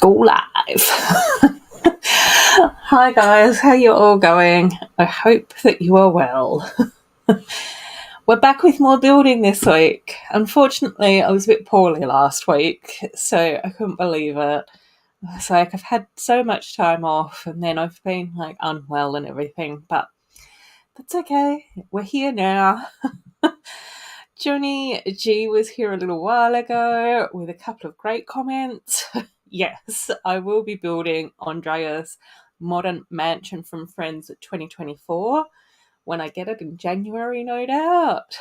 Go live. Hi guys, how you all going? I hope that you are well. We're back with more building this week. Unfortunately, I was a bit poorly last week, so I couldn't believe it. It's like I've had so much time off and then I've been like unwell and everything, but that's okay. We're here now. Johnny G was here a little while ago with a couple of great comments. Yes, I will be building Andrea's modern mansion from Friends 2024 when I get it in January, no doubt.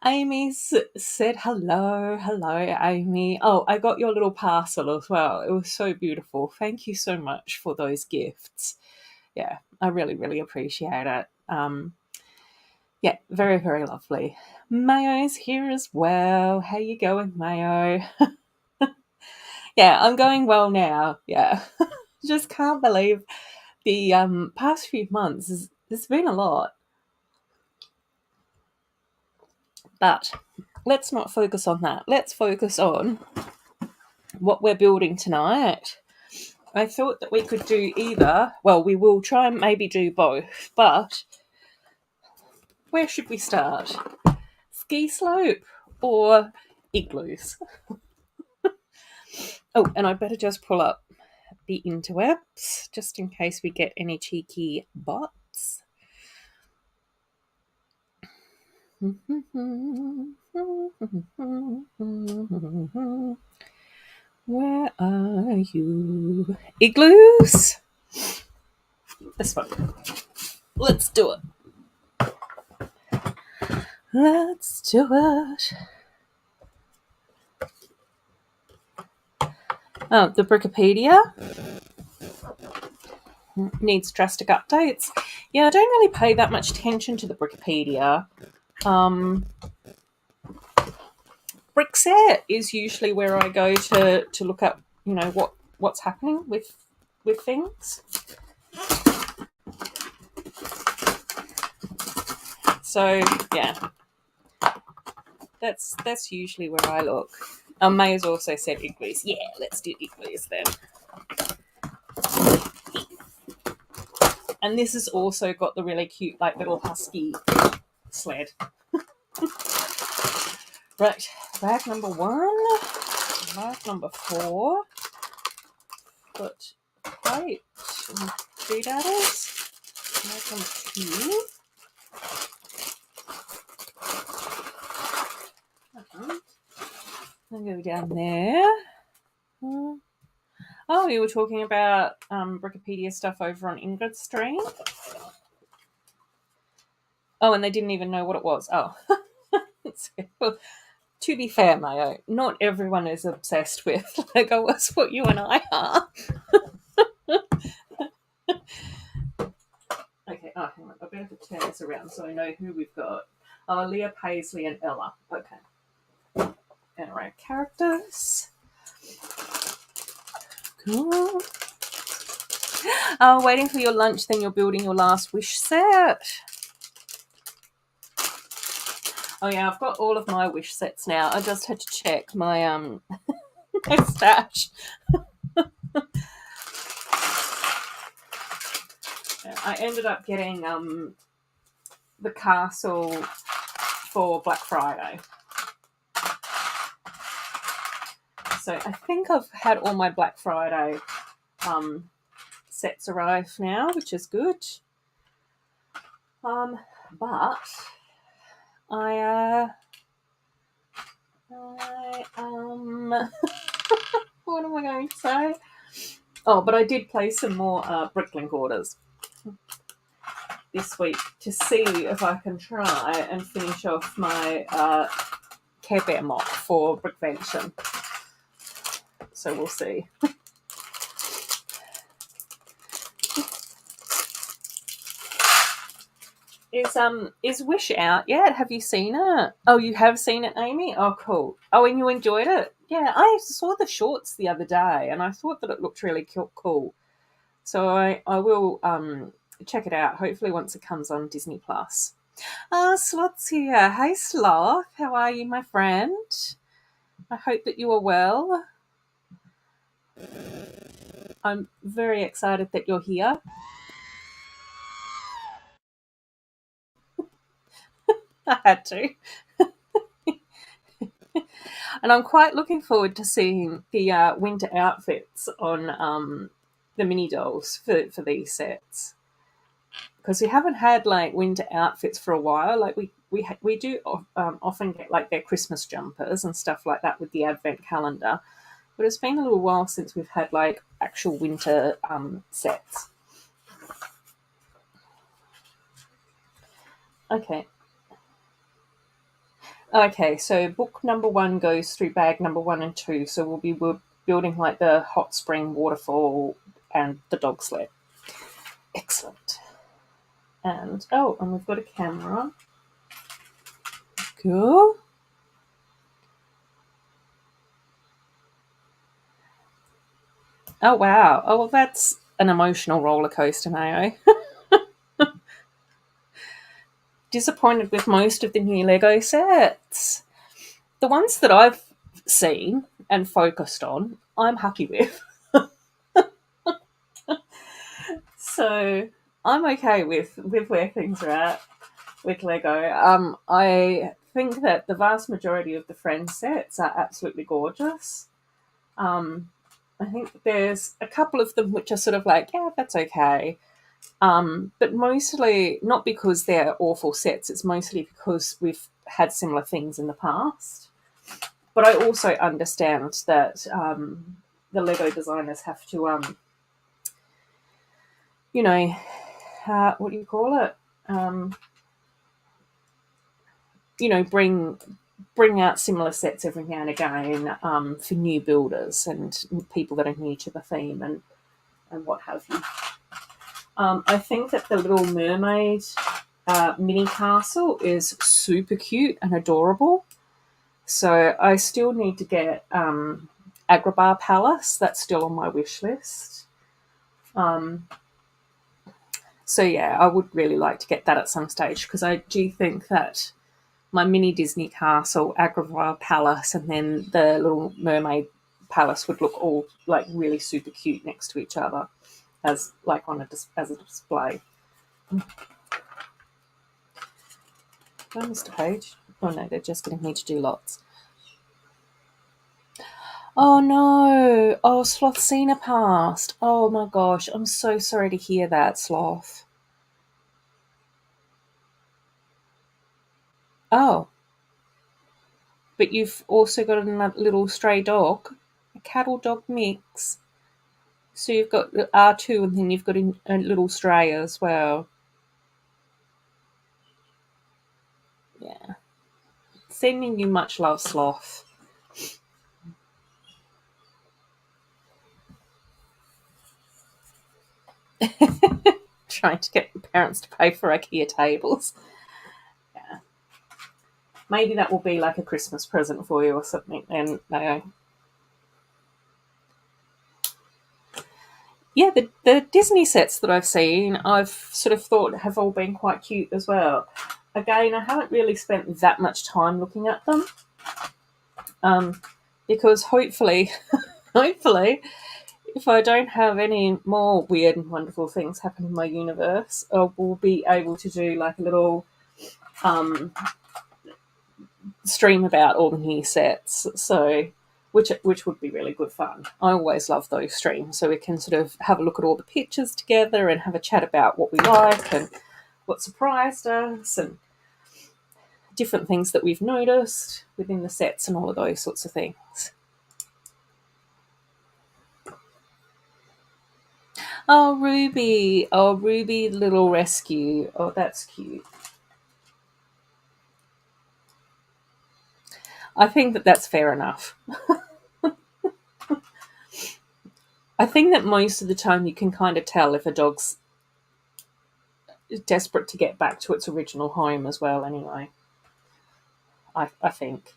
Amy said hello. Hello, Amy. Oh, I got your little parcel as well. It was so beautiful. Thank you so much for those gifts. Yeah, I really, really appreciate it. Yeah, very, very lovely. Mayo's here as well. How you going, Mayo? Yeah, I'm going well now. Yeah, just can't believe the past few months. There's been a lot. But let's not focus on that. Let's focus on what we're building tonight. I thought that we could do either. Well, we will try and maybe do both, but where should we start? Ski slope or igloos? Oh, and I better just pull up the interwebs just in case we get any cheeky bots. Where are you? Igloos? This one. Let's do it. Let's do it. Oh, the Bricopedia needs drastic updates. Yeah, I don't really pay that much attention to the Bricopedia. Brickset is usually where I go to look up, what's happening with things. So yeah, that's usually where I look. May has also said igloos. Yeah, let's do igloos then. And this has also got the really cute, like, little husky sled. Right, bag number 1, bag number 4. Got plate and feed adders. Bag number 2. I'll go down there. Oh, you were talking about Bricopedia stuff over on Ingrid's stream? Oh, and they didn't even know what it was. Oh. Well, to be fair, Mayo, not everyone is obsessed with Lego as what you and I are. Okay, hang on. I better turn this around so I know who we've got. Oh, Leah, Paisley, and Ella. Okay. And our characters. Cool. Oh, waiting for your lunch, then you're building your last wish set. Oh yeah, I've got all of my wish sets now. I just had to check my my stash. I ended up getting the castle for Black Friday. So I think I've had all my Black Friday sets arrive now, which is good. But I what am I going to say? Oh, but I did place some more Bricklink orders this week to see if I can try and finish off my Care Bear mock for Brickvention. So we'll see. Is Wish out yet? Have you seen it? Oh, you have seen it, Amy? Oh, cool. Oh, and you enjoyed it? Yeah, I saw the shorts the other day and I thought that it looked really cool. So I will check it out, hopefully once it comes on Disney+. Sloth's here. Hey, Sloth. How are you, my friend? I hope that you are well. I'm very excited that you're here. I had to. And I'm quite looking forward to seeing the winter outfits on the mini dolls for these sets. Because we haven't had like winter outfits for a while. Like we do often get like their Christmas jumpers and stuff like that with the advent calendar, but it's been a little while since we've had like actual winter sets. Okay. Okay, so book number one goes through bag number one and two. So we're building like the hot spring waterfall and the dog sled. Excellent. And we've got a camera. Cool. Oh wow. Oh well, that's an emotional roller coaster, Mayo. Disappointed with most of the new Lego sets. The ones that I've seen and focused on, I'm happy with. So I'm okay with where things are at with Lego. I think that the vast majority of the Friends sets are absolutely gorgeous. Um, I think there's a couple of them which are sort of like, yeah, that's okay. But mostly not because they're awful sets, it's mostly because we've had similar things in the past. But I also understand that the Lego designers have to, you know, what do you call it? Um, bring out similar sets every now and again for new builders and people that are new to the theme and what have you. I think that the Little Mermaid mini castle is super cute and adorable. So I still need to get Agrabah Palace. That's still on my wish list. Um, so yeah, I would really like to get that at some stage because I do think that my mini Disney castle, Agrabah Palace, and then the Little Mermaid Palace would look all like really super cute next to each other as like on as a display. Did I miss a page? Oh no, they're just getting me to do lots. Oh no! Oh, Slothsina passed. Oh my gosh, I'm so sorry to hear that, Sloth. Oh, but you've also got another little stray dog, a cattle dog mix. So you've got R2 and then you've got a little stray as well. Yeah. Sending you much love, Sloth. Trying to get your parents to pay for IKEA tables. Yeah. Maybe that will be like a Christmas present for you or something. And no. Yeah, the Disney sets that I've seen, I've sort of thought have all been quite cute as well. Again, I haven't really spent that much time looking at them because hopefully, if I don't have any more weird and wonderful things happen in my universe, I will be able to do like a little stream about all the new sets. So, which would be really good fun. I always love those streams, so we can sort of have a look at all the pictures together and have a chat about what we like and what surprised us and different things that we've noticed within the sets and all of those sorts of things. Oh Ruby, little rescue. Oh, that's cute. I think that that's fair enough. I think that most of the time you can kind of tell if a dog's desperate to get back to its original home as well, anyway. I think.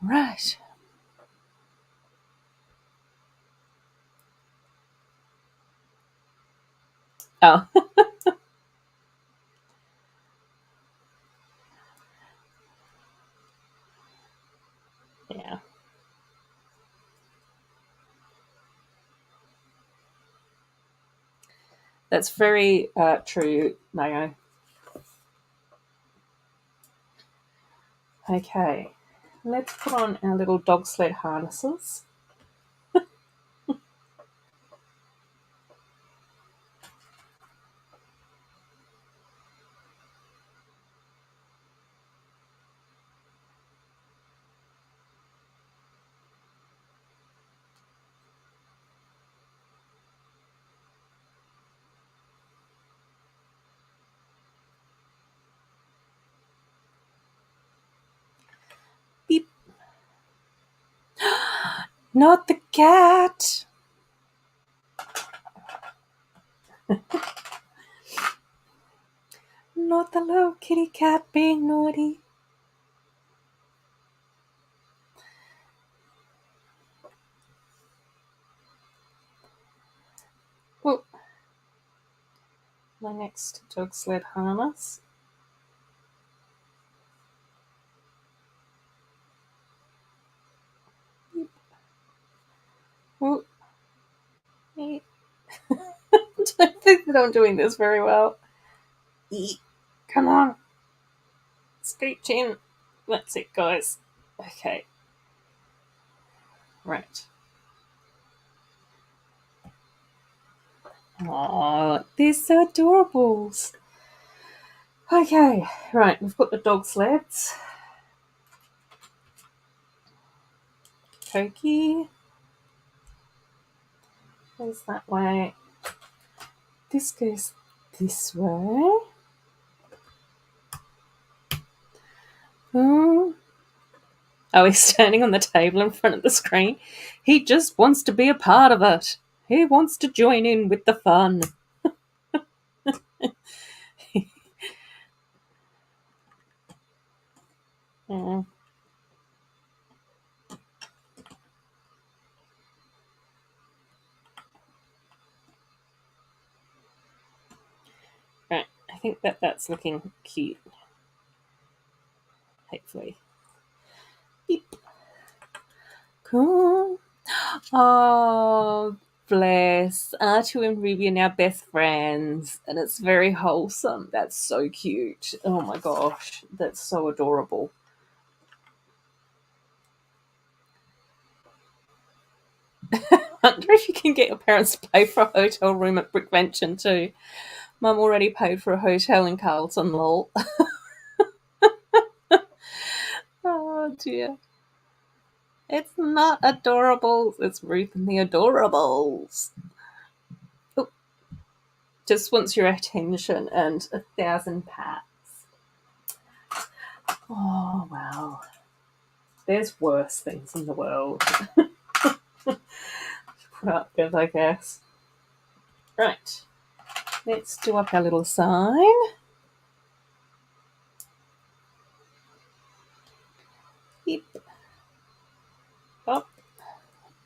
Right. Oh, That's very true, Mayo. Okay, let's put on our little dog sled harnesses. Beep. Not the cat. Not the little kitty cat being naughty. Oh, my next dog sled harness. Oh, I don't think that I'm doing this very well. Come on. Scooch in. That's it, guys. Okay. Right. Oh, they're so adorable. Okay, right, we've got the dog sleds. Pucky goes that way. This goes this way. Oh, he's standing on the table in front of the screen. He just wants to be a part of it. He wants to join in with the fun. Oh. Right, I think that's looking cute. Hopefully. Beep. Cool. Oh, bless. Artu and Ruby are now best friends, and it's very wholesome. That's so cute. Oh my gosh, that's so adorable. I wonder if you can get your parents to pay for a hotel room at Brickvention too. Mum already paid for a hotel in Carlton, lol. Oh dear. It's not Adorables, it's Ruth and the Adorables. Oh, just wants your attention and 1,000 pats. Oh, wow. There's worse things in the world. Put up with, I guess. Right. Let's do up our little sign. Yep. Up.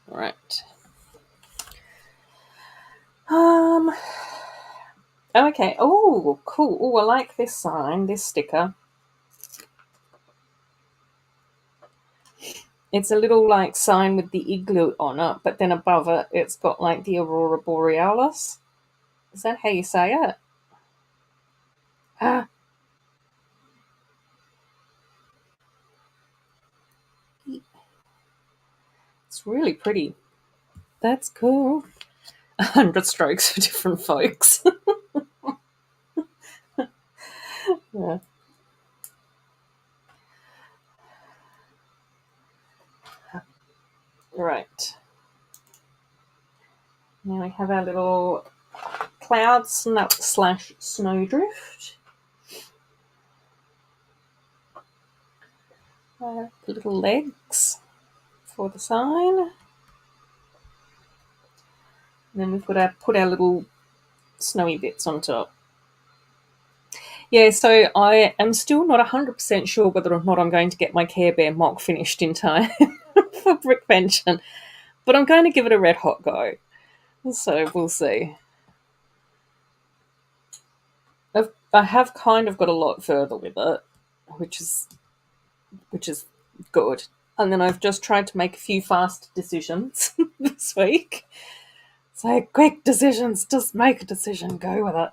Right. Okay. Oh, cool. Oh, I like this sign, this sticker. It's a little like sign with the igloo on it, but then above it, it's got like the Aurora Borealis. Is that how you say it? Ah, it's really pretty. That's cool. 100 strokes for different folks. Yeah. Right. Now we have our little cloud slash snowdrift. The little legs for the sign. And then we've got to put our little snowy bits on top. Yeah, so I am still not 100% sure whether or not I'm going to get my Care Bear mock finished in time for Brickvention, but I'm going to give it a red hot go. So we'll see. I have kind of got a lot further with it, which is good. And then I've just tried to make a few fast decisions this week. It's like, quick decisions, just make a decision, go with it.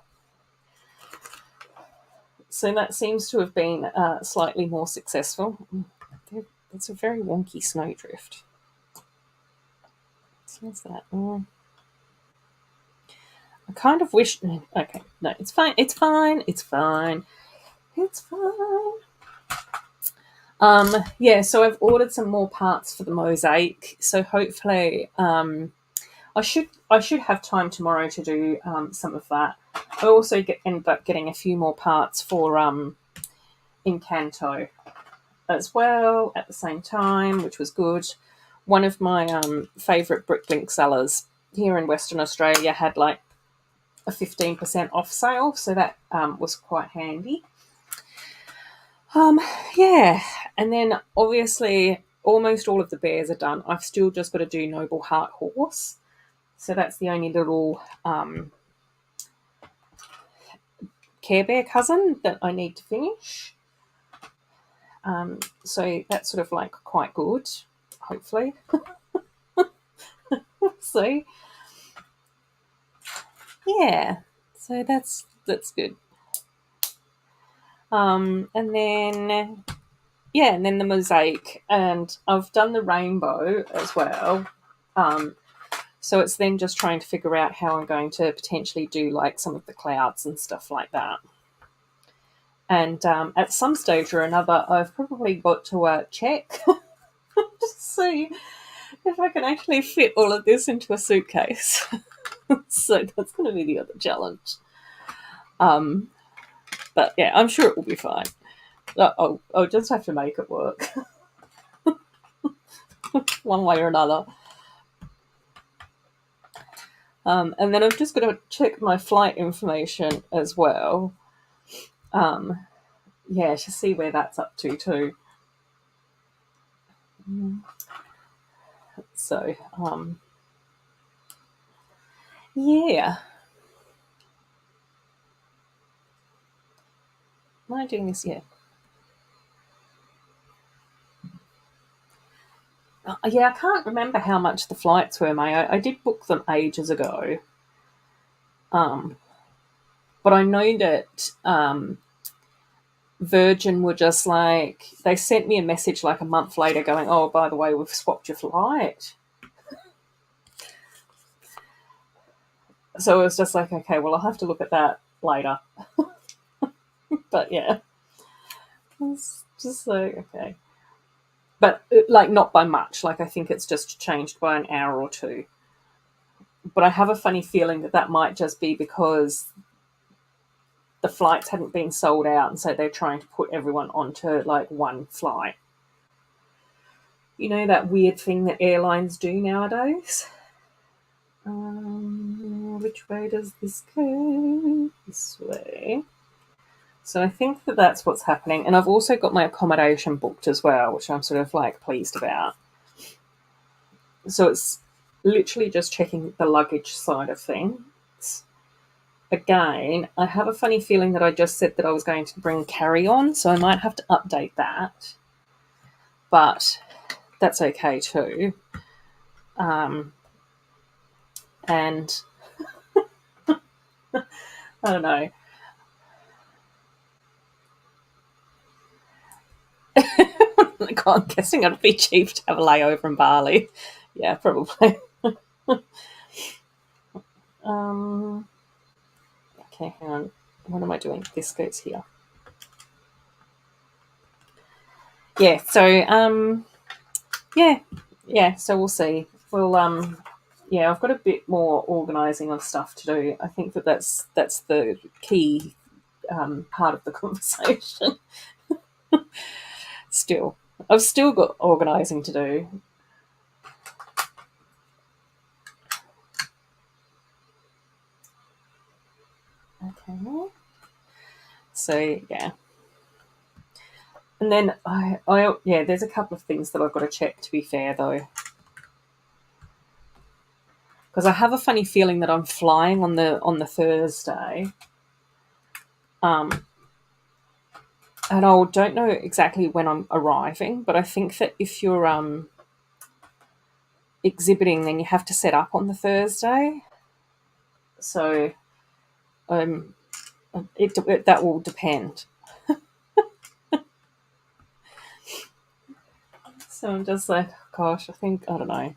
So that seems to have been slightly more successful. It's a very wonky snowdrift. What's that? I kind of wish. Okay, no, it's fine. It's fine. It's fine. It's fine. Yeah, so I've ordered some more parts for the mosaic. So hopefully, I should have time tomorrow to do some of that. I also ended up getting a few more parts for Encanto as well at the same time, which was good. One of my favourite Bricklink sellers here in Western Australia had like a 15% off sale, so that was quite handy. Yeah, and then obviously almost all of the bears are done. I've still just got to do Noble Heart Horse, so that's the only little Care Bear cousin that I need to finish. So that's sort of like quite good, hopefully. So yeah, so that's good. And then and then the mosaic, and I've done the rainbow as well. So it's then just trying to figure out how I'm going to potentially do like some of the clouds and stuff like that. And at some stage or another, I've probably got to check to see if I can actually fit all of this into a suitcase. So that's going to be the other challenge. But yeah, I'm sure it will be fine. I'll just have to make it work one way or another. And then I've just got to check my flight information as well. Yeah, to see where that's up to too. So, yeah. Am I doing this yet? Yeah, I can't remember how much the flights were, May. I did book them ages ago. But I know that Virgin were just like, they sent me a message like a month later going, oh, by the way, we've swapped your flight. So it was just like, okay, well, I'll have to look at that later. But yeah, it's just like, okay. But like not by much. Like I think it's just changed by an hour or two. But I have a funny feeling that that might just be because the flights hadn't been sold out, and so they're trying to put everyone onto like one flight. You know, that weird thing that airlines do nowadays. Which way does this go? This way. So I think that that's what's happening. And I've also got my accommodation booked as well, which I'm sort of like pleased about. So it's literally just checking the luggage side of things. Again, I have a funny feeling that I just said that I was going to bring carry-on, so I might have to update that. But that's okay too. And I don't know. I'm guessing it'd be cheap to have a layover in Bali. Yeah, probably. Okay, hang on. What am I doing? This goes here. Yeah, so yeah, so we'll see. We'll yeah, I've got a bit more organising of stuff to do. I think that's the key part of the conversation. Still, I've still got organising to do. Okay. So yeah. And then I yeah, there's a couple of things that I've got to check, to be fair though. Because I have a funny feeling that I'm flying on the Thursday. And I don't know exactly when I'm arriving, but I think that if you're exhibiting, then you have to set up on the Thursday. So that will depend. So I'm just like, gosh, I don't know.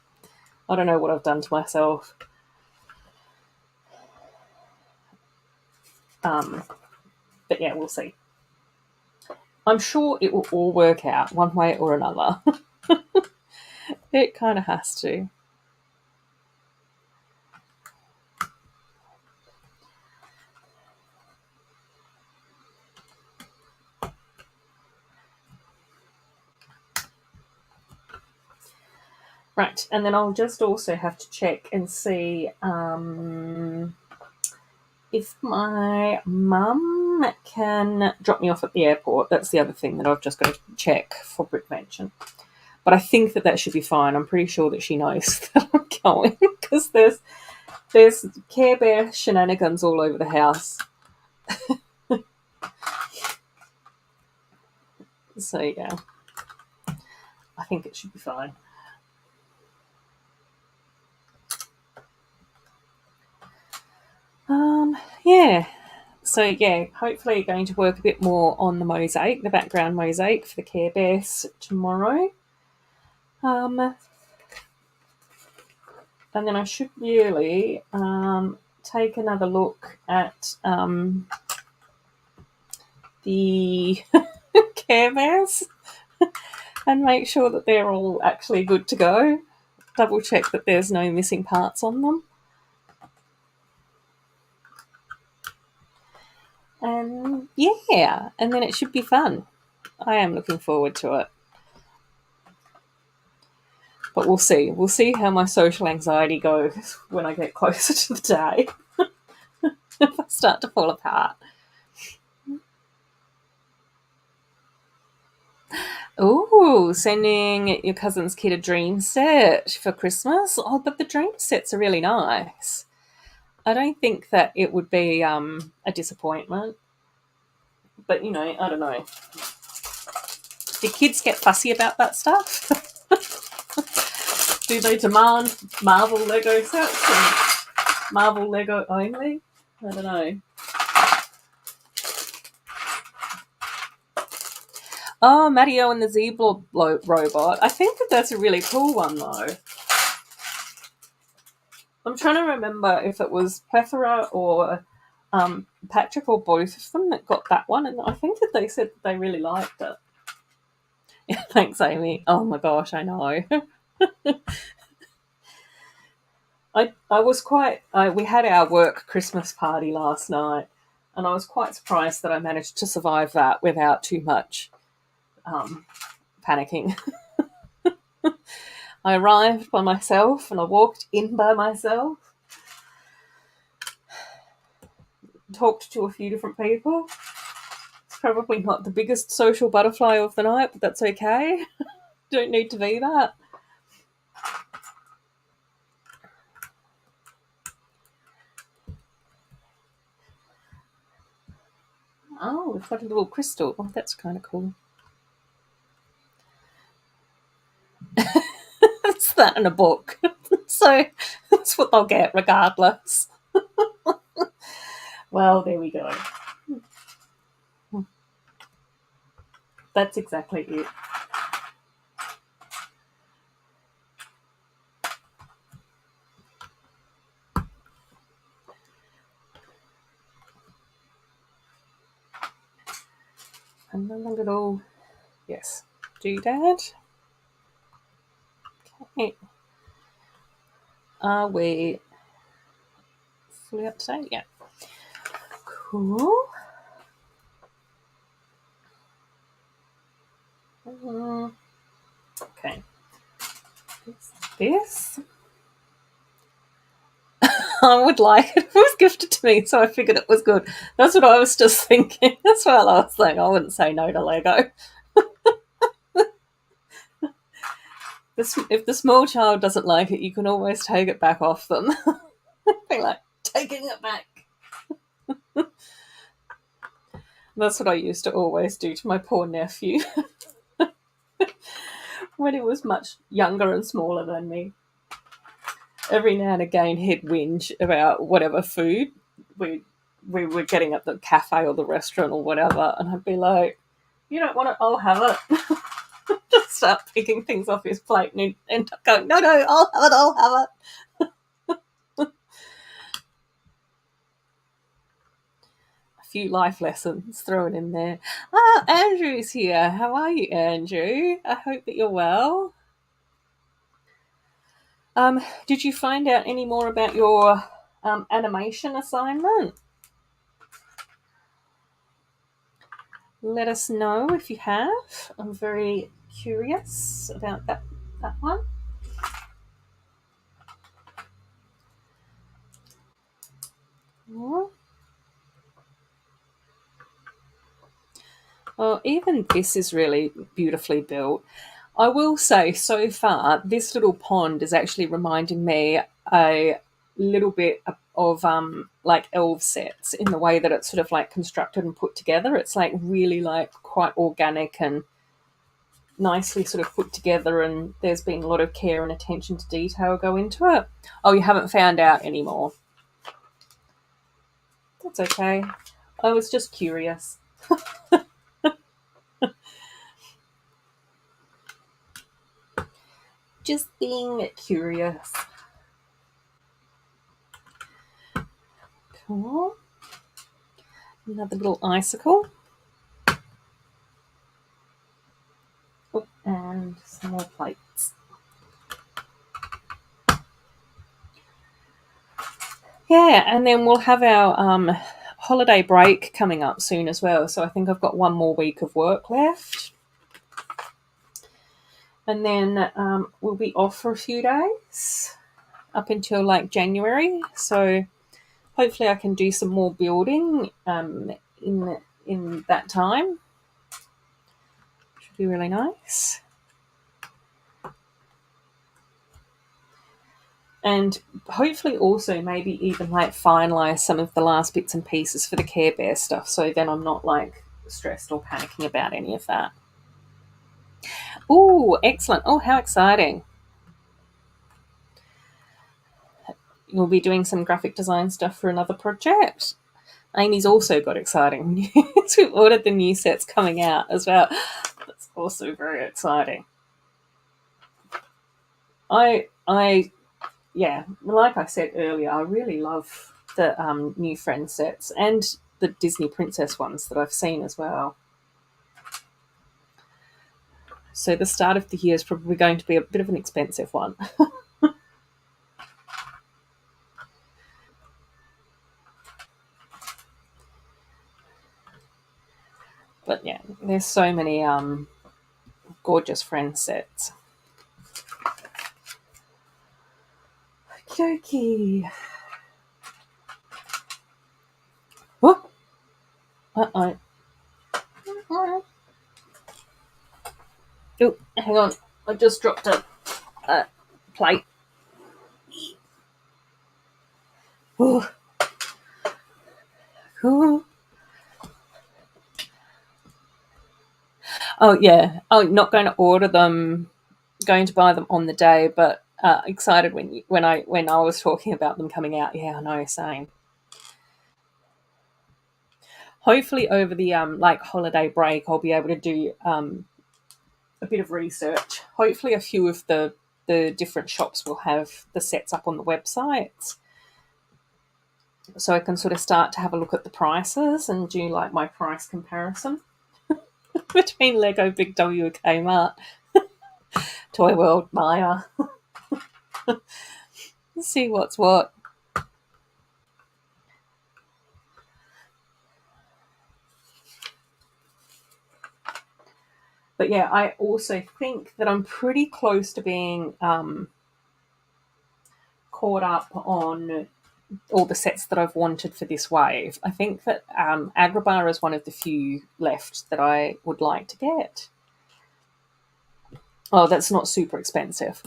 I don't know what I've done to myself. But yeah, we'll see. I'm sure it will all work out one way or another. It kind of has to. Right, and then I'll just also have to check and see if my mum can drop me off at the airport. That's the other thing that I've just got to check for Brickvention. But I think that should be fine. I'm pretty sure that she knows that I'm going because there's Care Bear shenanigans all over the house. So yeah, I think it should be fine. Yeah. So yeah, hopefully going to work a bit more on the mosaic, the background mosaic for the Care Bears tomorrow. And then I should really take another look at the Care Bears and make sure that they're all actually good to go. Double check that there's no missing parts on them. And yeah, and then it should be fun. I am looking forward to it. But we'll see. We'll see how my social anxiety goes when I get closer to the day. If I start to fall apart. Oh, sending your cousin's kid a dream set for Christmas. Oh, but the dream sets are really nice. I don't think that it would be a disappointment. But, you know, I don't know. Do kids get fussy about that stuff? Do they demand Marvel Lego sets and Marvel Lego only? I don't know. Oh, Matteo and the zebra robot. I think that that's a really cool one, though. I'm trying to remember if it was Plethora or Patrick or both of them that got that one, and I think that they said that they really liked it. Yeah, thanks, Amy. Oh my gosh, I know. I was we had our work Christmas party last night, and I was quite surprised that I managed to survive that without too much panicking. I arrived by myself and I walked in by myself, talked to a few different people. It's probably not the biggest social butterfly of the night, but that's okay. Don't need to be that. Oh, it's like a little crystal. Oh, that's kind of cool. It's that in a book. So that's what they'll get regardless. Well, there we go. That's exactly it. Another little, yes, doodad. Okay. Are we fully up to date? Yeah. Cool. Okay. This. I would like it. It was gifted to me, so I figured it was good. That's what I was just thinking. That's why I was saying I wouldn't say no to Lego. If the small child doesn't like it, you can always take it back off them. Be like, taking it back. That's what I used to always do to my poor nephew when he was much younger and smaller than me. every now and again he'd whinge about whatever food we were getting at the cafe or the restaurant or whatever, and I'd be like, "You don't want it? I'll have it." Just start picking things off his plate and go, "No, no, I'll have it. I'll have it." A few life lessons thrown in there. Ah, Andrew's here. How are you, Andrew? I hope that you're well. Did you find out any more about your animation assignment? Let us know if you have. I'm very curious about that one. Well, even this is really beautifully built. I will say, so far, this little pond is actually reminding me a little bit of like elf sets in the way that it's sort of like constructed and put together. It's like really like quite organic and nicely sort of put together, and there's been a lot of care and attention to detail go into it. Oh, you haven't found out anymore? That's okay. I was just curious. Just being curious. Cool. Another little icicle. Oh, and some more plates. Yeah, and then we'll have our holiday break coming up soon as well. So I think I've got one more week of work left. And then we'll be off for a few days up until like January. So hopefully I can do some more building in that time. Should be really nice. And hopefully also maybe even like finalise some of the last bits and pieces for the Care Bear stuff, so then I'm not like stressed or panicking about any of that. Oh, excellent. Oh, how exciting. You'll be doing some graphic design stuff for another project. Amy's also got exciting news. We've ordered the new sets coming out as well. That's also very exciting. Yeah, like I said earlier, I really love the new Friends sets and the Disney Princess ones that I've seen as well. So the start of the year is probably going to be a bit of an expensive one. But yeah, there's so many gorgeous Friends sets. Okie. Whoop. Uh-oh. Oh, hang on. I just dropped a plate. Ooh. Ooh. Oh, yeah. Oh, not going to order them, going to buy them on the day, but excited when I was talking about them coming out. Yeah, I know, same. Hopefully over the like holiday break, I'll be able to do a bit of research. Hopefully a few of the different shops will have the sets up on the websites, so I can sort of start to have a look at the prices and do like my price comparison between Lego, Big W, Kmart, Toy World, Maya. See what's what. But yeah, I also think that I'm pretty close to being caught up on all the sets that I've wanted for this wave. I think that Agrabah is one of the few left that I would like to get. Oh, that's not super expensive.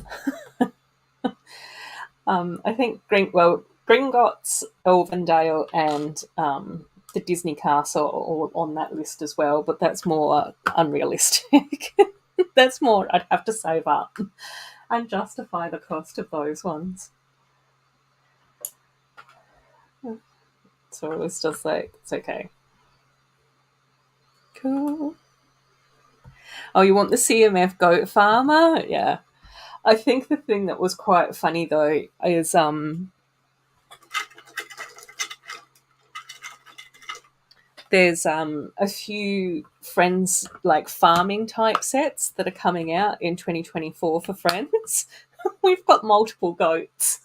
I think Gringotts, Elvendale, and the Disney Castle are all on that list as well, but that's more unrealistic. That's more I'd have to save up and justify the cost of those ones. So it was just like, it's okay. Cool. Oh, you want the CMF goat farmer? Yeah. I think the thing that was quite funny though is there's a few friends like farming type sets that are coming out in 2024 for friends. We've got multiple goats.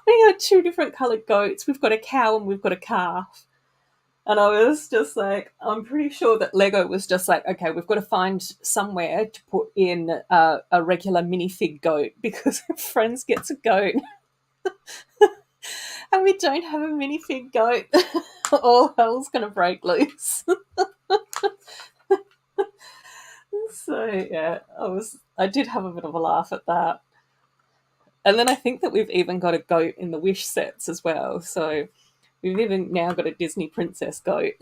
We got two different coloured goats. We've got a cow and we've got a calf. And I was just like, I'm pretty sure that Lego was just like, okay, we've got to find somewhere to put in a regular minifig goat because if Friends gets a goat and we don't have a minifig goat, all hell's going to break loose. So yeah, I did have a bit of a laugh at that. And then I think that we've even got a goat in the Wish sets as well. So we've even now got a Disney princess goat.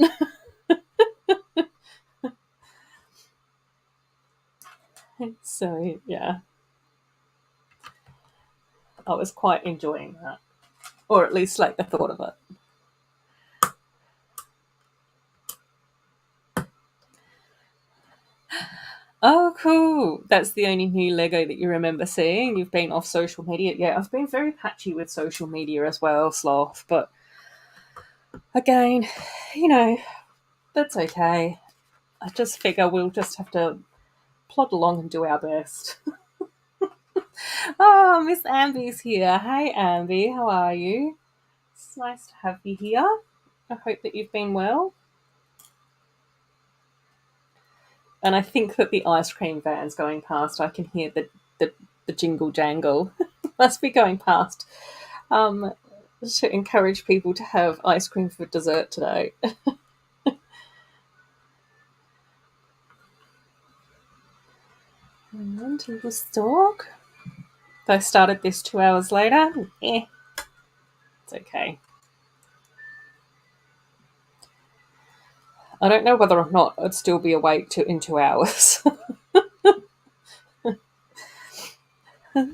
So yeah, I was quite enjoying that, or at least like the thought of it. Oh, cool. That's the only new Lego that you remember seeing. You've been off social media. Yeah, I've been very patchy with social media as well, Sloth. But again, you know, that's okay. I just figure we'll just have to plod along and do our best. Oh, Miss Amby's here. Hey, Amby, how are you? It's nice to have you here. I hope that you've been well. And I think that the ice cream van's going past. I can hear the jingle jangle. Must be going past to encourage people to have ice cream for dessert today. And little stork. I started this 2 hours later. It's okay. I don't know whether or not I'd still be awake in 2 hours.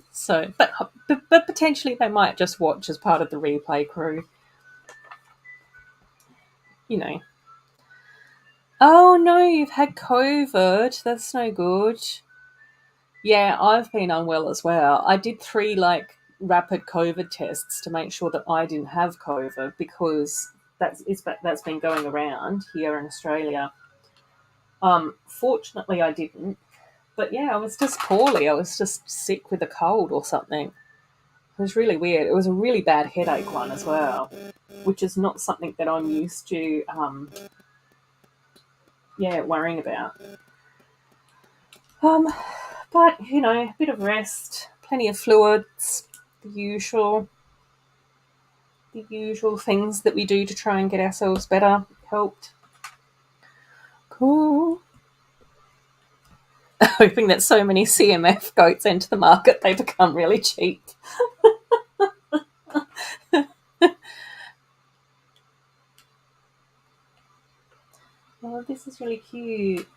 So, but potentially they might just watch as part of the replay crew. You know. Oh no, you've had COVID. That's no good. Yeah, I've been unwell as well. I did 3 like rapid COVID tests to make sure that I didn't have COVID because that's been going around here in Australia. Fortunately, I didn't. But yeah, I was just poorly. I was just sick with a cold or something. It was really weird. It was a really bad headache one as well, which is not something that I'm used to. Worrying about. Um, but you know, a bit of rest, plenty of fluids, the usual things that we do to try and get ourselves better helped. Cool. Hoping that so many CMF goats enter the market, they become really cheap. Oh, this is really cute.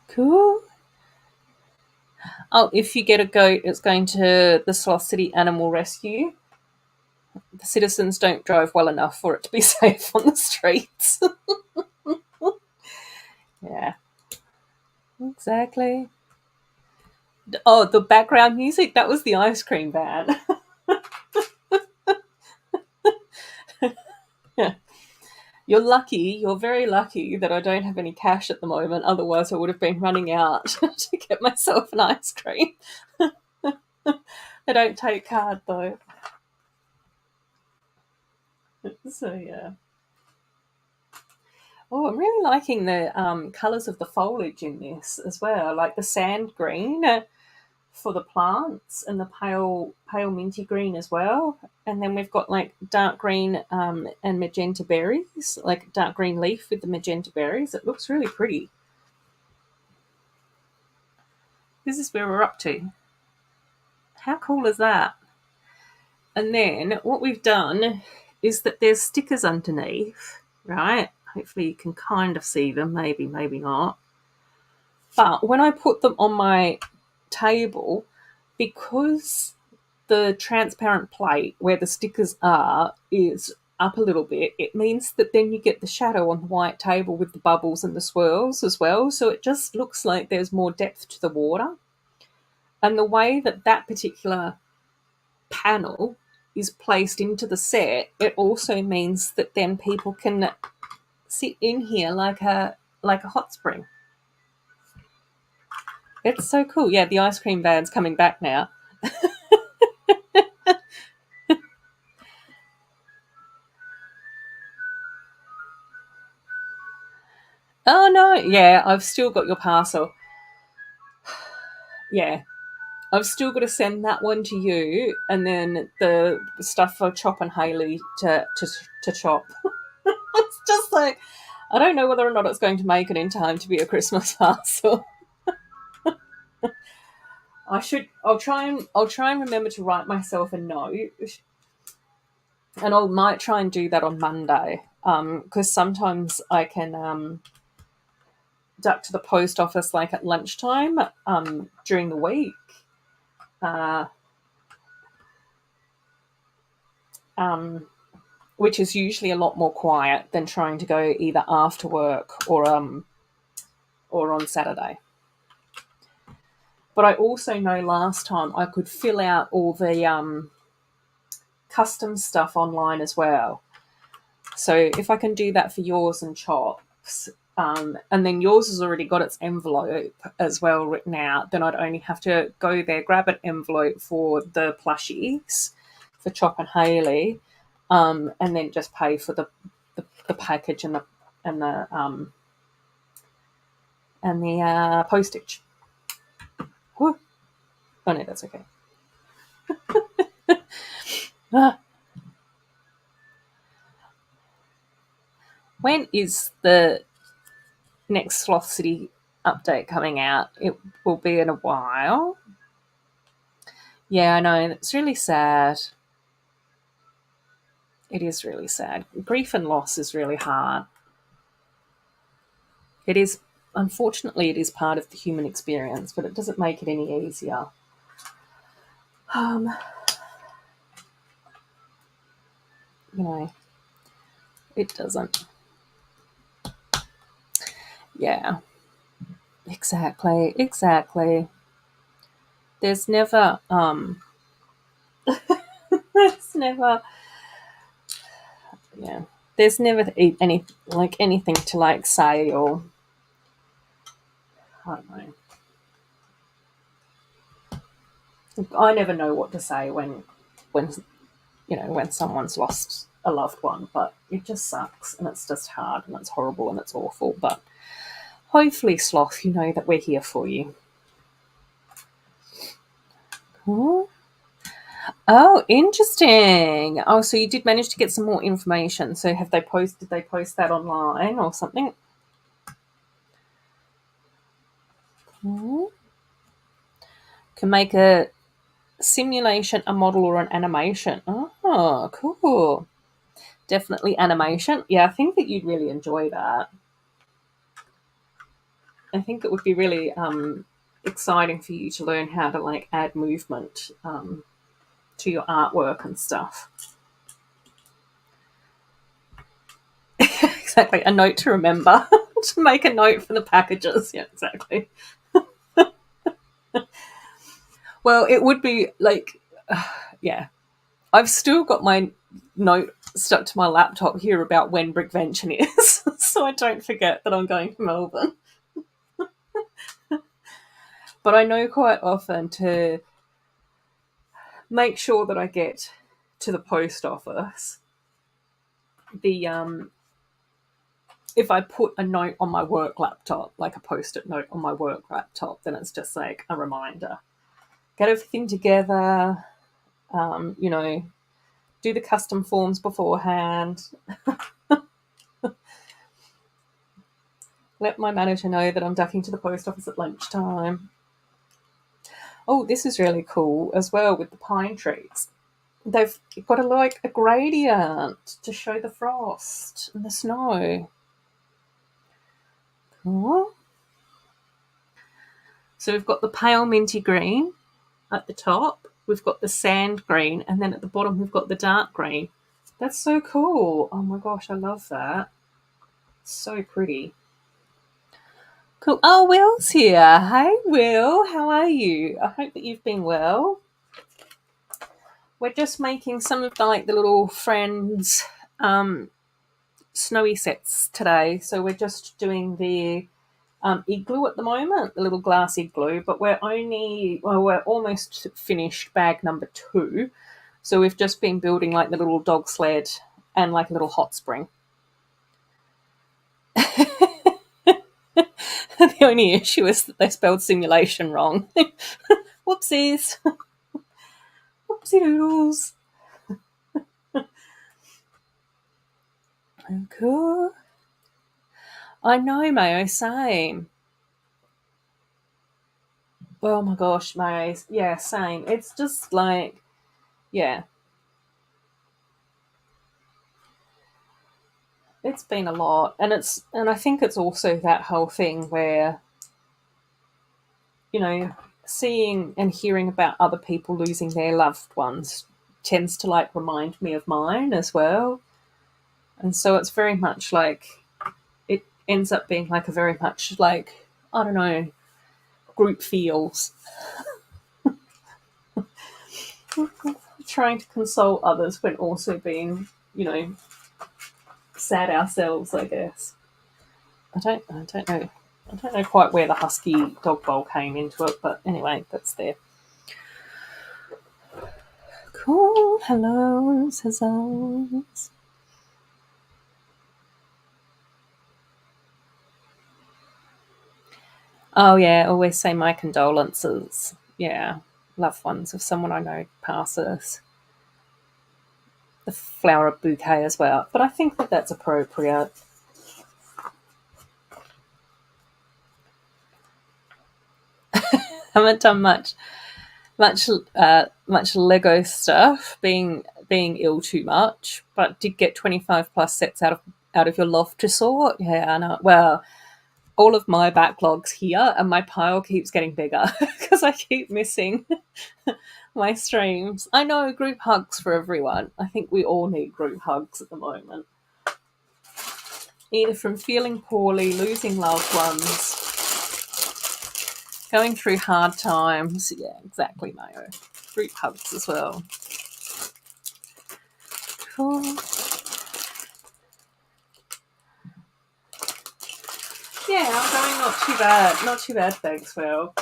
Cool. Oh, if you get a goat, it's going to the Sloth City Animal Rescue. The citizens don't drive well enough for it to be safe on the streets. Yeah, exactly. Oh, the background music, that was the ice cream van. Yeah. You're very lucky that I don't have any cash at the moment. Otherwise, I would have been running out to get myself an ice cream. I don't take card though. So, yeah. Oh, I'm really liking the colours of the foliage in this as well, like the sand green for the plants and the pale minty green as well. And then we've got like dark green and magenta berries, like dark green leaf with the magenta berries. It looks really pretty. This is where we're up to. How cool is that? And then what we've done is that there's stickers underneath, right? Hopefully you can kind of see them, maybe not. But when I put them on my table, because the transparent plate where the stickers are is up a little bit, it means that then you get the shadow on the white table with the bubbles and the swirls as well. So it just looks like there's more depth to the water. And the way that that particular panel is placed into the set, it also means that then people can sit in here like a hot spring. It's so cool. Yeah, the ice cream van's coming back now. Oh no, yeah, I've still got your parcel. Yeah, I've still got to send that one to you, and then the stuff for Chop and Haley to chop. It's just like, I don't know whether or not it's going to make it in time to be a Christmas parcel. I'll try and remember to write myself a note, and I might try and do that on Monday. Because sometimes I can duck to the post office like at lunchtime during the week. Uh, which is usually a lot more quiet than trying to go either after work or on Saturday. But I also know last time I could fill out all the custom stuff online as well. So if I can do that for yours and Chops, and then yours has already got its envelope as well written out, then I'd only have to go there, grab an envelope for the plushies for Chop and Haley, and then just pay for the package and the postage. Whew. Oh no, that's okay. When is the next Sloth City update coming out? It will be in a while. Yeah, I know. It's really sad. It is really sad. Grief and loss is really hard. It is, unfortunately, it is part of the human experience, but it doesn't make it any easier. It doesn't. Yeah. Exactly. There's never there's never anything to say, or I don't know. I never know what to say when someone's lost a loved one, but it just sucks, and it's just hard, and it's horrible, and it's awful. But hopefully, Sloth, you know that we're here for you. Cool. Oh, interesting. Oh, so you did manage to get some more information. So did they post that online or something? Cool. Can make a simulation, a model, or an animation. Oh, cool. Definitely animation. Yeah, I think that you'd really enjoy that. I think it would be really exciting for you to learn how to add movement to your artwork and stuff. Exactly. A note to remember. To make a note for the packages. Yeah, exactly. Well, it would be yeah. I've still got my note stuck to my laptop here about when Brickvention is, so I don't forget that I'm going to Melbourne. But I know quite often to make sure that I get to the post office, if I put a note on my work laptop, like a post-it note on my work laptop, then it's just like a reminder. Get everything together, do the custom forms beforehand. Let my manager know that I'm ducking to the post office at lunchtime. Oh, this is really cool as well with the pine trees. They've got a gradient to show the frost and the snow. Cool. So we've got the pale minty green at the top we've got the sand green, and then at the bottom we've got the dark green. That's so cool. Oh my gosh, I love that. So pretty. Cool. Oh, Will's here. Hey, Will. How are you? I hope that you've been well. We're just making some of the little friends snowy sets today. So we're just doing the igloo at the moment, the little glass igloo, but we're almost finished bag number 2. So we've just been building the little dog sled and a little hot spring. The only issue is that they spelled simulation wrong. Whoopsies. Whoopsie doodles. Cool. I know, Mayo, same. Oh my gosh, Mayo. Yeah, same. It's just yeah. It's been a lot. And I think it's also that whole thing where, seeing and hearing about other people losing their loved ones tends to remind me of mine as well. And so it's very much it ends up being a very much I don't know, group feels. Trying to console others when also being, sad ourselves, I guess. I don't know. I don't know quite where the husky dog bowl came into it, but anyway, that's there. Cool. Hello, Cezars. Oh yeah, always say my condolences. Yeah, loved ones of someone I know passes. The flower bouquet as well, but I think that that's appropriate. Haven't done much Lego stuff, being ill too much, but did get 25 plus sets out of your loft to sort. Yeah, I know. Well, all of my backlogs here, and my pile keeps getting bigger because I keep missing my streams. I know, group hugs for everyone. I think we all need group hugs at the moment. Either from feeling poorly, losing loved ones, going through hard times. Yeah, exactly, Mayo. Group hugs as well. Cool. Yeah, I'm going not too bad. Not too bad, thanks, Will.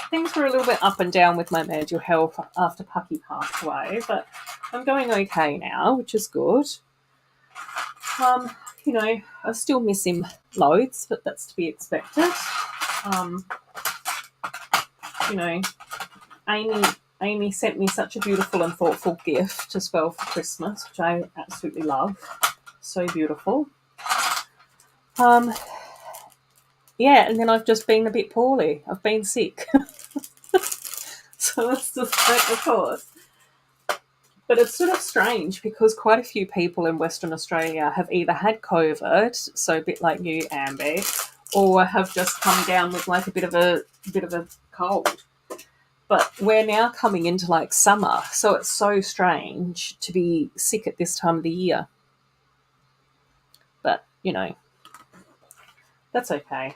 Things were a little bit up and down with my mental health after Pucky passed away, but I'm going okay now, which is good. I still miss him loads, but that's to be expected. Amy sent me such a beautiful and thoughtful gift as well for Christmas, which I absolutely love. So beautiful. Yeah, and then I've just been a bit poorly. I've been sick. So that's just of course. But it's sort of strange because quite a few people in Western Australia have either had COVID, so a bit like you, Amber, or have just come down with a bit of a cold. But we're now coming into summer, so it's so strange to be sick at this time of the year. But, that's okay.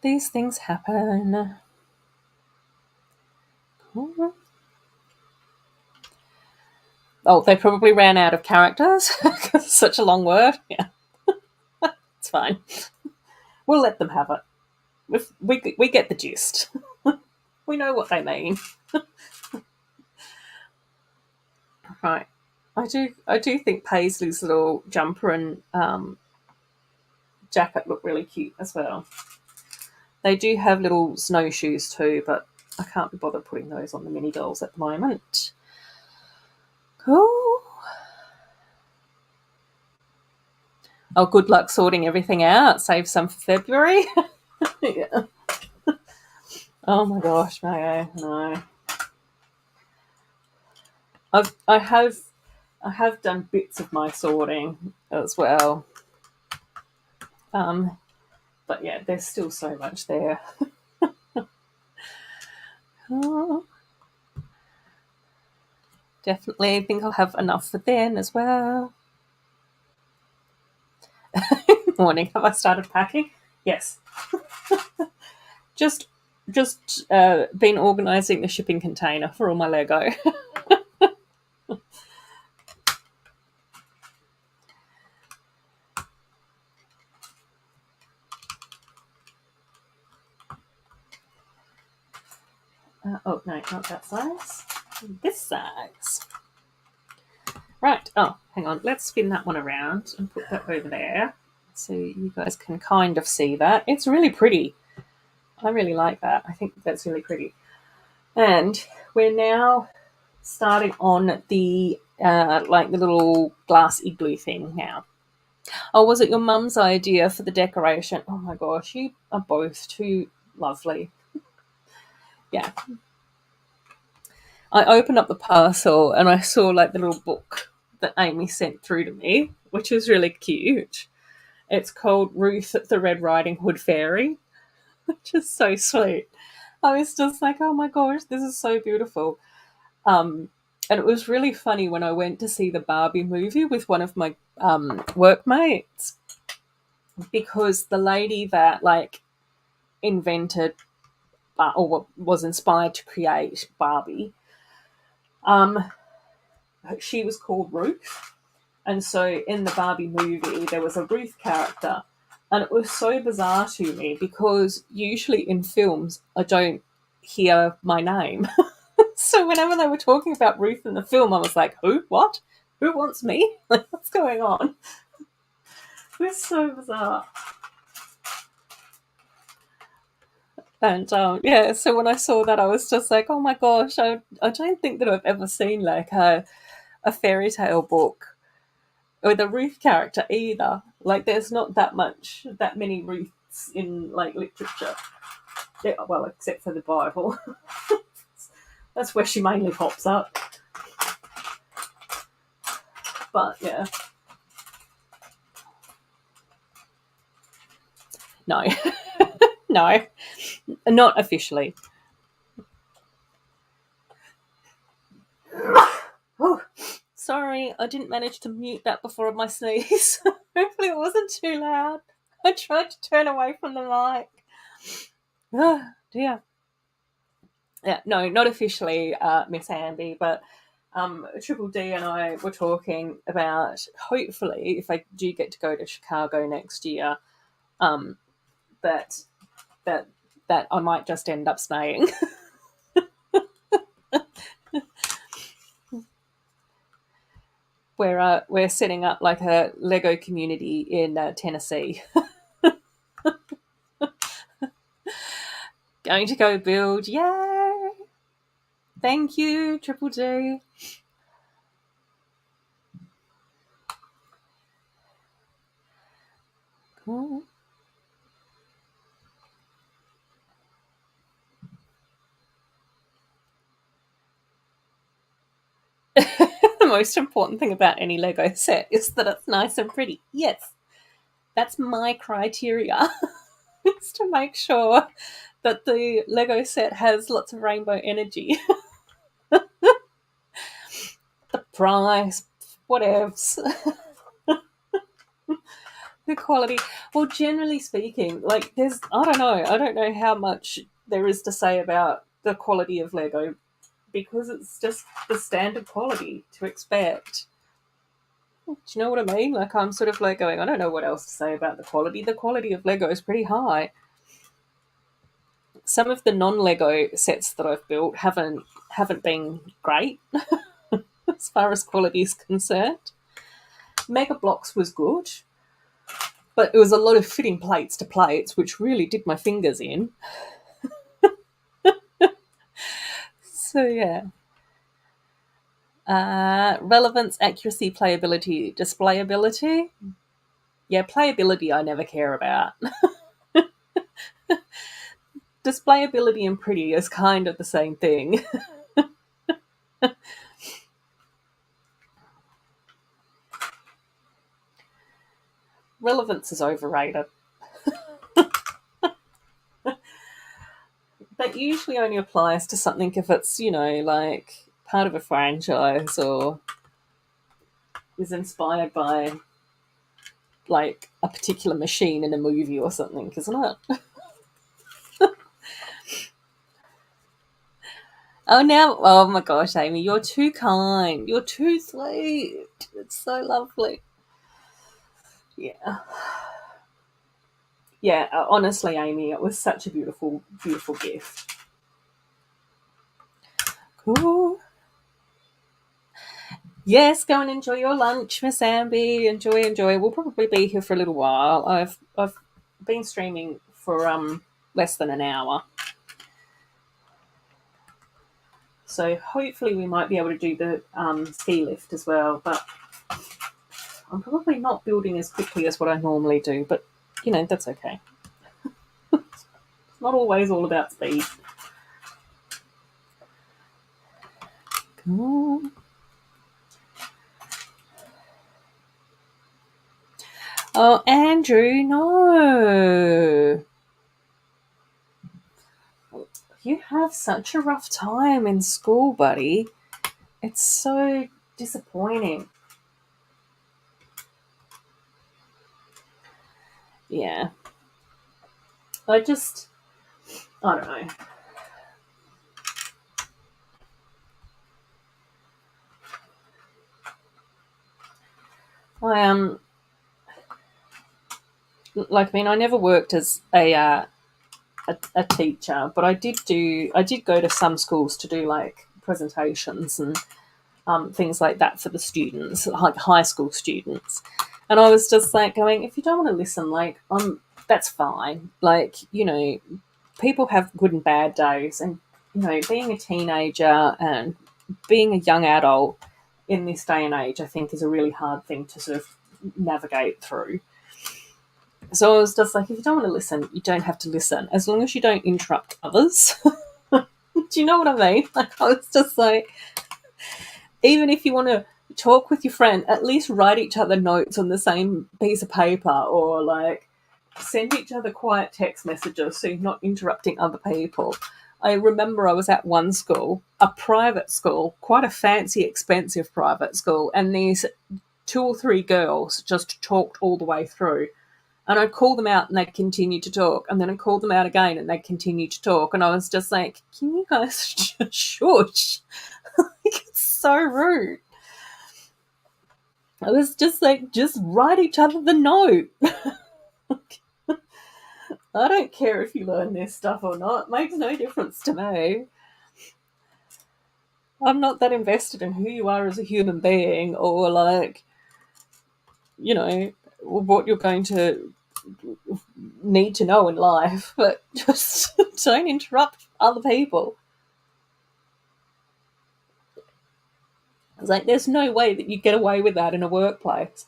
These things happen. Oh, they probably ran out of characters because it's such a long word. Yeah, it's fine. We'll let them have it. We get the gist. We know what they mean. Right. I do think Paisley's little jumper and jacket look really cute as well. They do have little snowshoes too, but I can't be bothered putting those on the mini dolls at the moment. Cool. Oh, good luck sorting everything out. Save some for February. Yeah. Oh my gosh, Mayo, no. I have done bits of my sorting as well. But But yeah, there's still so much there. Oh, definitely, I think I'll have enough for then as well. Morning. Have I started packing? Yes. just just been organising the shipping container for all my Lego. Oh no, not that size. This size. Right. Oh, hang on. Let's spin that one around and put that over there, so you guys can kind of see that. It's really pretty. I really like that. I think that's really pretty. And we're now starting on the like the little glass igloo thing now. Oh, was it your mum's idea for the decoration? Oh my gosh, you are both too lovely. Yeah. I opened up the parcel and I saw like the little book that Amy sent through to me, which is really cute. It's called Ruth the Red Riding Hood Fairy, which is so sweet. I was just like, oh my gosh, this is so beautiful. And it was really funny when I went to see the Barbie movie with one of my workmates, because the lady that like invented or was inspired to create Barbie, she was called Ruth. And so in the Barbie movie, there was a Ruth character. And it was so bizarre to me because usually in films, I don't hear my name. So whenever they were talking about Ruth in the film, I was like, who? What? Who wants me? Like, what's going on? It was so bizarre. And yeah, so when I saw that, I was just like, oh my gosh, I don't think that I've ever seen like a fairy tale book with a Ruth character either. Like, there's not that many Ruths in like literature. Yeah, well, except for the Bible. That's where she mainly pops up. But yeah. No. No. Not officially. Oh, sorry, I didn't manage to mute that before my sneeze. Hopefully it wasn't too loud. I tried to turn away from the mic. Oh, dear. Yeah, no, not officially, Miss Amby, but Triple D and I were talking about, hopefully, if I do get to go to Chicago next year, um, that that that I might just end up staying. We're setting up like a Lego community in Tennessee. Going to go build, yay! Thank you, Triple D. Cool. The most important thing about any Lego set is that it's nice and pretty. Yes, that's my criteria. Is to make sure that the Lego set has lots of rainbow energy. The price, whatevs. The quality. Well, generally speaking, like I don't know how much there is to say about the quality of Lego, because it's just the standard quality to expect. Do you know what I mean? Like, I'm sort of like going, I don't know what else to say about the quality. The quality of Lego is pretty high. Some of the non-Lego sets that I've built haven't been great as far as quality is concerned. Mega Blocks was good, but it was a lot of fitting plates to plates, which really did my fingers in. So yeah. Relevance, accuracy, playability, displayability. Yeah, playability I never care about. Displayability and pretty is kind of the same thing. Relevance is overrated. usually only applies to something if it's, like part of a franchise or is inspired by like a particular machine in a movie or something, isn't it? Oh my gosh, Amy, you're too kind. You're too sweet. It's so lovely. Yeah. Yeah, honestly, Amy, it was such a beautiful, beautiful gift. Cool. Yes, go and enjoy your lunch, Miss Amby. Enjoy, enjoy. We'll probably be here for a little while. I've been streaming for less than an hour. So hopefully we might be able to do the ski lift as well, but I'm probably not building as quickly as what I normally do, but that's okay. It's not always all about speed. Cool. Oh, Andrew, no. You have such a rough time in school, buddy. It's so disappointing. Yeah. I don't know. I I never worked as a teacher, but I did go to some schools to do like presentations and things like that for the students, like high school students. And I was just like going, if you don't want to listen, like that's fine. Like people have good and bad days, and being a teenager and being a young adult in this day and age, I think, is a really hard thing to sort of navigate through. So I was just like, if you don't want to listen, you don't have to listen, as long as you don't interrupt others. Do you know what I mean? Like, I was just like, even if you want to talk with your friend, at least write each other notes on the same piece of paper, or like send each other quiet text messages so you're not interrupting other people. I remember I was at one school, a private school, quite a fancy, expensive private school, and these 2 or 3 girls just talked all the way through. And I'd call them out and they'd continue to talk. And then I'd call them out again and they'd continue to talk. And I was just like, can you guys just shush? It's so rude. I was just like, just write each other the note. I don't care if you learn this stuff or not. It makes no difference to me. I'm not that invested in who you are as a human being, or like, what you're going to need to know in life, but just don't interrupt other people. It's like, there's no way that you get away with that in a workplace.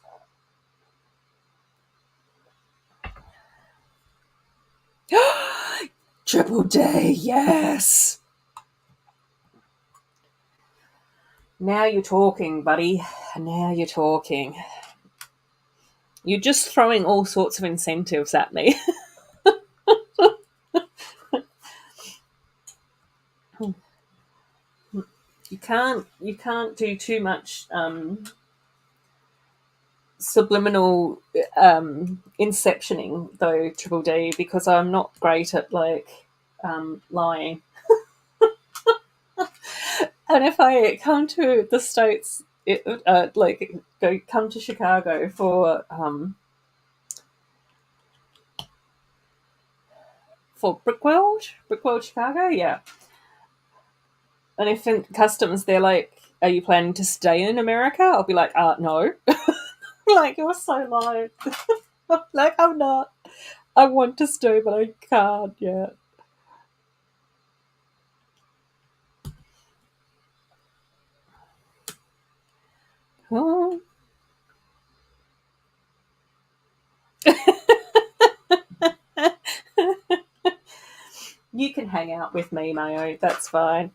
Triple D, yes. Now you're talking, buddy. Now you're talking. You're just throwing all sorts of incentives at me. You can't do too much subliminal inceptioning though, Triple D, because I'm not great at like lying. And if I come to the States, come to Chicago for Brickworld Chicago, yeah. And if in customs they're like, "Are you planning to stay in America?" I'll be like, no." Like, you're so lying. Like, I'm not. I want to stay, but I can't yet. Oh. You can hang out with me, Mayo. That's fine.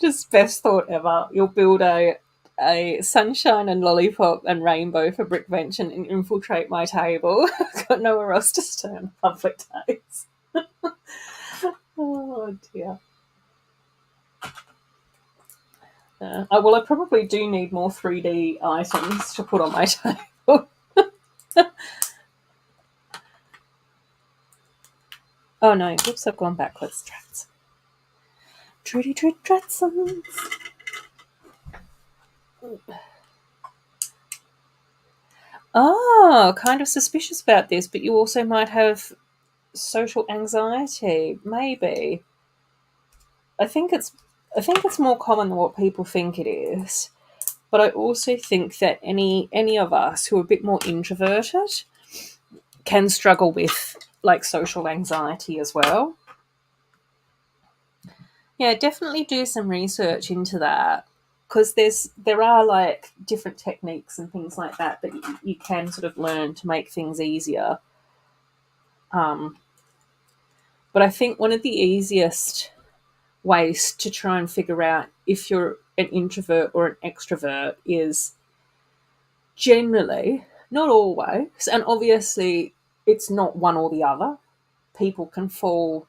Just best thought ever. You'll build a a sunshine and lollipop and rainbow for Brickbench and infiltrate my table. I've got nowhere else to stay on public days. Oh dear. I probably do need more 3D items to put on my table. Oh no, whoops, I've gone backwards. Trats. Trudy Tratsons. Oh, kind of suspicious about this, but you also might have social anxiety. Maybe. I think it's more common than what people think it is. But I also think that any of us who are a bit more introverted can struggle with like social anxiety as well. Yeah, definitely do some research into that because there are like different techniques and things like that that you can sort of learn to make things easier. But I think one of the easiest ways to try and figure out if you're an introvert or an extrovert is generally, not always, and obviously it's not one or the other. People can fall,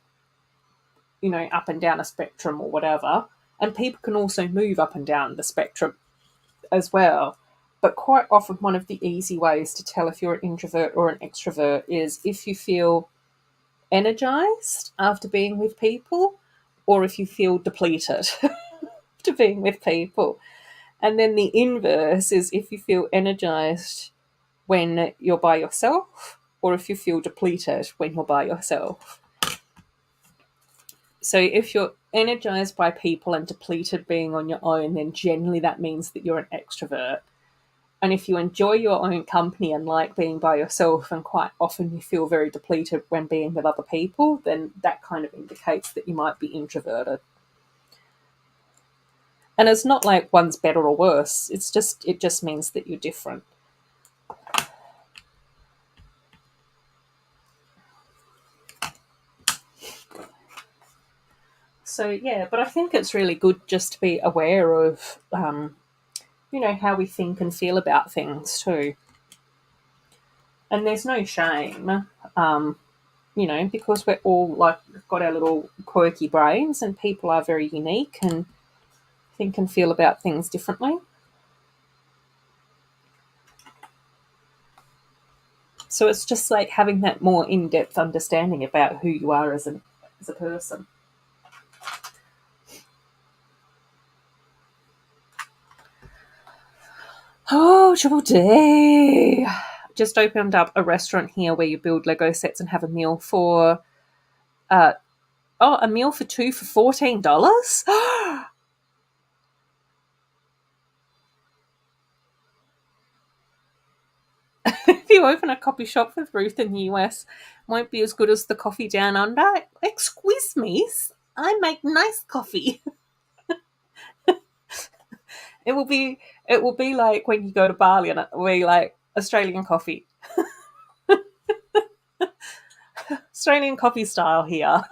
up and down a spectrum or whatever, and people can also move up and down the spectrum as well. But quite often, one of the easy ways to tell if you're an introvert or an extrovert is if you feel energized after being with people or if you feel depleted after being with people. And then the inverse is if you feel energized when you're by yourself or if you feel depleted when you're by yourself. So if you're energized by people and depleted being on your own, then generally that means that you're an extrovert. And if you enjoy your own company and like being by yourself and quite often you feel very depleted when being with other people, then that kind of indicates that you might be introverted. And it's not like one's better or worse. It just means that you're different. So yeah, but I think it's really good just to be aware of, how we think and feel about things too. And there's no shame, because we're all like got our little quirky brains, and people are very unique and think and feel about things differently. So it's just like having that more in-depth understanding about who you are as a person. Oh, Triple D! Just opened up a restaurant here where you build Lego sets and have a meal for, a meal for two for $14. If you open a coffee shop with Ruth in the US, won't be as good as the coffee down under. Excuse me, I make nice coffee. It will be like when you go to Bali and we like Australian coffee. Australian coffee style here.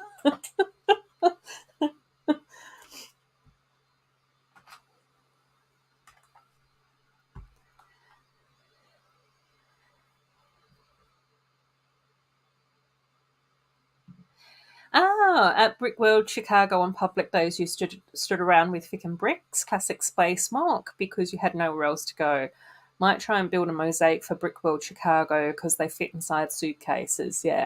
At Brick World Chicago on public days, you stood around with Vic and Bricks, classic space mock, because you had nowhere else to go. Might try and build a mosaic for Brick World Chicago because they fit inside suitcases. Yeah,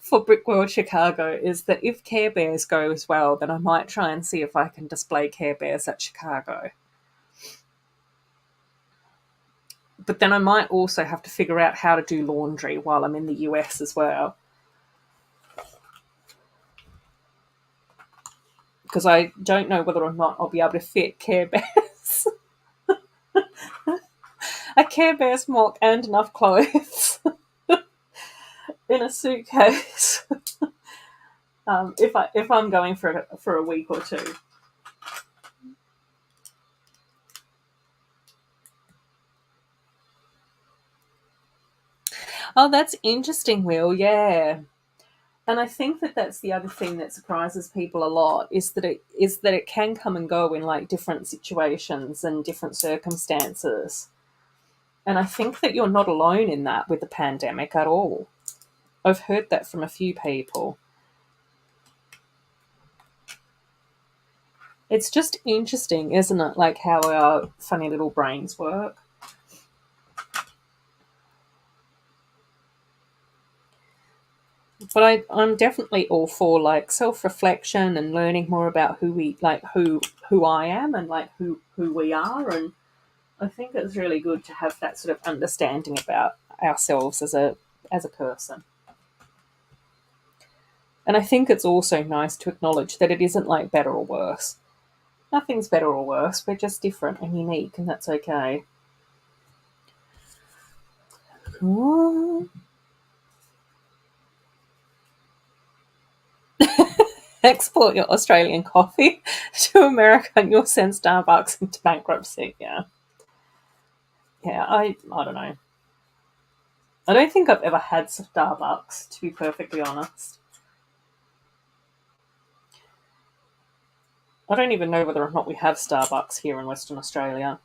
for Brick World Chicago is that if Care Bears go as well, then I might try and see if I can display Care Bears at Chicago. But then I might also have to figure out how to do laundry while I'm in the US as well. Because I don't know whether or not I'll be able to fit Care Bears. A Care Bears mock and enough clothes in a suitcase. If I'm going for a week or two. Oh, that's interesting, Will. Yeah. And I think that that's the other thing that surprises people a lot is that it can come and go in like different situations and different circumstances. And I think that you're not alone in that with the pandemic at all. I've heard that from a few people. It's just interesting, isn't it? Like how our funny little brains work. But I'm definitely all for like self-reflection and learning more about who I am and like who we are, and I think it's really good to have that sort of understanding about ourselves as a person. And I think it's also nice to acknowledge that it isn't like better or worse. Nothing's better or worse. We're just different and unique, and that's okay. Cool. Export your Australian coffee to America and you'll send Starbucks into bankruptcy. Yeah. Yeah, I don't know. I don't think I've ever had Starbucks, to be perfectly honest. I don't even know whether or not we have Starbucks here in Western Australia.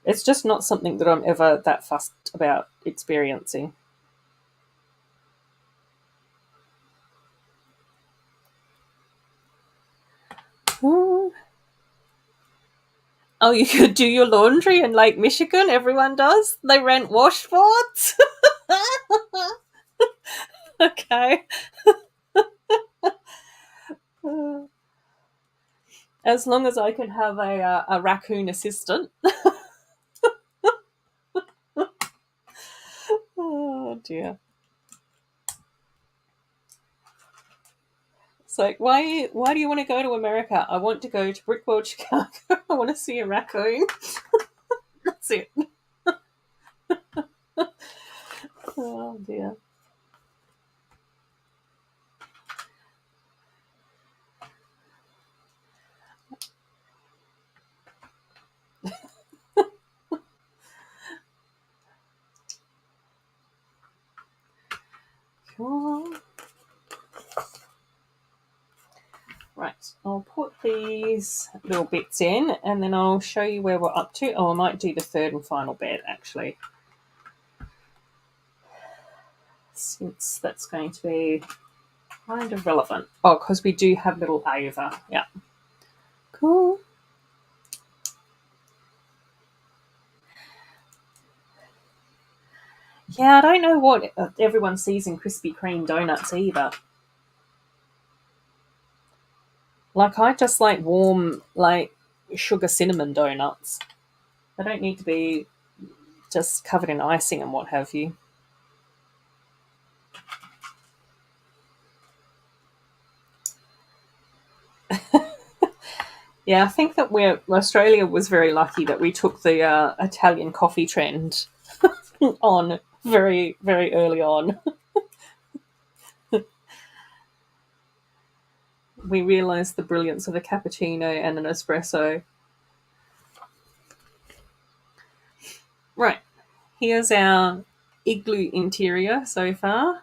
It's just not something that I'm ever that fussed about experiencing. Ooh. Oh, you could do your laundry in Lake Michigan? Everyone does? They rent washboards? Okay. As long as I can have a raccoon assistant. Oh, dear. It's like, why do you want to go to America? I want to go to Brickworld, Chicago. I want to see a raccoon. That's it. Oh, dear. Cool. Right, I'll put these little bits in and then I'll show you where we're up to. Oh, I might do the third and final bed actually, since that's going to be kind of relevant. Oh, because we do have little Ava. Yeah. Cool. Yeah, I don't know what everyone sees in Krispy Kreme donuts either. Like, I just like warm, like, sugar cinnamon donuts. They don't need to be just covered in icing and what have you. Yeah, I think that Australia was very lucky that we took the Italian coffee trend on very, very early on. We realised the brilliance of a cappuccino and an espresso. Right, here's our igloo interior so far.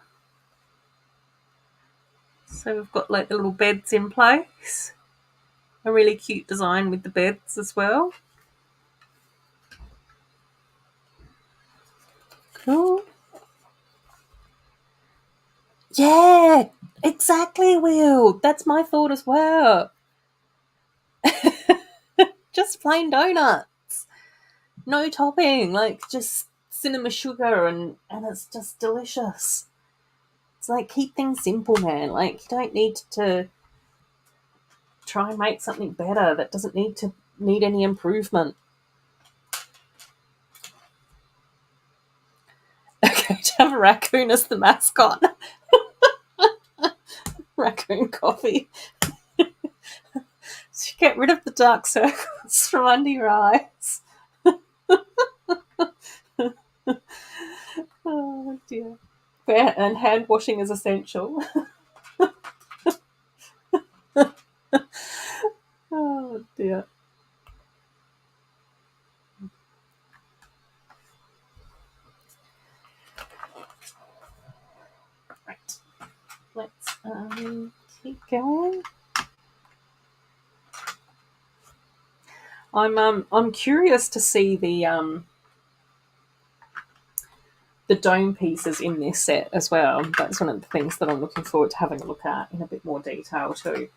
So we've got like the little beds in place. A really cute design with the beds as well. Cool. Yeah, exactly, Will. That's my thought as well. Just plain donuts. No topping, like just cinnamon sugar and it's just delicious. It's like keep things simple, man. Like you don't need to try and make something better that doesn't need any improvement. Okay, to have a raccoon as the mascot. Raccoon coffee. So get rid of the dark circles from under your eyes. Oh dear. And hand washing is essential. Oh dear. Right. Let's Keep going. I'm curious to see the dome pieces in this set as well. That's one of the things that I'm looking forward to having a look at in a bit more detail too.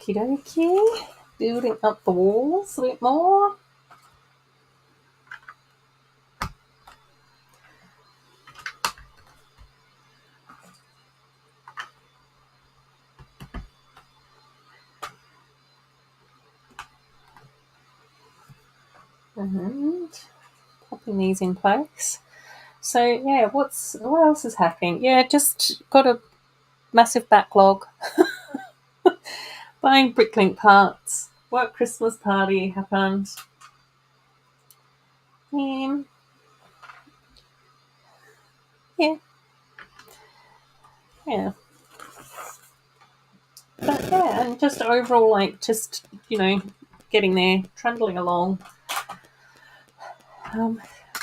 Okie dokie. Building up the walls a bit more. And popping these in place. So yeah, what else is happening? Yeah, just got a massive backlog. Buying Bricklink parts. Work Christmas party happened. Yeah. Yeah. But yeah, and just overall, like, just, getting there, trundling along,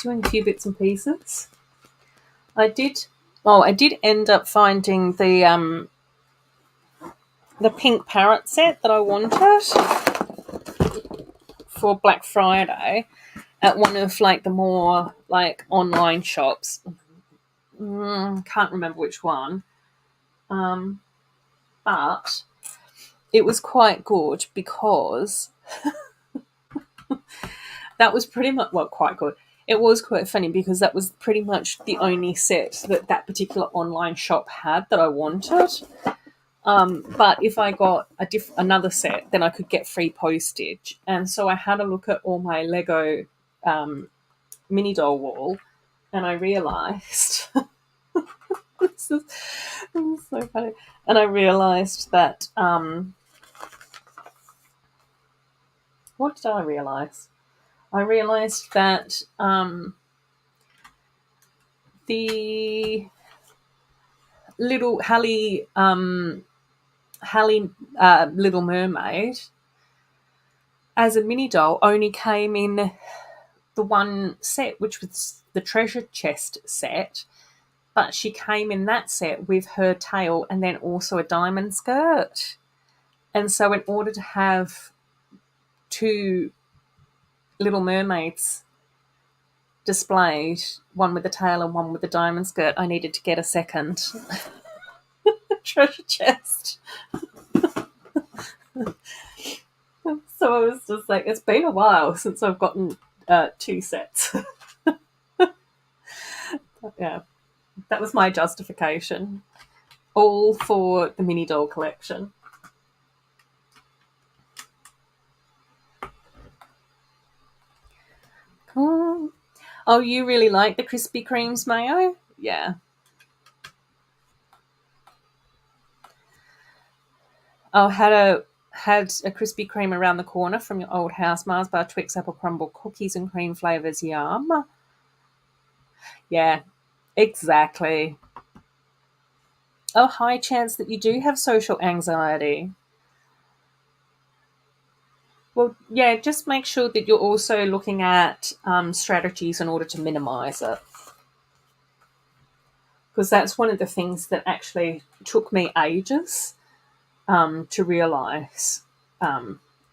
doing a few bits and pieces. I did end up finding the pink parrot set that I wanted for Black Friday at one of, like, the more, like, online shops. Can't remember which one. But it was quite good because that was pretty much, well, quite good. It was quite funny because that was pretty much the only set that particular online shop had that I wanted. But if I got another set, then I could get free postage. And so I had a look at all my Lego mini doll wall, and I realised this is so funny. And I realised that what did I realise? I realised that the little Hallie Little Mermaid as a mini doll only came in the one set, which was the treasure chest set, but she came in that set with her tail and then also a diamond skirt. And so in order to have two Little Mermaids displayed, one with the tail and one with the diamond skirt, I needed to get a second treasure chest. So I was just like, it's been a while since I've gotten two sets. Yeah, that was my justification. All for the mini doll collection. Cool. Oh, you really like the Krispy Kreme's mayo? Yeah. Oh, had a Krispy Kreme around the corner from your old house. Mars bar, Twix, apple crumble, cookies and cream flavors. Yum. Yeah, exactly. Oh, high chance that you do have social anxiety. Well, yeah, just make sure that you're also looking at strategies in order to minimize it. Because that's one of the things that actually took me ages to realize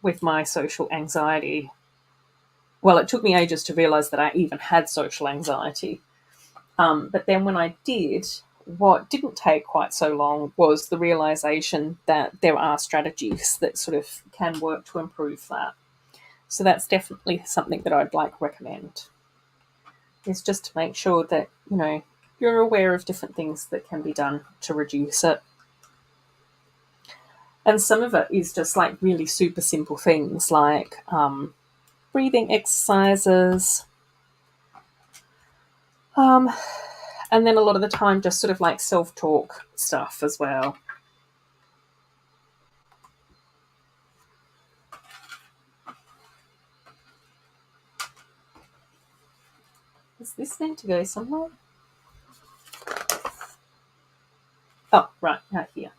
with my social anxiety. Well, it took me ages to realize that I even had social anxiety. But then when I did, what didn't take quite so long was the realization that there are strategies that sort of can work to improve that. So that's definitely something that I'd like recommend. Is just to make sure that, you're aware of different things that can be done to reduce it. And some of it is just like really super simple things like breathing exercises. And then a lot of the time just sort of like self-talk stuff as well. Is this meant to go somewhere? Oh, right, out here.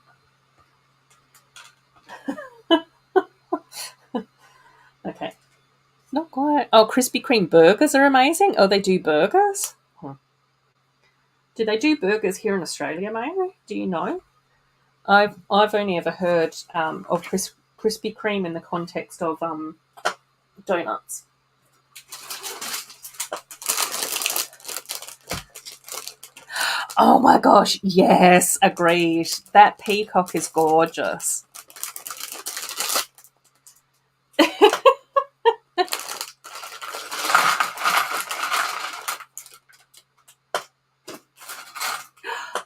Not quite. Oh, Krispy Kreme burgers are amazing. Oh, they do burgers? Do they do burgers here in Australia, maybe? Do you know? I've only ever heard of Krispy Kreme in the context of donuts. Oh my gosh, yes, agreed. That peacock is gorgeous.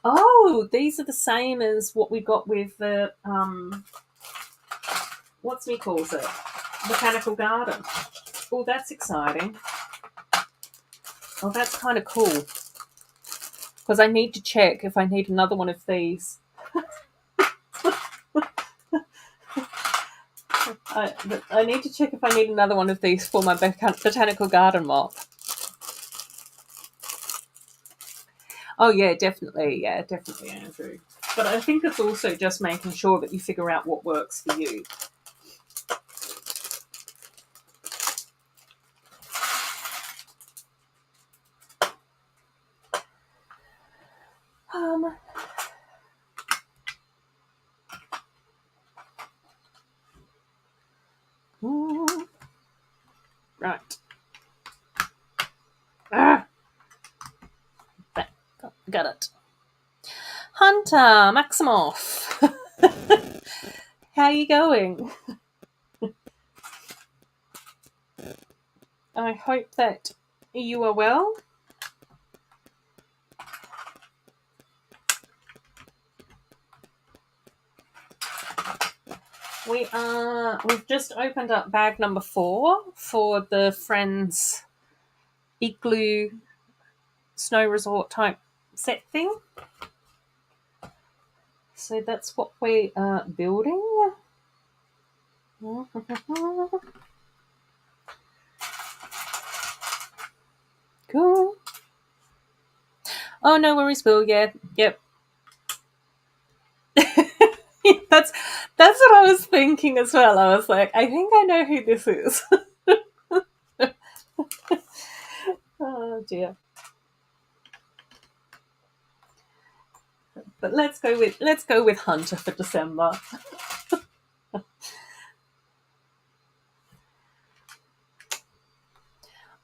Oh, these are the same as what we got with the what's me calls it? Botanical garden. Oh, that's exciting. Oh, that's kind of cool. Because I need to check if I need another one of these. I need to check if I need another one of these for my botanical garden mop. Oh, yeah, definitely. Yeah, definitely, Andrew. But I think it's also just making sure that you figure out what works for you. Right. Ah, got it. Hunter Maximoff. How you going? I hope that you are well. We've just opened up bag number 4 for the Friends Igloo snow resort type set thing. So that's what we are building. Cool. Oh, no worries, Bill. Yeah, yep. that's what I was thinking as well. I was like, I think I know who this is. Oh dear. But let's go with Hunter for December.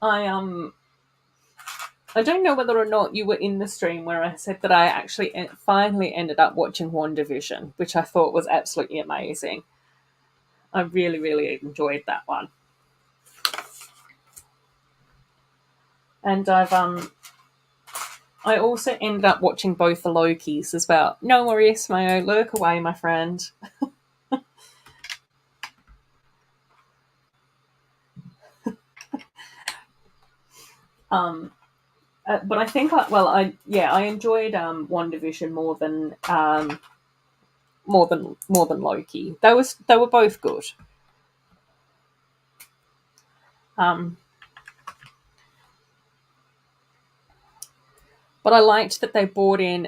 I don't know whether or not you were in the stream where I said that I actually finally ended up watching WandaVision, which I thought was absolutely amazing. I really, really enjoyed that one. And I also ended up watching both the Lokis as well. No worries, Mayo. Lurk away, my friend. But I think I enjoyed WandaVision more than Loki. They were both good. But I liked that they brought in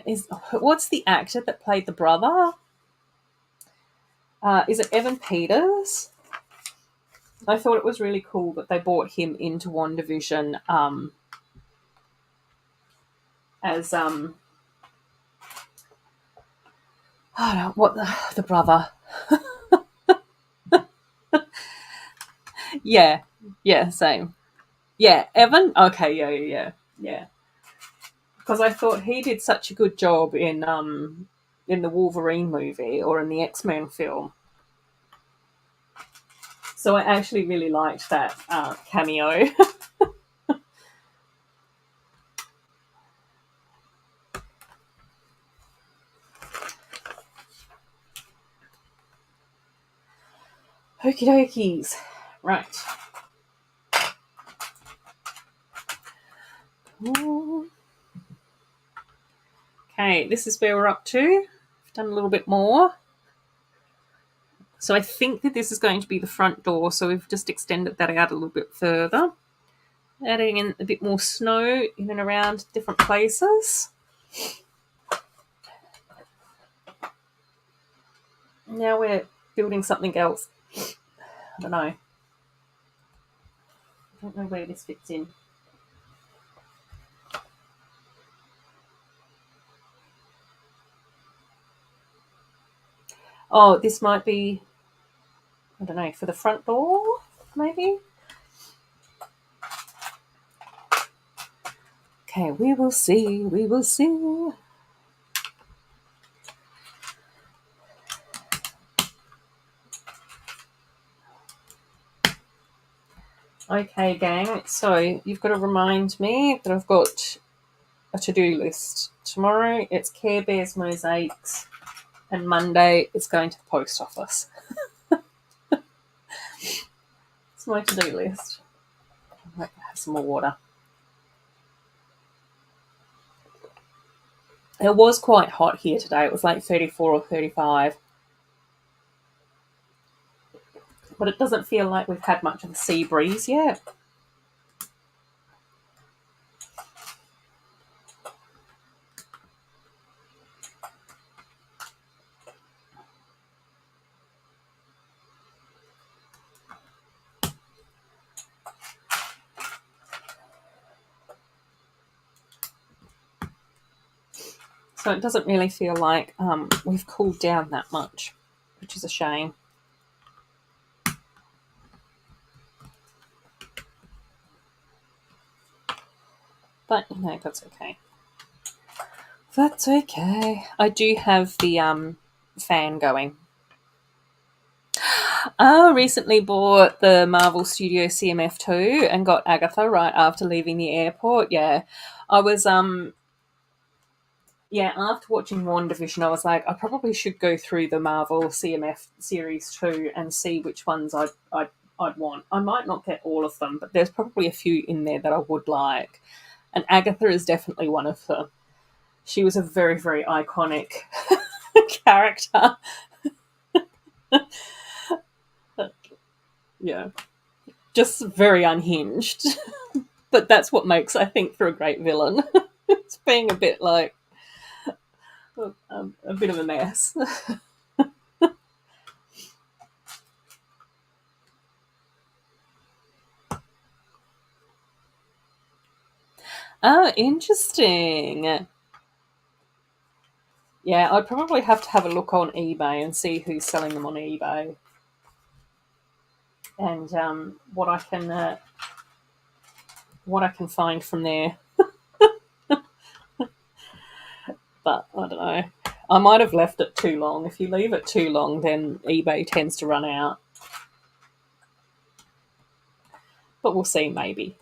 what's the actor that played the brother? Is it Evan Peters? I thought it was really cool that they brought him into WandaVision as I don't know what the brother. Yeah, same. Yeah, Evan. Okay, yeah. Because I thought he did such a good job in the Wolverine movie or in the X-Men film. So I actually really liked that cameo. Okie dokies. Right. Okay, this is where we're up to. I've done a little bit more. So I think that this is going to be the front door, so we've just extended that out a little bit further. Adding in a bit more snow in and around different places. Now we're building something else. I don't know. don't know where this fits in. Oh, this might be, I don't know, for the front door, maybe? Okay, we will see. We will see. Okay, gang. So you've got to remind me that I've got a to-do list. Tomorrow it's Care Bears mosaics, and Monday it's going to the post office. It's my to-do list. I might have some more water. It was quite hot here today. It was like 34 or 35. But it doesn't feel like we've had much of a sea breeze yet. So it doesn't really feel like we've cooled down that much, which is a shame. But, you know, that's okay. That's okay. I do have the fan going. I recently bought the Marvel Studio CMF2 and got Agatha right after leaving the airport. Yeah. I was after watching WandaVision, I was like, I probably should go through the Marvel CMF Series 2 and see which ones I'd want. I might not get all of them, but there's probably a few in there that I would like. And Agatha is definitely one of them. She was a very, very iconic character. Yeah. Just very unhinged. But that's what makes, I think, for a great villain. It's being a bit like a bit of a mess. Oh, interesting. Yeah, I'd probably have to have a look on eBay and see who's selling them on eBay, and what I can find from there. But I don't know. I might have left it too long. If you leave it too long, then eBay tends to run out. But we'll see. Maybe.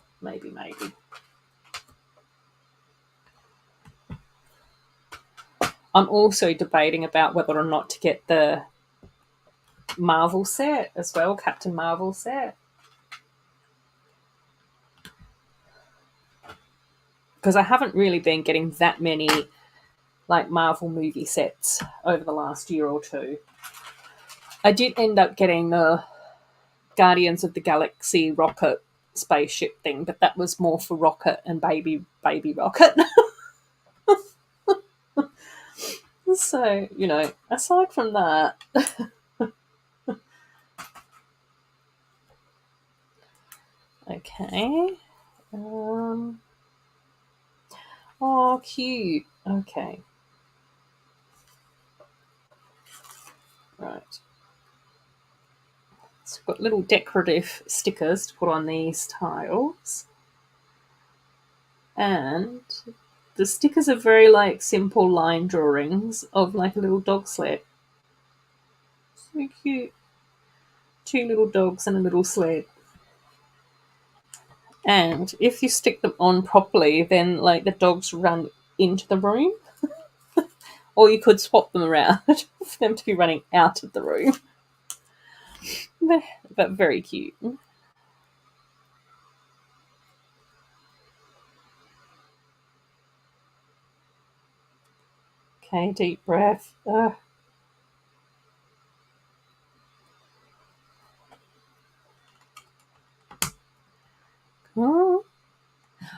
I'm also debating about whether or not to get the Marvel set as well, Captain Marvel set. Because I haven't really been getting that many like Marvel movie sets over the last year or two. I did end up getting the Guardians of the Galaxy rocket spaceship thing, but that was more for Rocket and baby Rocket. So, you know, aside from that, okay. Oh, cute. Okay. Right. So we've got little decorative stickers to put on these tiles. And the stickers are very like simple line drawings of like a little dog sled. So cute. Two little dogs and a little sled. And if you stick them on properly, then like the dogs run into the room. Or you could swap them around for them to be running out of the room. But very cute. Okay, deep breath. Oh,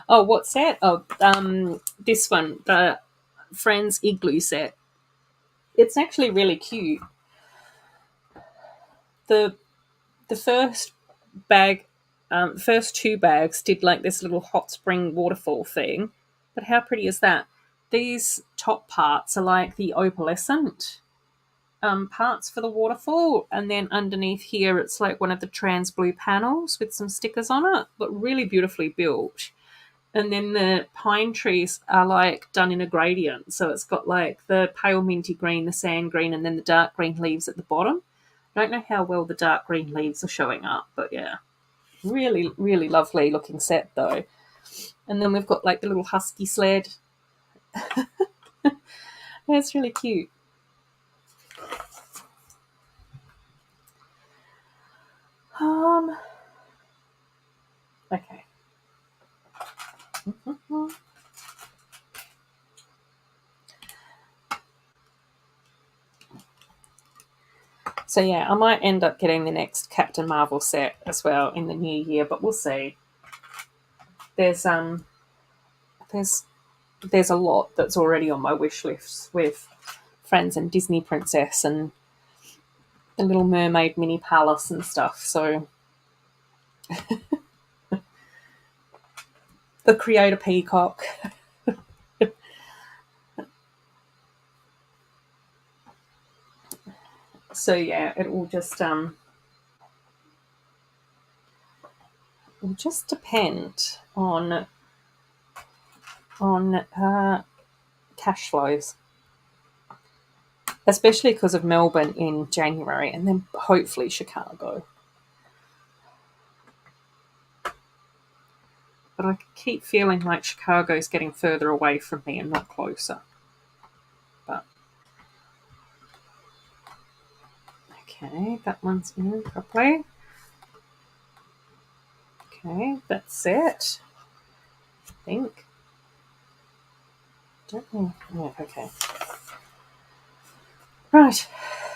what's that? Oh, this one, the Friends Igloo set. It's actually really cute. The first bag first 2 bags did like this little hot spring waterfall thing. But how pretty is that? These top parts are like the opalescent parts for the waterfall, and then underneath here it's like one of the trans blue panels with some stickers on it, but really beautifully built. And then the pine trees are like done in a gradient, so it's got like the pale minty green, the sand green, and then the dark green leaves at the bottom. I don't know how well the dark green leaves are showing up, but yeah, really, really lovely looking set though. And then we've got like the little husky sled. It's really cute. Okay. So yeah, I might end up getting the next Captain Marvel set as well in the new year, but we'll see. There's a lot that's already on my wish list with Friends and Disney Princess and the Little Mermaid mini palace and stuff. So the Creator Peacock. So yeah, it will just depend on cash flows, especially because of Melbourne in January, and then hopefully Chicago. But I keep feeling like Chicago's getting further away from me and not closer. But okay, that one's in properly. Okay, that's it. I think. Don't know. Yeah, okay. Right.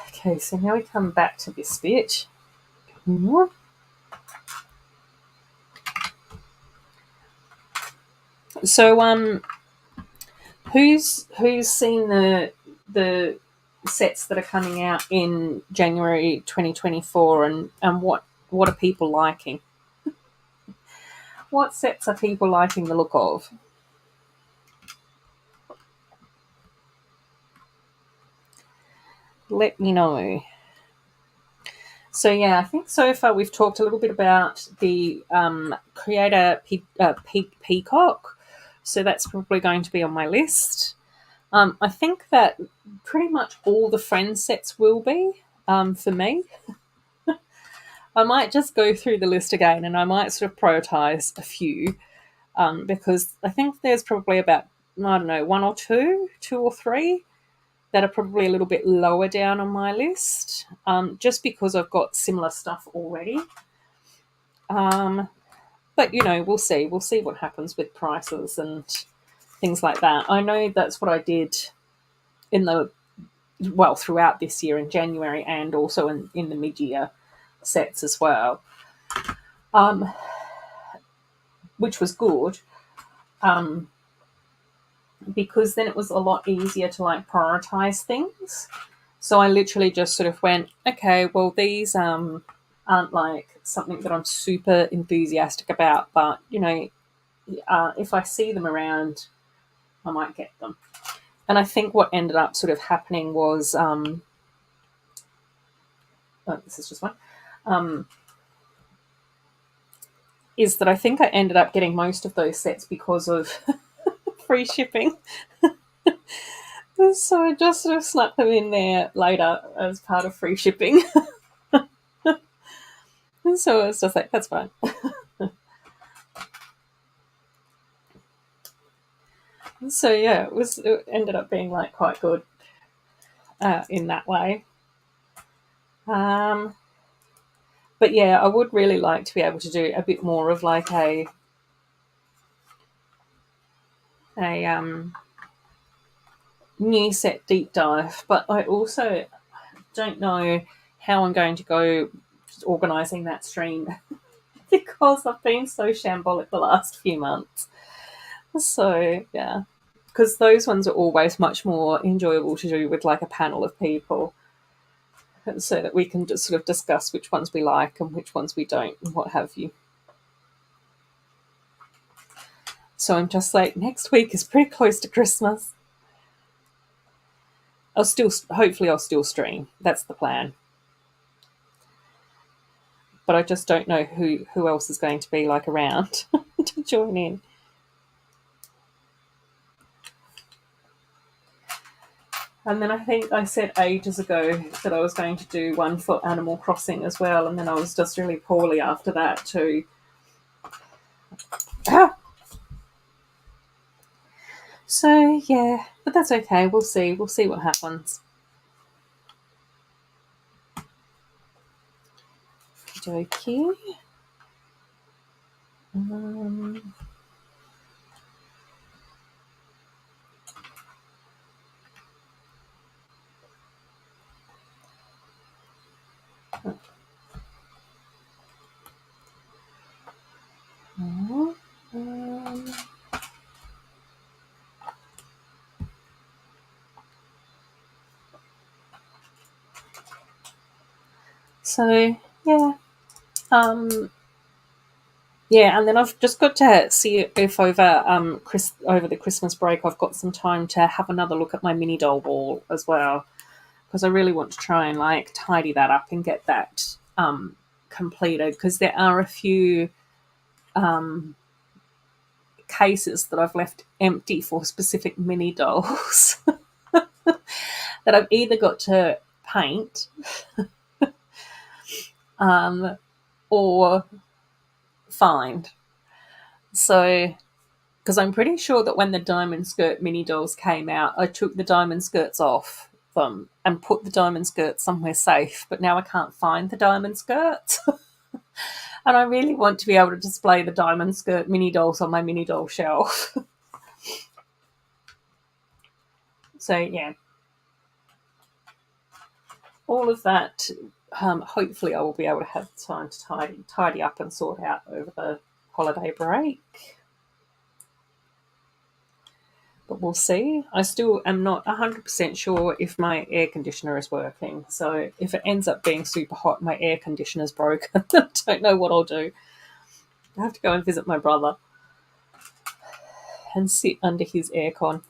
Okay, so now we come back to this bit. So who's seen the sets that are coming out in January 2024, and what are people liking? What sets are people liking the look of? Let me know. So yeah, I think so far we've talked a little bit about the Creator Peacock. So that's probably going to be on my list. I think that pretty much all the Friends sets will be for me. I might just go through the list again and I might sort of prioritise a few because I think there's probably about, I don't know, two or three that are probably a little bit lower down on my list just because I've got similar stuff already. But, we'll see. We'll see what happens with prices and things like that. I know that's what I did throughout this year in January and also in the mid-year sets as well, which was good because then it was a lot easier to like prioritize things. So I literally just sort of went, okay, well, these aren't like something that I'm super enthusiastic about, but if I see them around, I might get them. And I think what ended up sort of happening was this is just one. Is that I think I ended up getting most of those sets because of free shipping. So I just sort of snuck them in there later as part of free shipping. And so I was just like, that's fine. So yeah, it ended up being like quite good in that way. But yeah, I would really like to be able to do a bit more of like a new set deep dive, but I also don't know how I'm going to go organising that stream because I've been so shambolic the last few months. So yeah, because those ones are always much more enjoyable to do with like a panel of people, so that we can just sort of discuss which ones we like and which ones we don't and what have you. So I'm just like, next week is pretty close to Christmas. Hopefully I'll still stream. That's the plan. But I just don't know who else is going to be like around to join in. And then I think I said ages ago that I was going to do one for Animal Crossing as well, and then I was just really poorly after that too. Ah! So yeah, but that's okay. We'll see. We'll see what happens. Okay. Um, um, so yeah. Yeah, and then I've just got to see if over the Christmas break I've got some time to have another look at my mini doll wall as well, because I really want to try and like tidy that up and get that completed, because there are a few cases that I've left empty for specific mini dolls that I've either got to paint or find. So, because I'm pretty sure that when the diamond skirt mini dolls came out, I took the diamond skirts off them and put the diamond skirt somewhere safe, but now I can't find the diamond skirts. And I really want to be able to display the diamond skirt mini dolls on my mini doll shelf. So, yeah. All of that, hopefully I will be able to have time to tidy up and sort out over the holiday break. But we'll see. I still am not 100% sure if my air conditioner is working. So if it ends up being super hot, my air conditioner's broken. I don't know what I'll do. I have to go and visit my brother and sit under his aircon.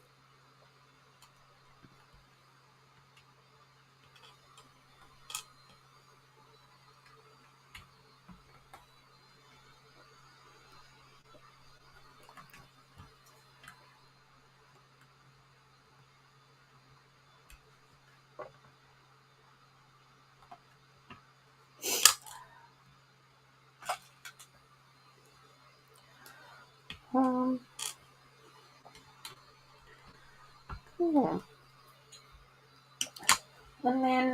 Um, yeah. And then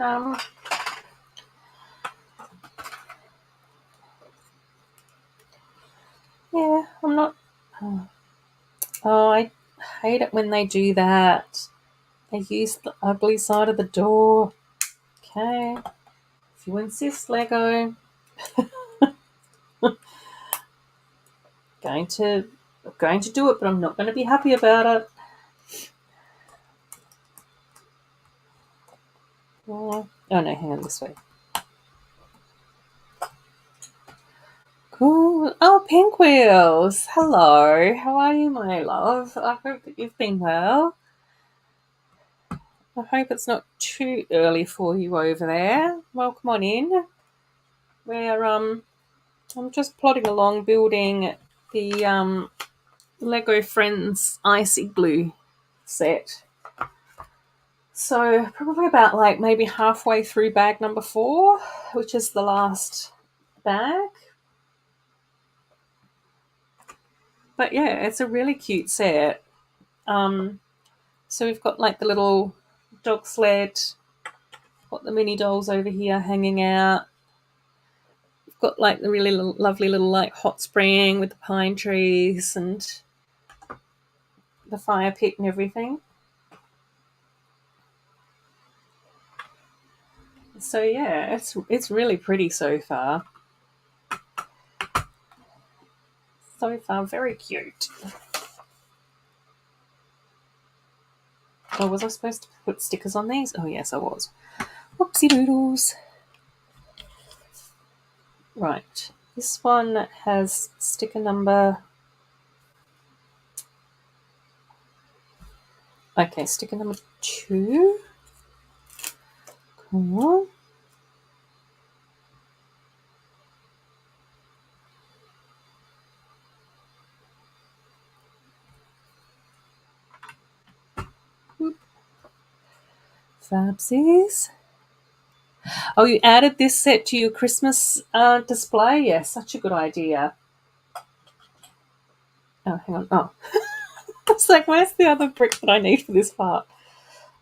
yeah, I'm not. Oh, I hate it when they do that. They use the ugly side of the door. Okay. If you insist, Lego, going to I'm going to do it, but I'm not going to be happy about it. Oh no, hang on, this way. Cool. Oh, Pink Wheels. Hello. How are you, my love? I hope that you've been well. I hope it's not too early for you over there. Welcome on in. We're I'm just plodding along building the Lego Friends Icy Igloo set. So probably about like maybe halfway through bag number 4, which is the last bag. But yeah, it's a really cute set. So we've got like the little dog sled, got the mini dolls over here hanging out. We've got like the really lovely little like hot spring with the pine trees and the fire pit and everything. So yeah, it's really pretty so far. So far, very cute. Oh, was I supposed to put stickers on these? Oh yes, I was. Whoopsie doodles. Right, this one has sticker number Okay, sticker number 2. Cool. Fabsies. Oh, you added this set to your Christmas display? Yeah, such a good idea. Oh, hang on. Oh. It's like, where's the other brick that I need for this part?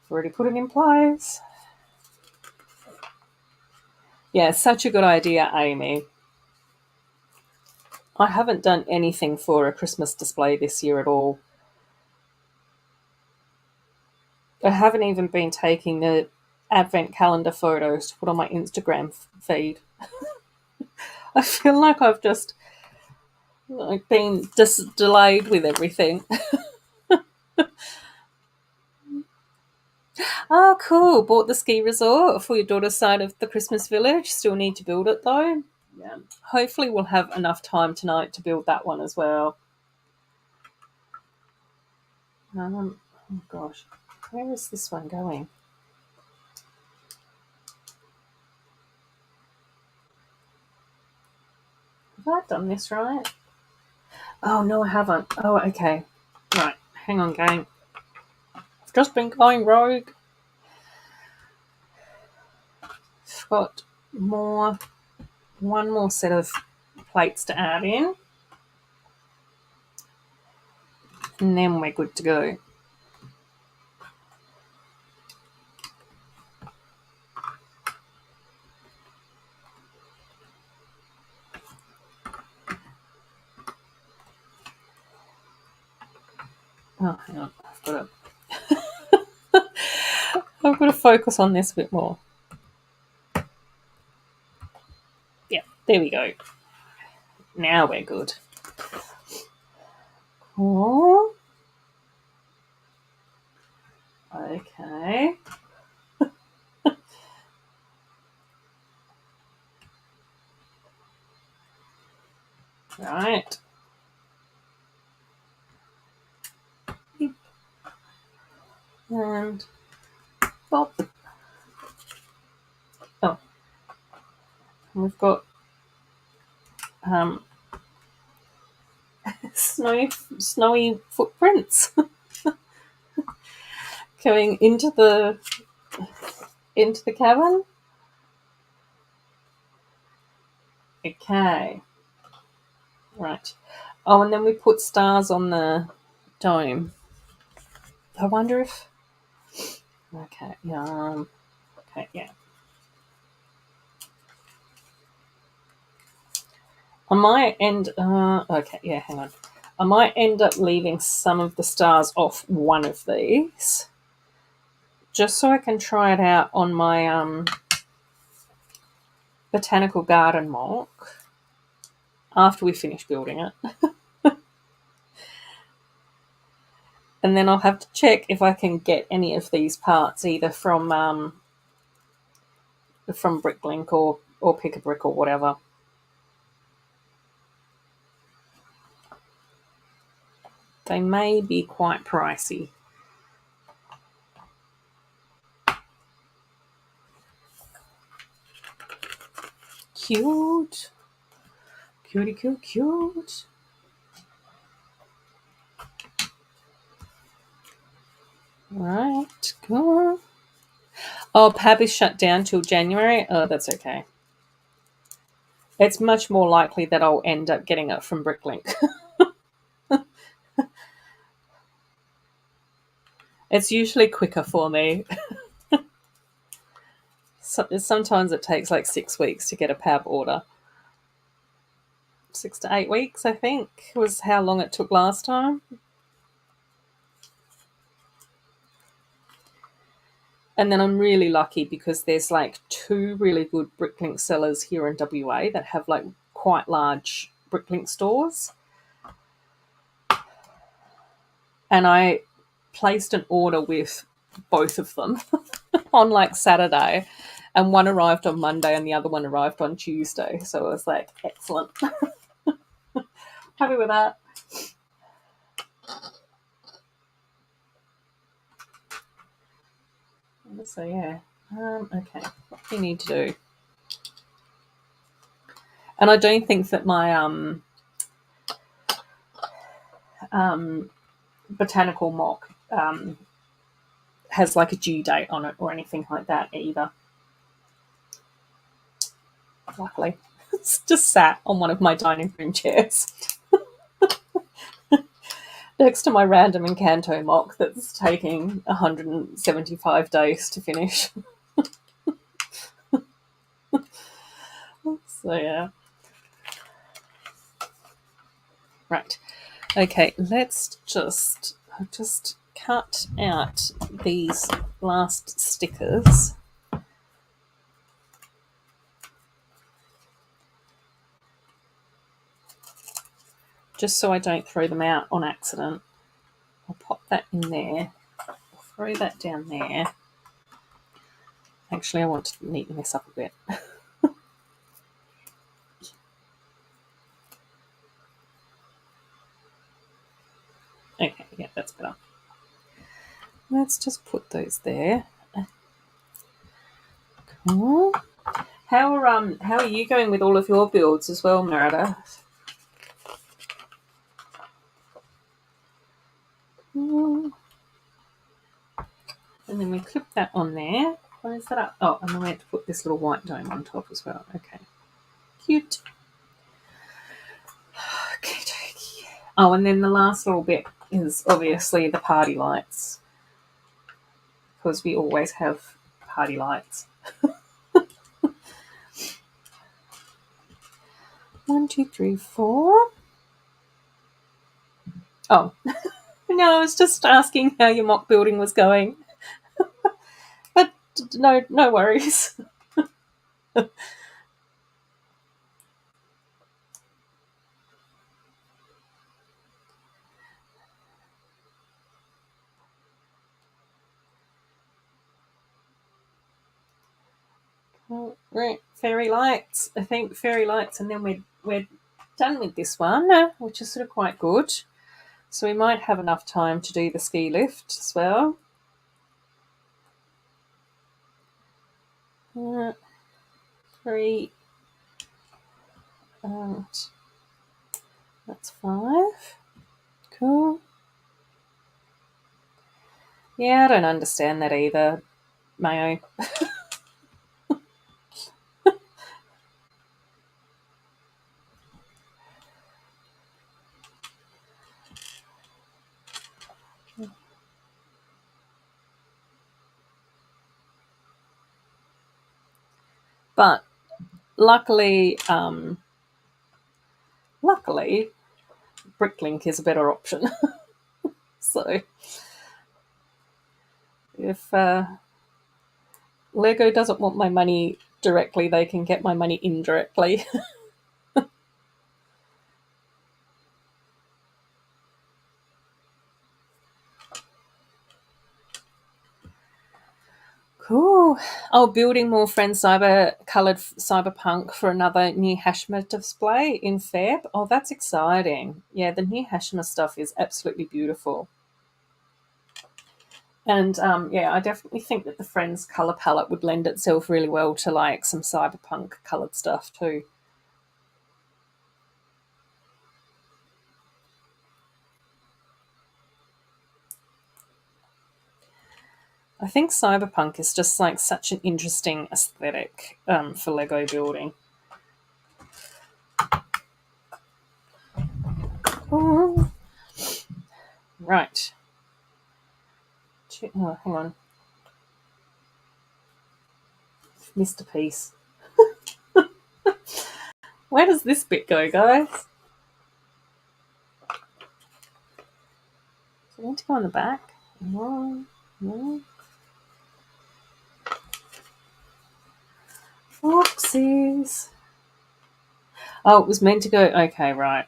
I've already put it in place. Yeah, such a good idea, Amy. I haven't done anything for a Christmas display this year at all. I haven't even been taking the advent calendar photos to put on my Instagram feed. I feel like I've just been delayed with everything. Oh, cool. Bought the ski resort for your daughter's side of the Christmas village. Still need to build it though. Yeah. Hopefully we'll have enough time tonight to build that one as well. Oh gosh. Where is this one going? Have I done this right? Oh, no, I haven't. Oh, okay. Right. Hang on, gang. I've just been going rogue. I've got one more set of plates to add in. And then we're good to go. Oh, hang on. I've got to focus on this a bit more. Yeah, there we go. Now we're good. Cool. Okay. Right. And well, oh, we've got snowy footprints going into the cabin. Okay. Right. Oh, and then we put stars on the dome. I wonder if. Okay. Okay. Yeah. I might end. Okay. Yeah. Hang on. I might end up leaving some of the stars off one of these, just so I can try it out on my botanical garden mock after we finish building it. And then I'll have to check if I can get any of these parts either from Bricklink or Pick a Brick or whatever. They may be quite pricey. Cute. Cutie, cute, cute. Right, cool. Oh, Pab is shut down till January. Oh, that's okay. It's much more likely that I'll end up getting it from Bricklink. It's usually quicker for me. Sometimes it takes like 6 weeks to get a Pab order. 6 to 8 weeks, I think, was how long it took last time. And then I'm really lucky because there's like 2 really good Bricklink sellers here in WA that have like quite large Bricklink stores. And I placed an order with both of them on like Saturday, and one arrived on Monday and the other one arrived on Tuesday. So I was like, excellent. Happy with that. So yeah, okay, what do you need to do? And I don't think that my botanical mock has like a due date on it or anything like that either. Luckily, it's just sat on one of my dining room chairs next to my random Encanto mock that's taking 175 days to finish. So yeah. Right. Okay, let's just cut out these last stickers. Just so I don't throw them out on accident. I'll pop that in there. I'll throw that down there. Actually, I want to neaten this up a bit. Okay, yeah, that's better. Let's just put those there. Cool. How are you going with all of your builds as well, Merida? Cool. And then we clip that on there. Close that up. Oh, and then we have to put this little white dome on top as well. Okay. Cute. Okay. Oh, and then the last little bit is obviously the party lights. Because we always have party lights. 1, 2, 3, 4. Oh, no, I was just asking how your mock building was going. But no worries. Right, fairy lights. I think fairy lights, and then we're done with this one, which is sort of quite good. So we might have enough time to do the ski lift as well. 3. That's 5. Cool. Yeah, I don't understand that either, Mayo. But luckily, Bricklink is a better option. So if Lego doesn't want my money directly, they can get my money indirectly. Cool. Oh, building more Friends coloured cyberpunk for another new Hashima display in Feb. Oh, that's exciting. Yeah, the new Hashima stuff is absolutely beautiful. And yeah, I definitely think that the Friends colour palette would lend itself really well to like some cyberpunk coloured stuff too. I think cyberpunk is just like such an interesting aesthetic for Lego building. Oh. Right. Oh, hang on. Missed a piece. Where does this bit go, guys? Do I need to go on the back? No. Oopsies. Oh, it was meant to go. Okay, right.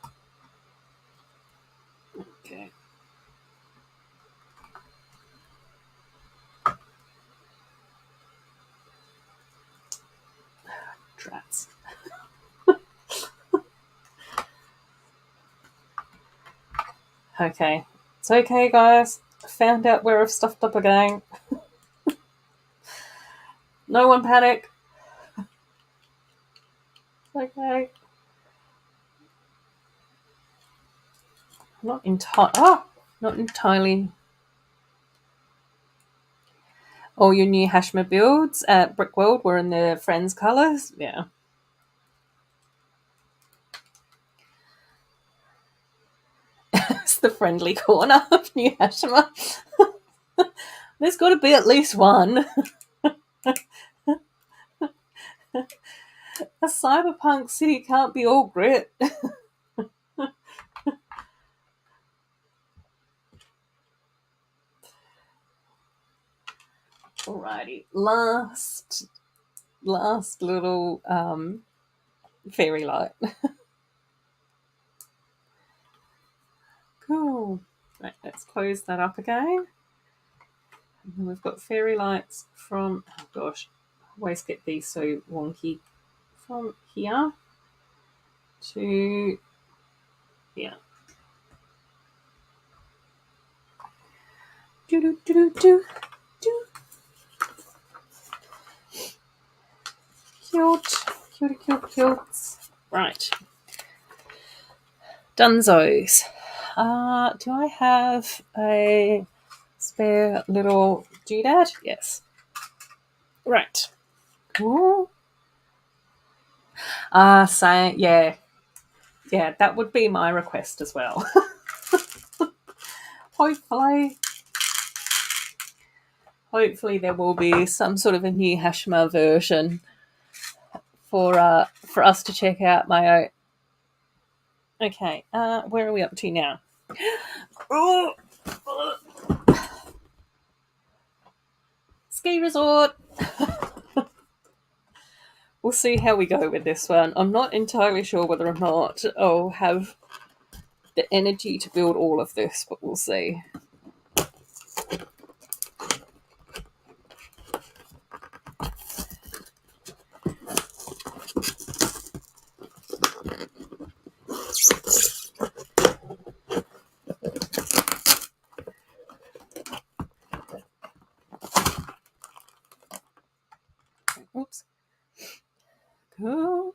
Okay. Drats. Okay. It's okay, guys. I found out where I've stuffed up again. No one panic. Okay. Not entirely. All your new Hashima builds at Brickworld were in their friends' colours. Yeah. It's the friendly corner of New Hashima. There's got to be at least one. A cyberpunk city can't be all grit. Alrighty, last little fairy light. Cool. Right, let's close that up again. And then we've got fairy lights from, oh gosh, I always get these so wonky. From here to here. Do do do do do. Cute. Right. Dunzos. Do I have a spare little doodad? Yes. Right. Cool. So yeah, that would be my request as well. Hopefully there will be some sort of a new Hashima version for us to check out, my own. Okay, where are we up to now? Ski resort. We'll see how we go with this one. I'm not entirely sure whether or not I'll have the energy to build all of this, but we'll see. Oops. Cool.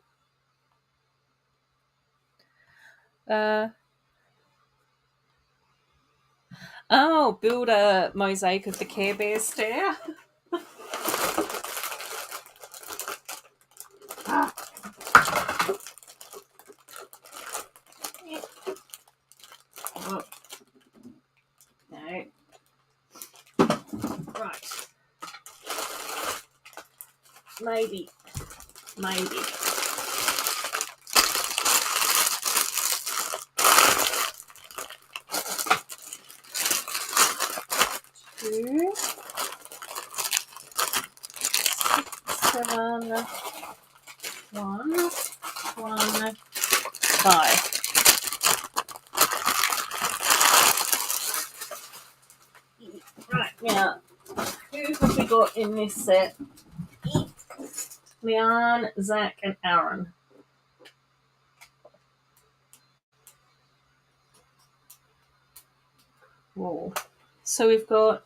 Build a mosaic of the Care Bear stair. Oh. No. Right. Maybe. Two, 7, 1, 5. Right, now, who have we got in this set? Leanne, Zach, and Aaron. Whoa. So we've got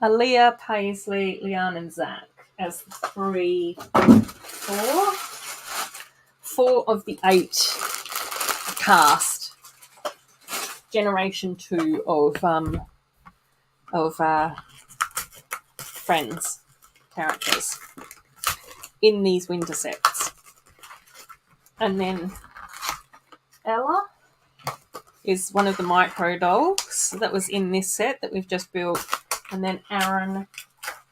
Aaliyah, Paisley, Leanne, and Zach as 3, 4. 4 of the 8 cast. Generation 2 of Friends characters in these winter sets. And then Ella is one of the micro dogs that was in this set that we've just built. And then Aaron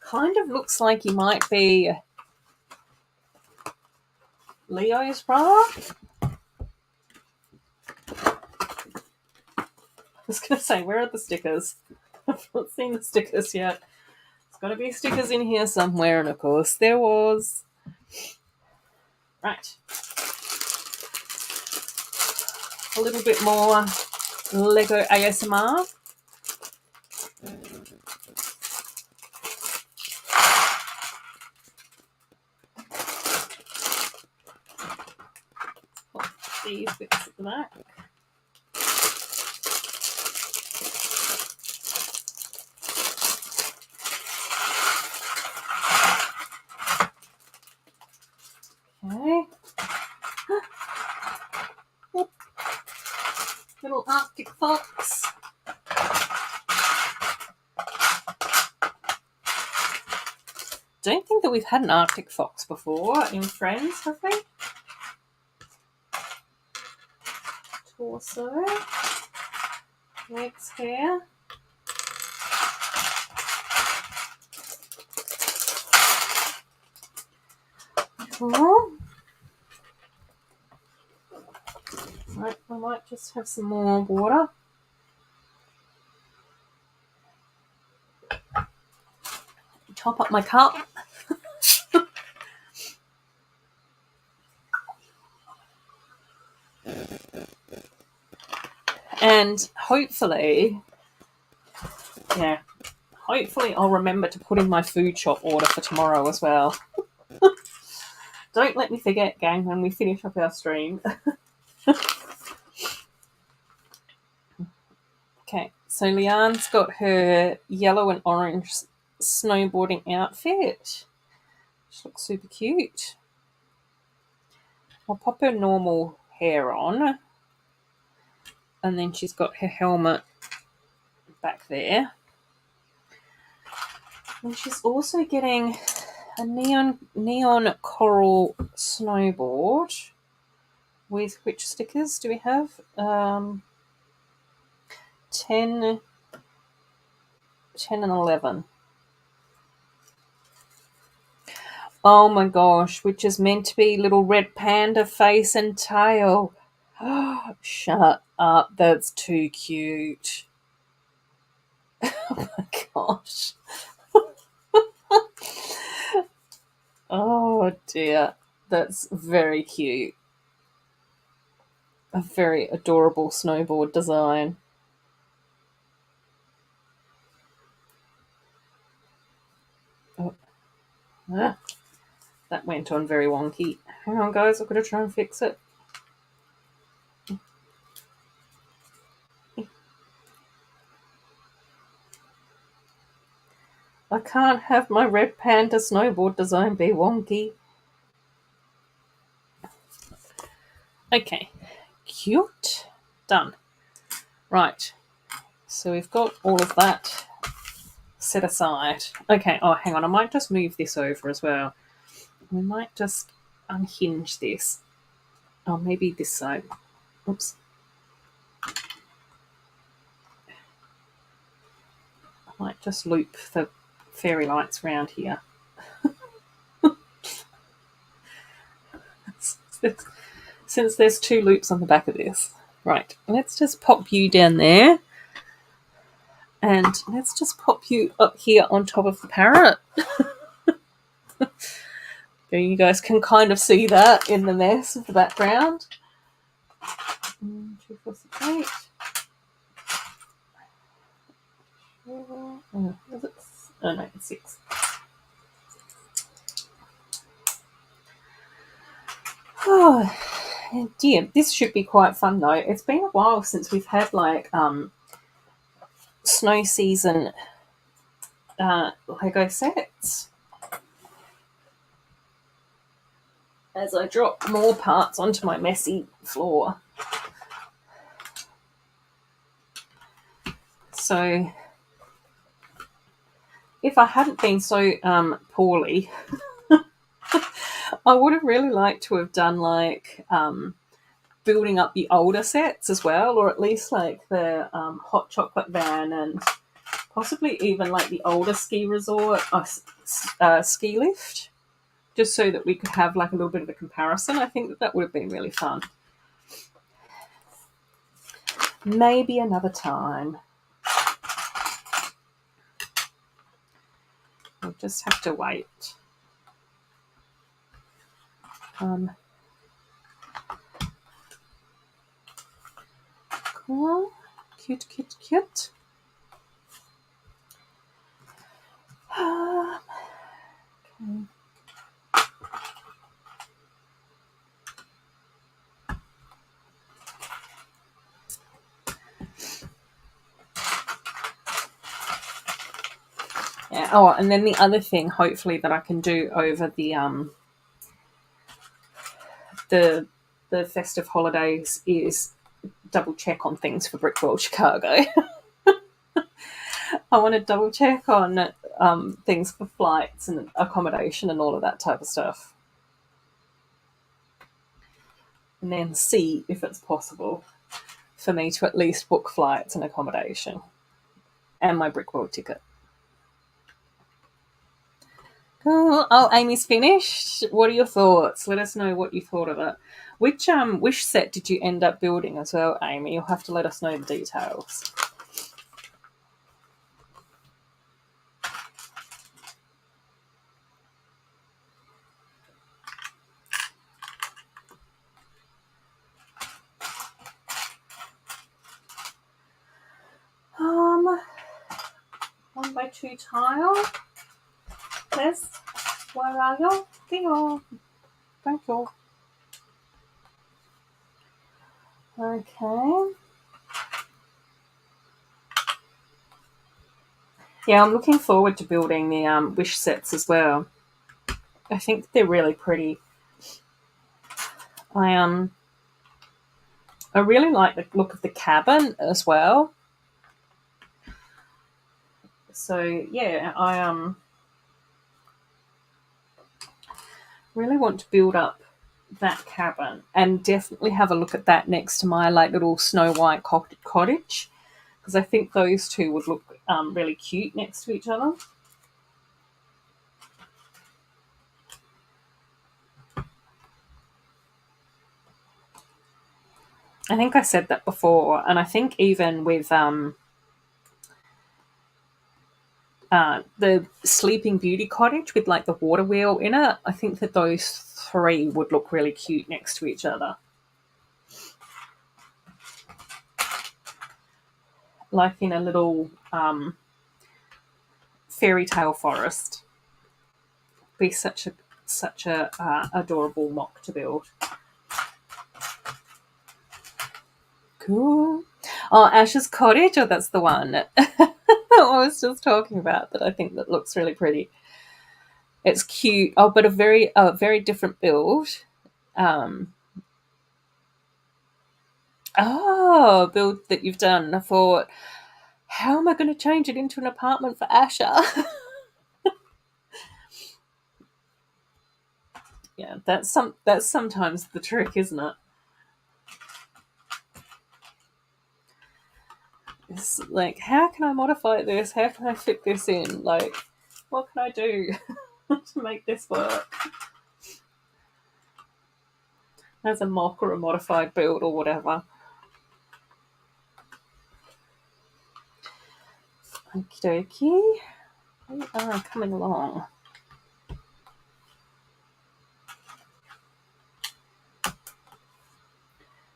kind of looks like he might be Leo's brother. I was going to say, where are the stickers? I've not seen the stickers yet. There's got to be stickers in here somewhere, and of course there was. Right. A little bit more Lego ASMR. Put these bits at the back. Fox. Don't think that we've had an Arctic fox before in Friends, have we? Torso. Legs here. Cool. Right, I might just have some more water. Top up my cup. And hopefully I'll remember to put in my food shop order for tomorrow as well. Don't let me forget, gang, when we finish up our stream. Okay, so Leanne's got her yellow and orange snowboarding outfit. She looks super cute. I'll pop her normal hair on. And then she's got her helmet back there. And she's also getting a neon coral snowboard. With which stickers do we have? 10 and 11. Oh my gosh, which is meant to be little red panda face and tail. Shut up, that's too cute. Oh my gosh. Oh dear, that's very cute. A very adorable snowboard design. Oh. Ah, that went on very wonky. Hang on, guys, I've got to try and fix it. I can't have my red panda snowboard design be wonky. Okay, cute. Done. Right, so we've got all of that set aside. Okay, oh, hang on, I might just move this over as well. We might just unhinge this. Oh, maybe this side. Oops. I might just loop the fairy lights around here. Since there's 2 loops on the back of this. Right, let's just pop you down there. And let's just pop you up here on top of the parrot. You guys can kind of see that in the mess of the background. 2, 4, 6, 8. Oh, no, it's 6. Oh dear, this should be quite fun though. It's been a while since we've had like snow season Lego sets. As I drop more parts onto my messy floor. So if I hadn't been so poorly, I would have really liked to have done like building up the older sets as well, or at least like the hot chocolate van and possibly even like the older ski resort ski lift, just so that we could have like a little bit of a comparison. I think that would have been really fun. Maybe another time. We'll just have to wait. Cool. Cute, cute, cute. Okay. Yeah. Oh, and then the other thing, hopefully, that I can do over the festive holidays is double check on things for Brickworld Chicago. I want to double check on things for flights and accommodation and all of that type of stuff. And then see if it's possible for me to at least book flights and accommodation and my Brickworld ticket. Cool. Oh, Amy's finished. What are your thoughts? Let us know what you thought of it. Which wish set did you end up building as well, Amy? You'll have to let us know the details. One by two tile. Yes. Where are you? There. Thank you. Okay. Yeah, I'm looking forward to building the wish sets as well. I think they're really pretty. I really like the look of the cabin as well. So yeah, I really want to build up that cabin and definitely have a look at that next to my like little Snow White cottage, because I think those two would look really cute next to each other. I think I said that before, and I think even with the Sleeping Beauty cottage with like the water wheel in it, I think that those three would look really cute next to each other. Like in a little fairy tale forest. Be such a adorable mock to build. Cool. Oh, Ash's cottage. Oh, that's the one I was just talking about. That I think that looks really pretty. It's cute. Oh, but a very different build. Build that you've done. I thought, how am I going to change it into an apartment for Asher? Yeah, that's sometimes the trick, isn't it? It's like, how can I modify this? How can I fit this in? Like, what can I do to make this work? As a mock or a modified build or whatever. Okie dokie. We are coming along.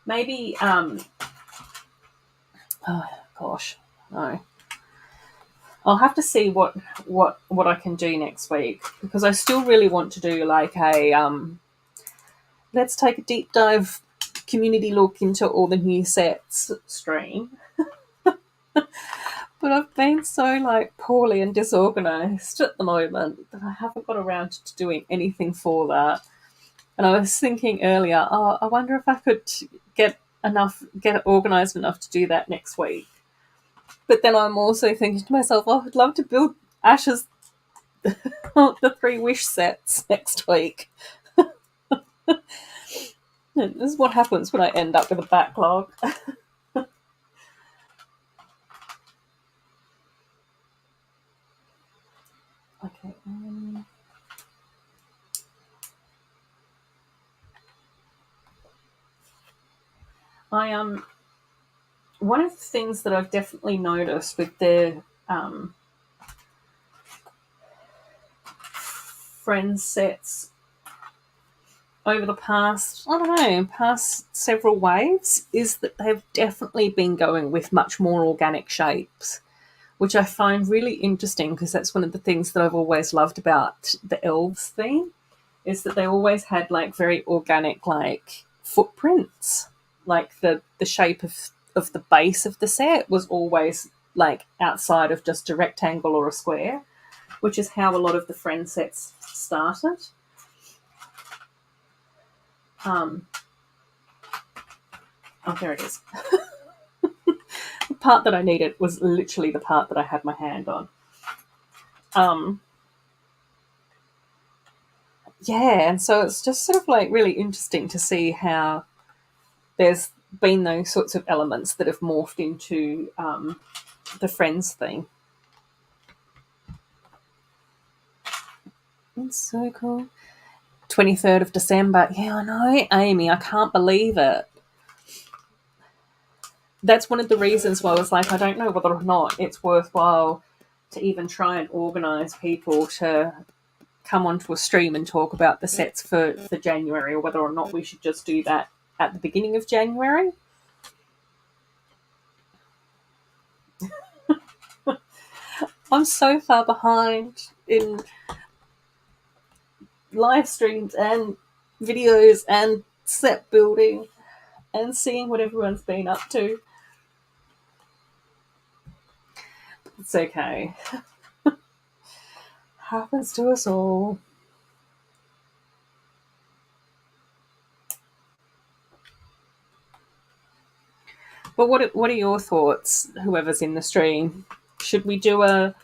Maybe, oh gosh, no. I'll have to see what I can do next week, because I still really want to do like a let's take a deep dive community look into all the new sets stream. But I've been so like poorly and disorganized at the moment that I haven't got around to doing anything for that. And I was thinking earlier, I wonder if I could get organized enough to do that next week. But then I'm also thinking to myself, I'd love to build Ash's the 3 wish sets next week. This is what happens when I end up with a backlog. Okay. One of the things that I've definitely noticed with the friend sets over the past several waves is that they've definitely been going with much more organic shapes, which I find really interesting, because that's one of the things that I've always loved about the elves theme, is that they always had like very organic like footprints. Like the shape of the base of the set was always like outside of just a rectangle or a square, which is how a lot of the friend sets started. Oh, there it is. The part that I needed was literally the part that I had my hand on. Yeah, and so it's just sort of like really interesting to see how there's been those sorts of elements that have morphed into the Friends thing. It's so cool. 23rd of December. Yeah, I know, Amy. I can't believe it. That's one of the reasons why I was like, I don't know whether or not it's worthwhile to even try and organise people to come onto a stream and talk about the sets for January, or whether or not we should just do that at the beginning of January. I'm so far behind in live streams and videos and set building and seeing what everyone's been up to. It's okay. Happens to us all. But what are your thoughts, whoever's in the stream? Should we do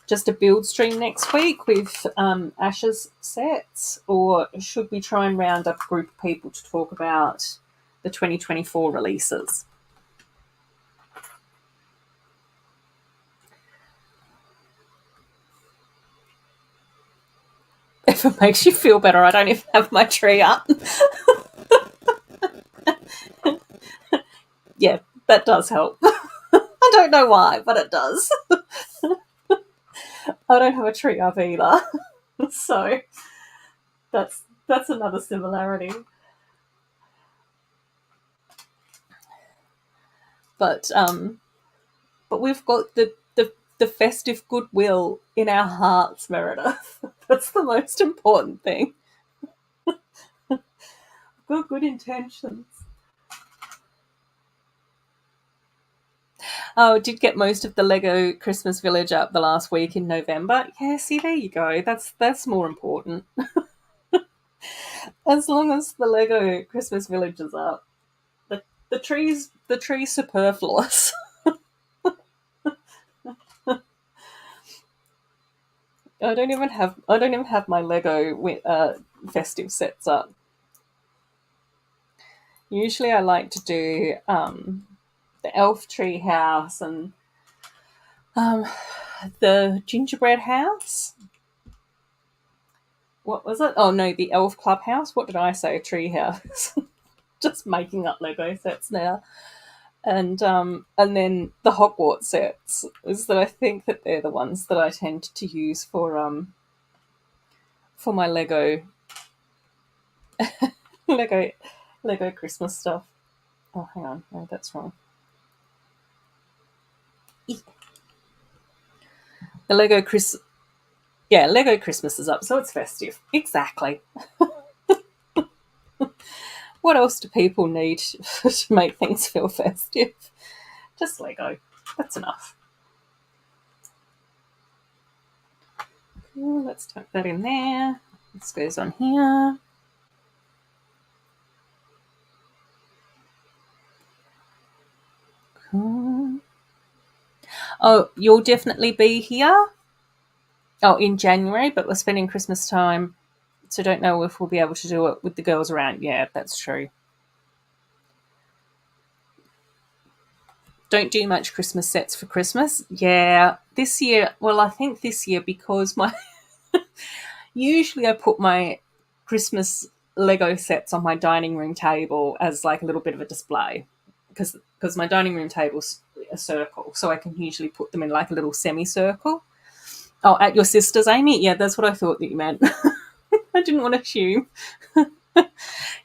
just a build stream next week with Ash's sets, or should we try and round up a group of people to talk about the 2024 releases? If it makes you feel better, I don't even have my tree up. Yeah, that does help. I don't know why, but it does. I don't have a tree up either. So that's another similarity. But we've got the festive goodwill in our hearts, Meredith. That's the most important thing. Good intentions. Oh, I did get most of the Lego Christmas Village up the last week in November. Yeah, see, there you go. That's more important. As long as the Lego Christmas Village is up, the tree's superfluous. I don't even have my Lego festive sets up. Usually, I like to do the elf tree house and the gingerbread house. What was it? Oh no, the elf clubhouse. What did I say? Tree house. Just making up Lego sets now. And then the Hogwarts sets is that I think that they're the ones that I tend to use for my Lego Lego Lego Christmas stuff. Oh, hang on, no, that's wrong. The Lego Lego Christmas is up, so it's festive. Exactly. What else do people need to make things feel festive? Just Lego. That's enough. Cool, let's tuck that in there. This goes on here. Cool. Oh, you'll definitely be here. Oh, in January, but we're spending Christmas time, so don't know if we'll be able to do it with the girls around. Yeah, that's true. Don't do much Christmas sets for Christmas. Yeah, this year, well, I think this year because usually I put my Christmas Lego sets on my dining room table as like a little bit of a display because my dining room table's a circle, so I can usually put them in like a little semicircle. Oh, at your sister's, Amy? Yeah, that's what I thought that you meant. I didn't want to assume.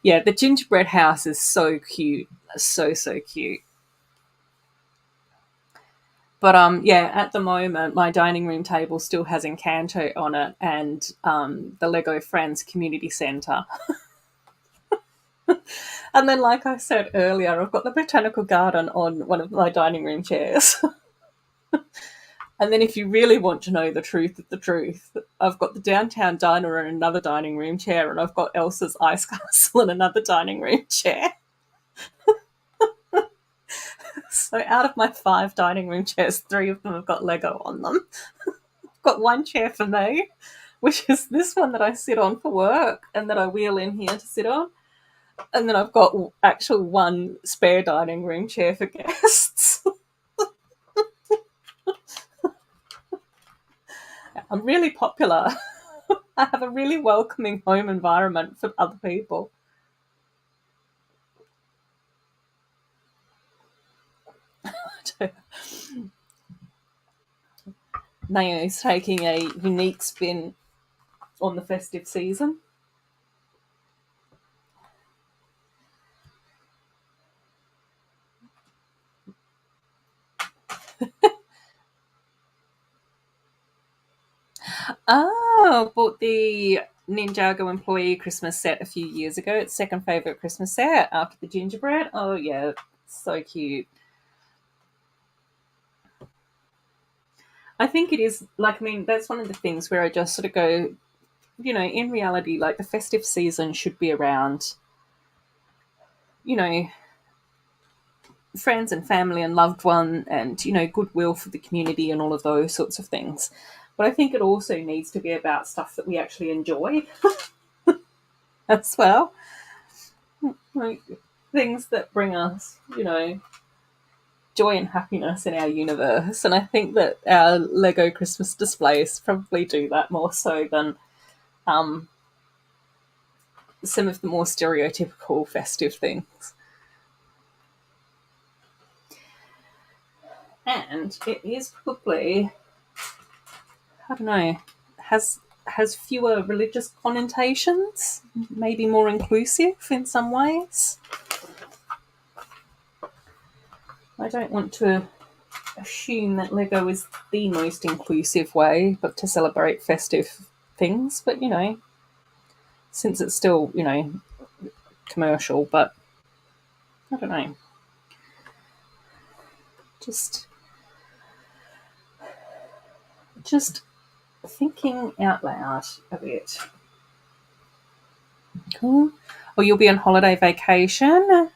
Yeah, the gingerbread house is so cute. So cute. But yeah, at the moment, my dining room table still has Encanto on it and the Lego Friends Community Centre. And then, like I said earlier, I've got the Botanical Garden on one of my dining room chairs. And then if you really want to know the truth of the truth, I've got the Downtown Diner in another dining room chair, and I've got Elsa's Ice Castle in another dining room chair. So out of my 5 dining room chairs, 3 of them have got Lego on them. I've got one chair for me, which is this one that I sit on for work and that I wheel in here to sit on. And then I've got actual one spare dining room chair for guests. I'm really popular. I have a really welcoming home environment for other people. Nao's taking a unique spin on the festive season. Oh, bought the Ninjago employee Christmas set a few years ago. It's second favourite Christmas set after the gingerbread. Oh, yeah, so cute. I think it is, like, I mean, that's one of the things where I just sort of go, in reality, like, the festive season should be around, you know, friends and family and loved one and, goodwill for the community and all of those sorts of things. But I think it also needs to be about stuff that we actually enjoy as well. Like things that bring us, joy and happiness in our universe. And I think that our Lego Christmas displays probably do that more so than some of the more stereotypical festive things. And it is probably, I don't know, has fewer religious connotations, maybe more inclusive in some ways. I don't want to assume that Lego is the most inclusive way but to celebrate festive things, but since it's still, commercial, but I don't know. Just thinking out loud a bit. Cool. Or you'll be on holiday vacation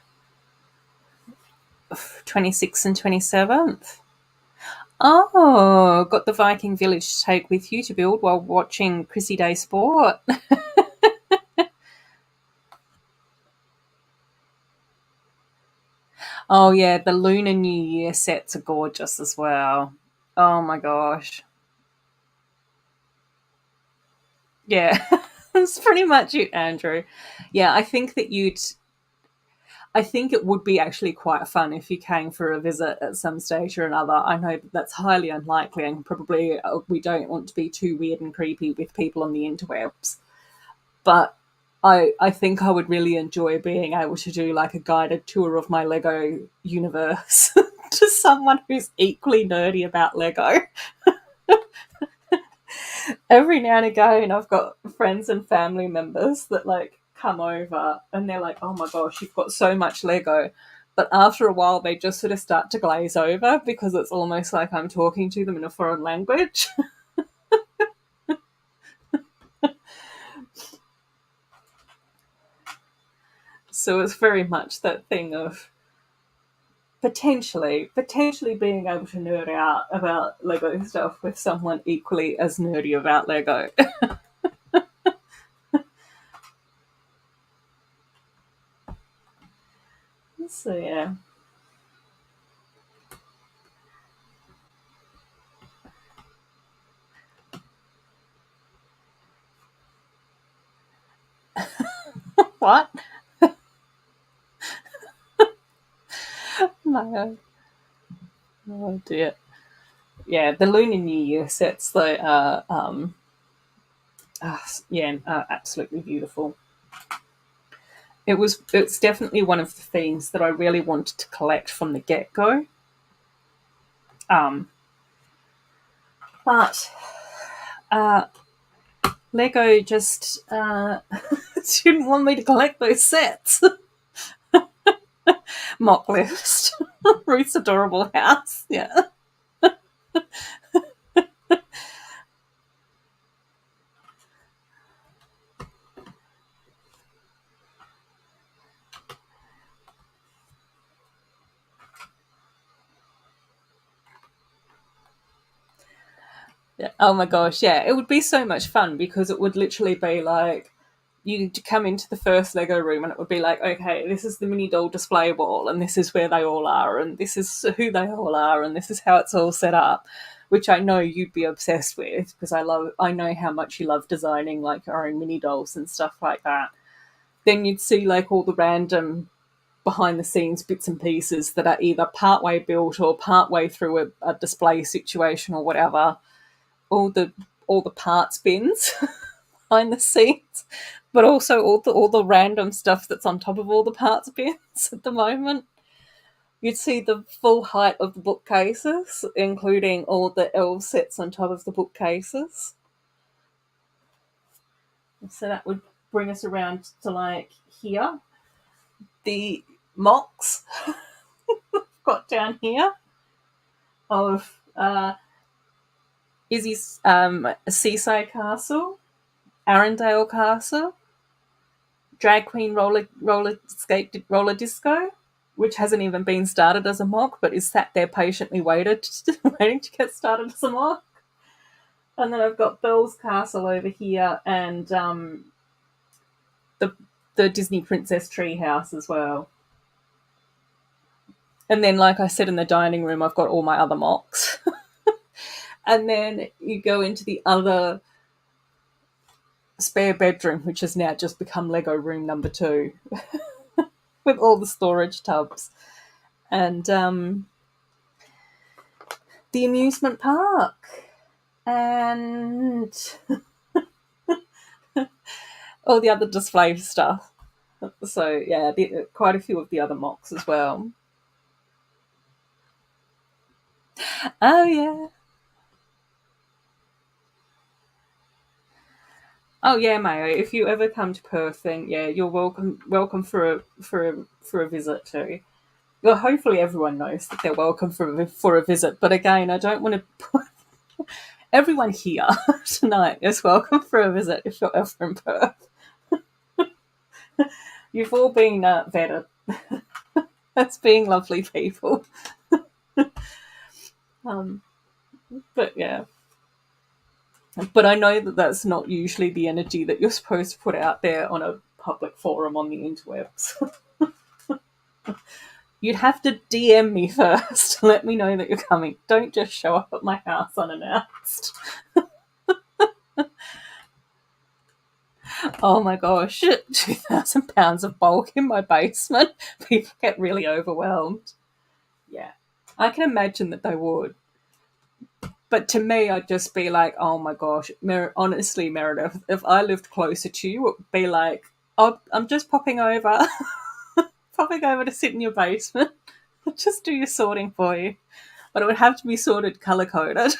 26th and 27th. Oh, got the Viking village to take with you to build while watching Chrissy Day Sport. Oh, yeah, the Lunar New Year sets are gorgeous as well. Oh, my gosh. Yeah, that's pretty much it, Andrew. Yeah, I think it would be actually quite fun if you came for a visit at some stage or another. I know that's highly unlikely, and probably we don't want to be too weird and creepy with people on the interwebs. But I think I would really enjoy being able to do like a guided tour of my Lego universe to someone who's equally nerdy about Lego. Every now and again, I've got friends and family members that like come over and they're like, "Oh my gosh, you've got so much Lego." But after a while, they just sort of start to glaze over because it's almost like I'm talking to them in a foreign language. So it's very much that thing of potentially being able to nerd out about Lego stuff with someone equally as nerdy about Lego. So yeah. What? No. Oh dear. Yeah, the Lunar New Year sets though are absolutely beautiful. It's definitely one of the things that I really wanted to collect from the get go. Um, but Lego just didn't want me to collect those sets. Mock list. Ruth's adorable house. Yeah. Yeah. Oh my gosh, yeah. It would be so much fun because it would literally be like you'd come into the first Lego room and it would be like, okay, this is the mini doll display ball and this is where they all are and this is who they all are and this is how it's all set up, which I know you'd be obsessed with because I know how much you love designing like your own mini dolls and stuff like that. Then you'd see like all the random behind the scenes bits and pieces that are either partway built or partway through a display situation or whatever. All the parts bins behind the scenes, but also all the random stuff that's on top of all the parts bins at the moment. You'd see the full height of the bookcases, including all the elf sets on top of the bookcases. So that would bring us around to like here. The mocks got down here of Izzy's Seaside Castle, Arendelle Castle, Drag Queen roller disco, which hasn't even been started as a mock, but is sat there patiently waiting to get started as a mock. And then I've got Belle's Castle over here, and the Disney Princess Treehouse as well. And then, like I said, in the dining room, I've got all my other mocks. And then you go into the other spare bedroom, which has now just become Lego room number 2, with all the storage tubs. And the amusement park. And all the other display stuff. So, yeah, quite a few of the other mocks as well. Oh, yeah. Oh yeah, Mayo. If you ever come to Perth, then yeah, you're welcome for a visit too. Well, hopefully everyone knows that they're welcome for a visit. But again, I don't want to put everyone here tonight is welcome for a visit if you're ever in Perth. You've all been vetted as being lovely people. um, but yeah. But I know that that's not usually the energy that you're supposed to put out there on a public forum on the interwebs. You'd have to DM me first to let me know that you're coming. Don't just show up at my house unannounced. Oh my gosh, 2,000 pounds of bulk in my basement. People get really overwhelmed. Yeah, I can imagine that they would. But to me, I'd just be like, oh my gosh, honestly, Meredith, if I lived closer to you, it would be like, oh, I'm just popping over, popping over to sit in your basement. I'll just do your sorting for you. But it would have to be sorted colour coded,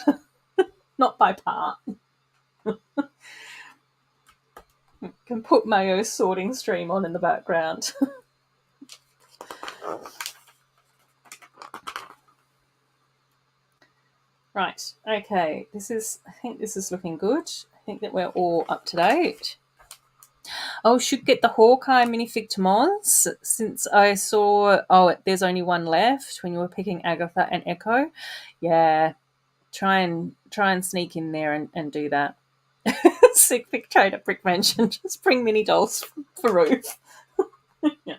not by part. Can put Mayo's sorting stream on in the background. Right, okay, I think this is looking good. I think that we're all up to date. Oh, should get the Hawkeye minifig to Moz since I saw, there's only one left when you were picking Agatha and Echo. Yeah, try and sneak in there and do that. Sick pick trade at Brick Mansion. Just bring mini dolls for Ruth. Yeah.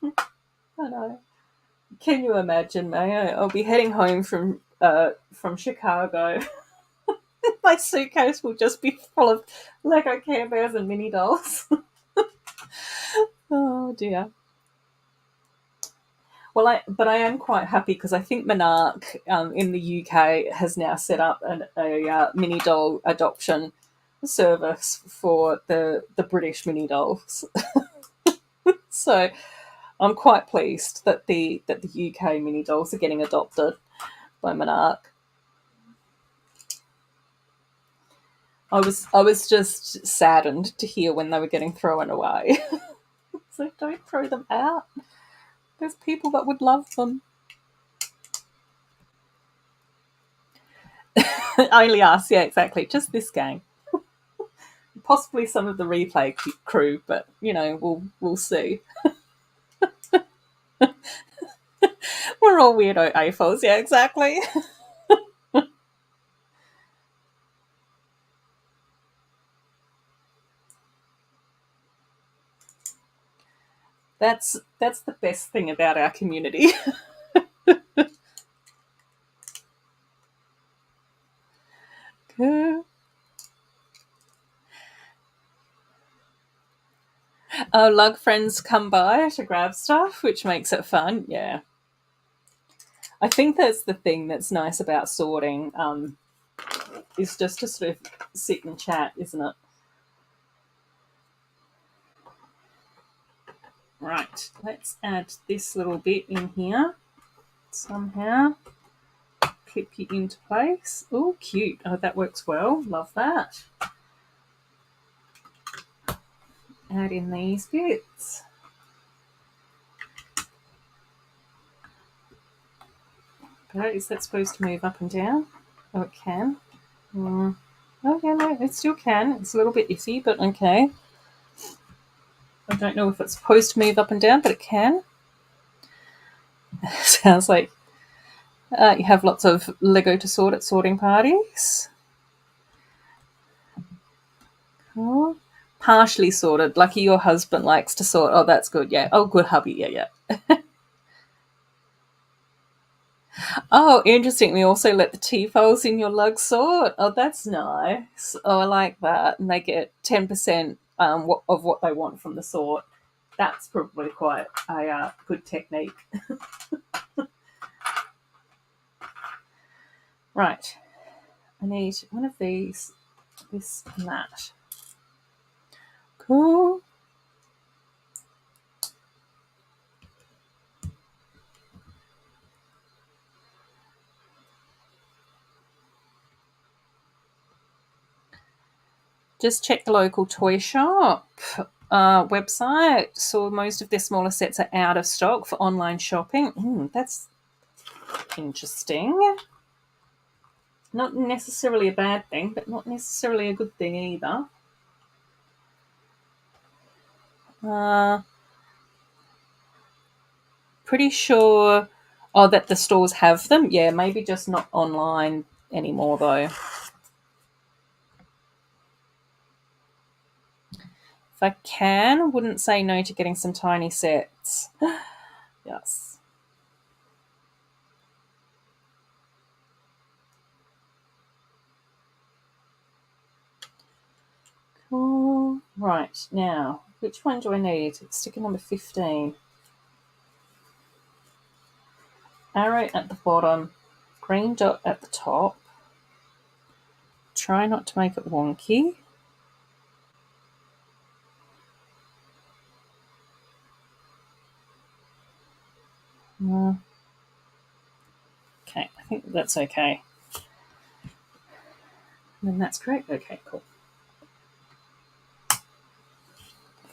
I know. Can you imagine, May? I'll be heading home from Chicago. My suitcase will just be full of Lego Care Bears and mini dolls. Oh dear. Well, I am quite happy because I think Monarch in the UK has now set up a mini doll adoption service for the British mini dolls. So I'm quite pleased that the UK mini dolls are getting adopted by Monarch. I was just saddened to hear when they were getting thrown away. So don't throw them out. There's people that would love them. Only us, yeah, exactly. Just this gang. Possibly some of the replay crew, but we'll see. We're all weirdo AFOs, yeah, exactly. That's the best thing about our community. Oh, lug friends come by to grab stuff, which makes it fun. Yeah. I think that's the thing that's nice about sorting, is just to sort of sit and chat, isn't it? Right, let's add this little bit in here somehow. Clip it into place. Oh, cute. Oh, that works well. Love that. Add in these bits. Okay, is that supposed to move up and down? Oh, it can. Oh, yeah, no, it still can. It's a little bit iffy, but okay. I don't know if it's supposed to move up and down, but it can. Sounds like you have lots of Lego to sort at sorting parties. Cool. Partially sorted. Lucky your husband likes to sort. Oh, that's good. Yeah. Oh, good hubby. Yeah, yeah. Oh, interesting. We also let the T-files in your lug sort. Oh, that's nice. Oh, I like that. And they get 10% of what they want from the sort. That's probably quite a good technique. Right. I need one of these, this and that. Cool. Just check the local toy shop website. So most of their smaller sets are out of stock for online shopping. That's interesting. Not necessarily a bad thing, but not necessarily a good thing either. Pretty sure that the stores have them. Yeah, maybe just not online anymore though. If I can, wouldn't say no to getting some tiny sets. Yes. Cool. Right, now, which one do I need? Sticker number 15. Arrow at the bottom, green dot at the top. Try not to make it wonky. Okay, I think that's okay. And then that's correct. Okay, cool.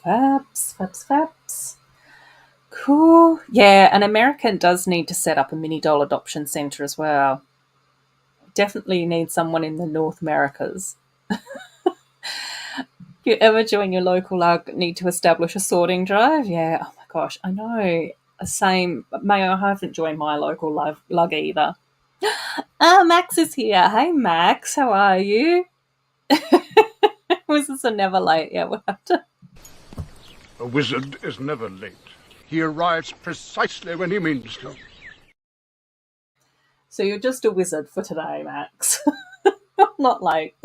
Fabs. Cool. Yeah, an American does need to set up a mini doll adoption centre as well. Definitely need someone in the North Americas. If you ever join your local lug, need to establish a sorting drive. Yeah, oh my gosh, I know. Same. May I haven't joined my local lug either. Max is here. Hey, Max, how are you? Was this a never late? Yeah, we'll have to. A wizard is never late. He arrives precisely when he means to. So you're just a wizard for today, Max. Not late.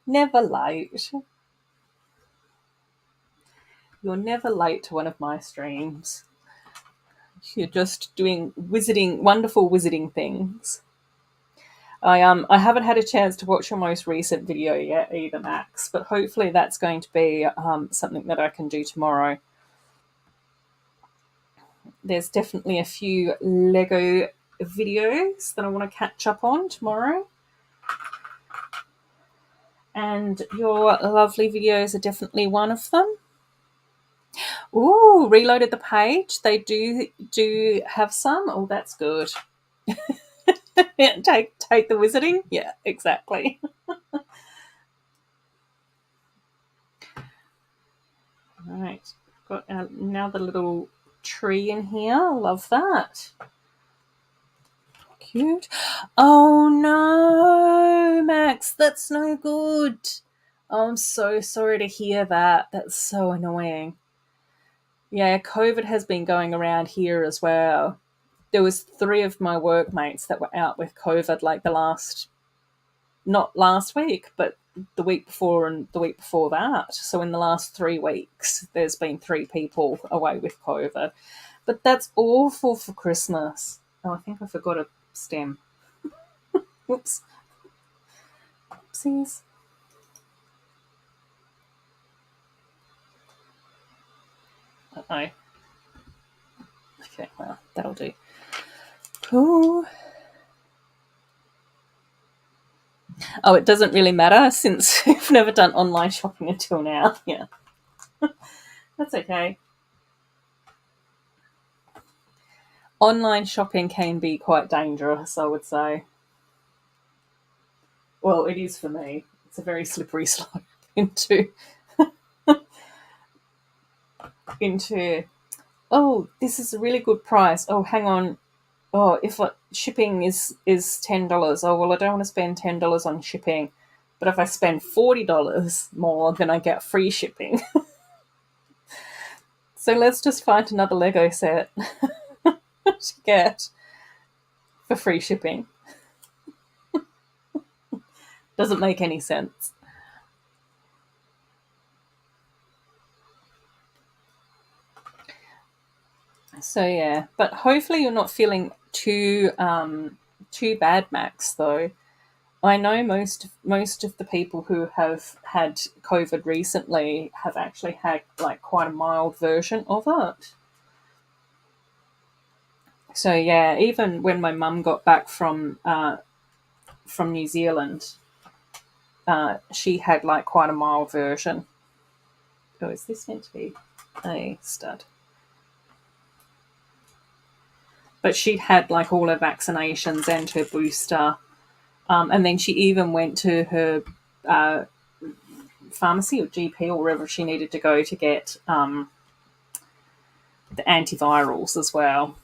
Never late. You're never late to one of my streams. You're just doing wonderful wizarding things. I haven't had a chance to watch your most recent video yet either, Max, but hopefully that's going to be something that I can do tomorrow. There's definitely a few Lego videos that I want to catch up on tomorrow. And your lovely videos are definitely one of them. Ooh, reloaded the page. They do have some. Oh, that's good. take the wizarding. Yeah, exactly. All right, got another little tree in here. Love that. Cute. Oh no, Max, that's no good. Oh, I'm so sorry to hear that. That's so annoying. Yeah, COVID has been going around here as well. There was 3 of my workmates that were out with COVID, like not last week, but the week before and the week before that. So in the last 3 weeks, there's been 3 people away with COVID. But that's awful for Christmas. Oh, I think I forgot a stem. Whoops. Oopsies. Uh-oh. Okay, well, that'll do. Cool. Oh, it doesn't really matter since we've never done online shopping until now. Yeah. That's okay. Online shopping can be quite dangerous, I would say. Well, it is for me. It's a very slippery slope into oh, this is a really good price. Oh, hang on. Oh, if shipping is $10. Oh, well, I don't want to spend $10 on shipping. But if I spend $40 more, then I get free shipping. So let's just find another Lego set to get for free shipping. Doesn't make any sense. So yeah, but hopefully you're not feeling too bad, Max. Though I know most of the people who have had COVID recently have actually had like quite a mild version of it. So yeah, even when my mum got back from New Zealand, she had like quite a mild version. Oh, is this meant to be a stud? But she'd had like all her vaccinations and her booster, and then she even went to her pharmacy or GP or wherever she needed to go to get the antivirals as well.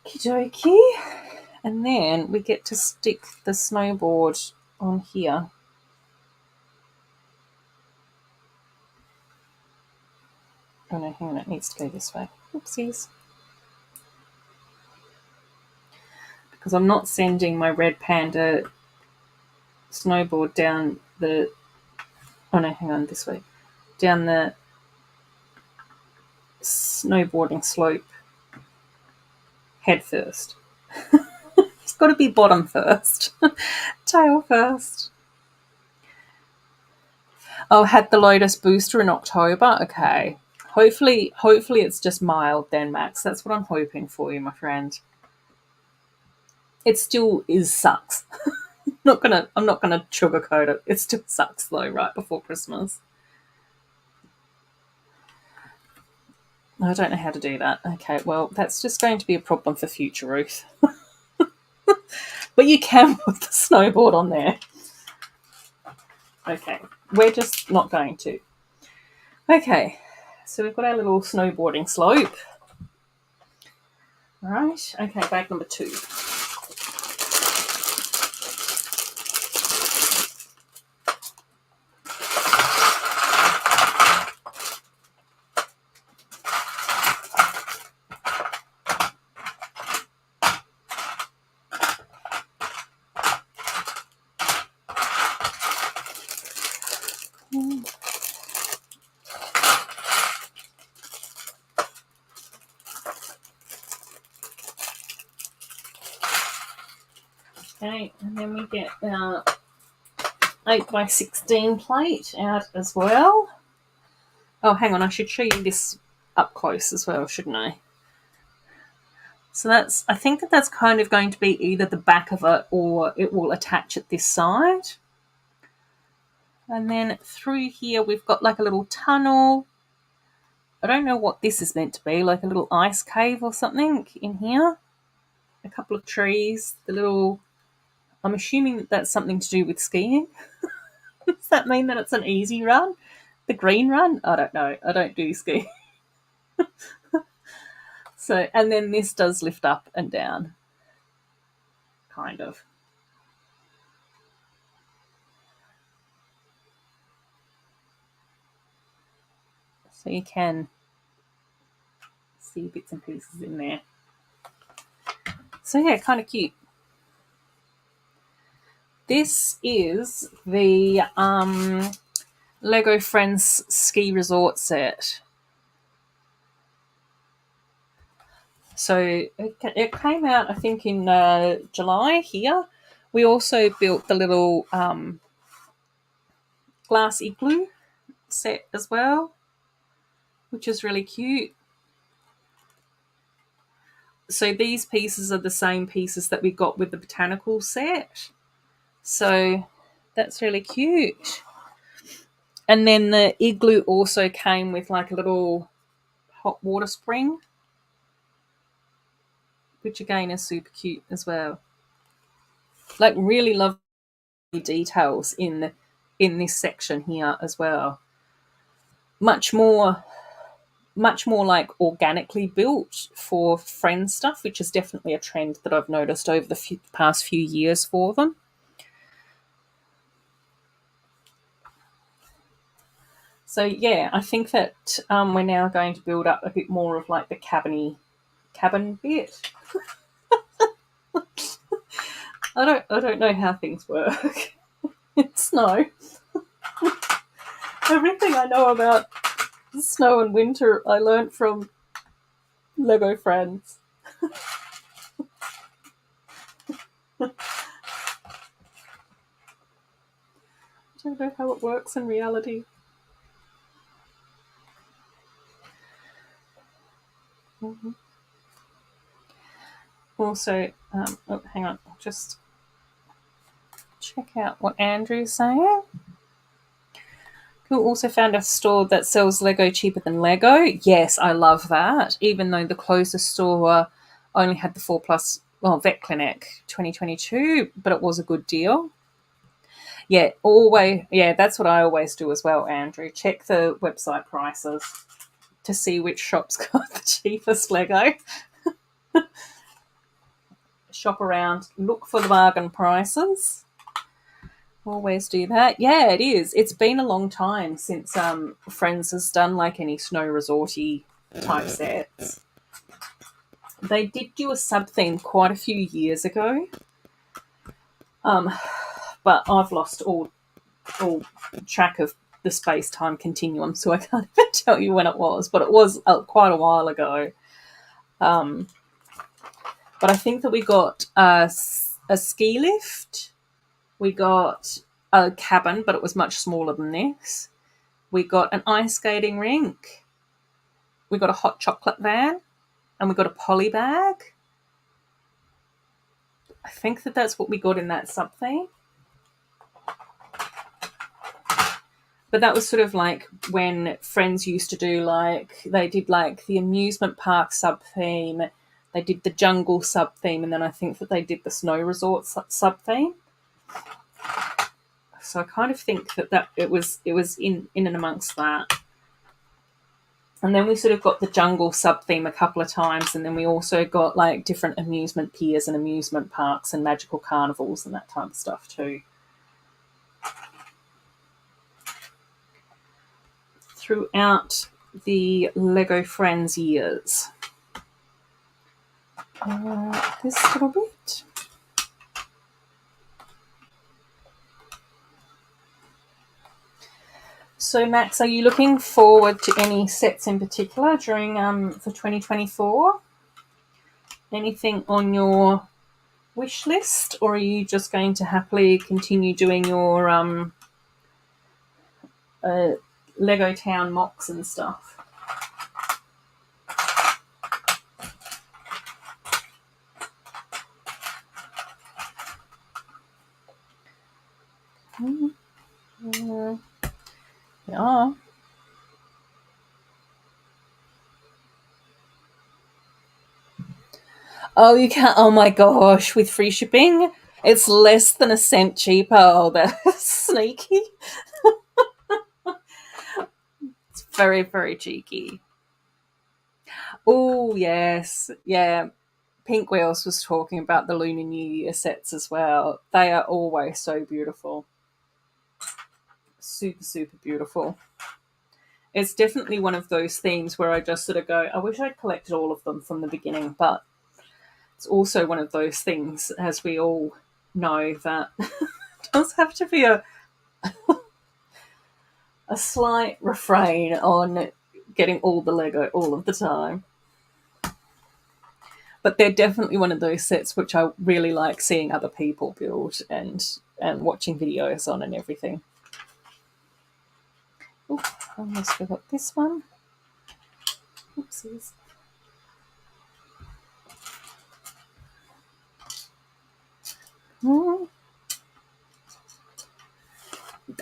Okie dokie. And then we get to stick the snowboard on here. Oh no, hang on, it needs to go this way. Oopsies. Because I'm not sending my red panda snowboard down the... Oh no, hang on, this way. Down the snowboarding slope head first. It's got to be bottom first. Tail first. Oh, had the Lotus booster in October? Okay. Hopefully it's just mild then, Max. That's what I'm hoping for you, my friend. It still sucks. I'm not gonna sugarcoat it. It still sucks though, right before Christmas. I don't know how to do that. Okay, well, that's just going to be a problem for future Ruth. But you can put the snowboard on there. Okay, we're just not going to. Okay, so we've got our little snowboarding slope. All right, okay, bag number 2. Okay, and then we get our 8x16 plate out as well. Oh, hang on, I should show you this up close as well, shouldn't I? So I think that's kind of going to be either the back of it or it will attach at this side. And then through here we've got like a little tunnel. I don't know what this is meant to be, like a little ice cave or something in here. A couple of trees, I'm assuming that that's something to do with skiing. Does that mean that it's an easy run? The green run? I don't know. I don't do ski. So, and then this does lift up and down. Kind of. So you can see bits and pieces in there. So yeah, kind of cute. This is the Lego Friends Ski Resort set. So it came out, I think, in July here. We also built the little glass igloo set as well, which is really cute. So these pieces are the same pieces that we got with the botanical set. So that's really cute. And then the igloo also came with like a little hot water spring, which again is super cute as well. Like really love details in this section here as well. Much more like organically built for friend stuff, which is definitely a trend that I've noticed over the past few years for them. So yeah, I think that we're now going to build up a bit more of like the cabin bit. I don't know how things work. It's snow. Everything I know about snow and winter I learnt from Lego Friends. I don't know how it works in reality. Mm-hmm. Also, oh, hang on, I'll just check out what Andrew's saying. Who also found a store that sells Lego cheaper than Lego. Yes, I love that. Even though the closest store only had the 4+, Vet Clinic 2022, but it was a good deal. Yeah, that's what I always do as well, Andrew. Check the website prices to see which shop's got the cheapest Lego. Shop around, look for the bargain prices. Always do that. Yeah, it is. It's been a long time since Friends has done like any snow resorty type sets. They did do a sub theme quite a few years ago, but I've lost all track of the space time continuum, so I can't even tell you when it was. But it was quite a while ago. But I think that we got a ski lift. We got a cabin, but it was much smaller than this. We got an ice skating rink. We got a hot chocolate van. And we got a poly bag. I think that that's what we got in that sub theme. But that was sort of like when Friends used to do they did like the amusement park sub theme. They did the jungle sub theme. And then I think that they did the snow resort sub theme. So I kind of think that it was in and amongst that. And then we sort of got the jungle sub-theme a couple of times, and then we also got like different amusement piers and amusement parks and magical carnivals and that type of stuff too. Throughout the Lego Friends years. This little bit. So, Max, are you looking forward to any sets in particular during for 2024? Anything on your wish list, or are you just going to happily continue doing your Lego Town mocks and stuff? Yeah. Oh, you can't. Oh my gosh, with free shipping, it's less than a cent cheaper. Oh, that's sneaky. It's very, very cheeky. Oh, yes. Yeah. Pink Wheels was talking about the Lunar New Year sets as well. They are always so beautiful. Super, super beautiful. It's definitely one of those themes where I just sort of go, I wish I'd collected all of them from the beginning, but it's also one of those things, as we all know, that does have to be a slight refrain on getting all the Lego all of the time. But they're definitely one of those sets which I really like seeing other people build and watching videos on and everything. Oh, I almost forgot this one. Oopsies.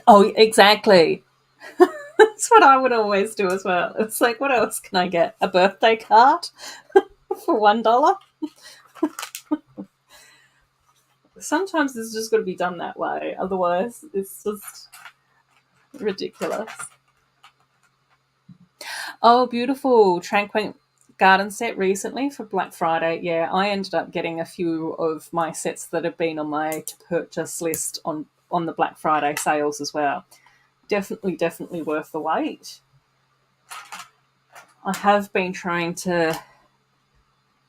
Oh, exactly. That's what I would always do as well. It's like, what else can I get? A birthday card for $1? Sometimes it's just got to be done that way. Otherwise, it's just ridiculous. Oh, beautiful. Tranquil garden set recently for Black Friday. Yeah, I ended up getting a few of my sets that have been on my to purchase list on the Black Friday sales as well. Definitely worth the wait. I have been trying to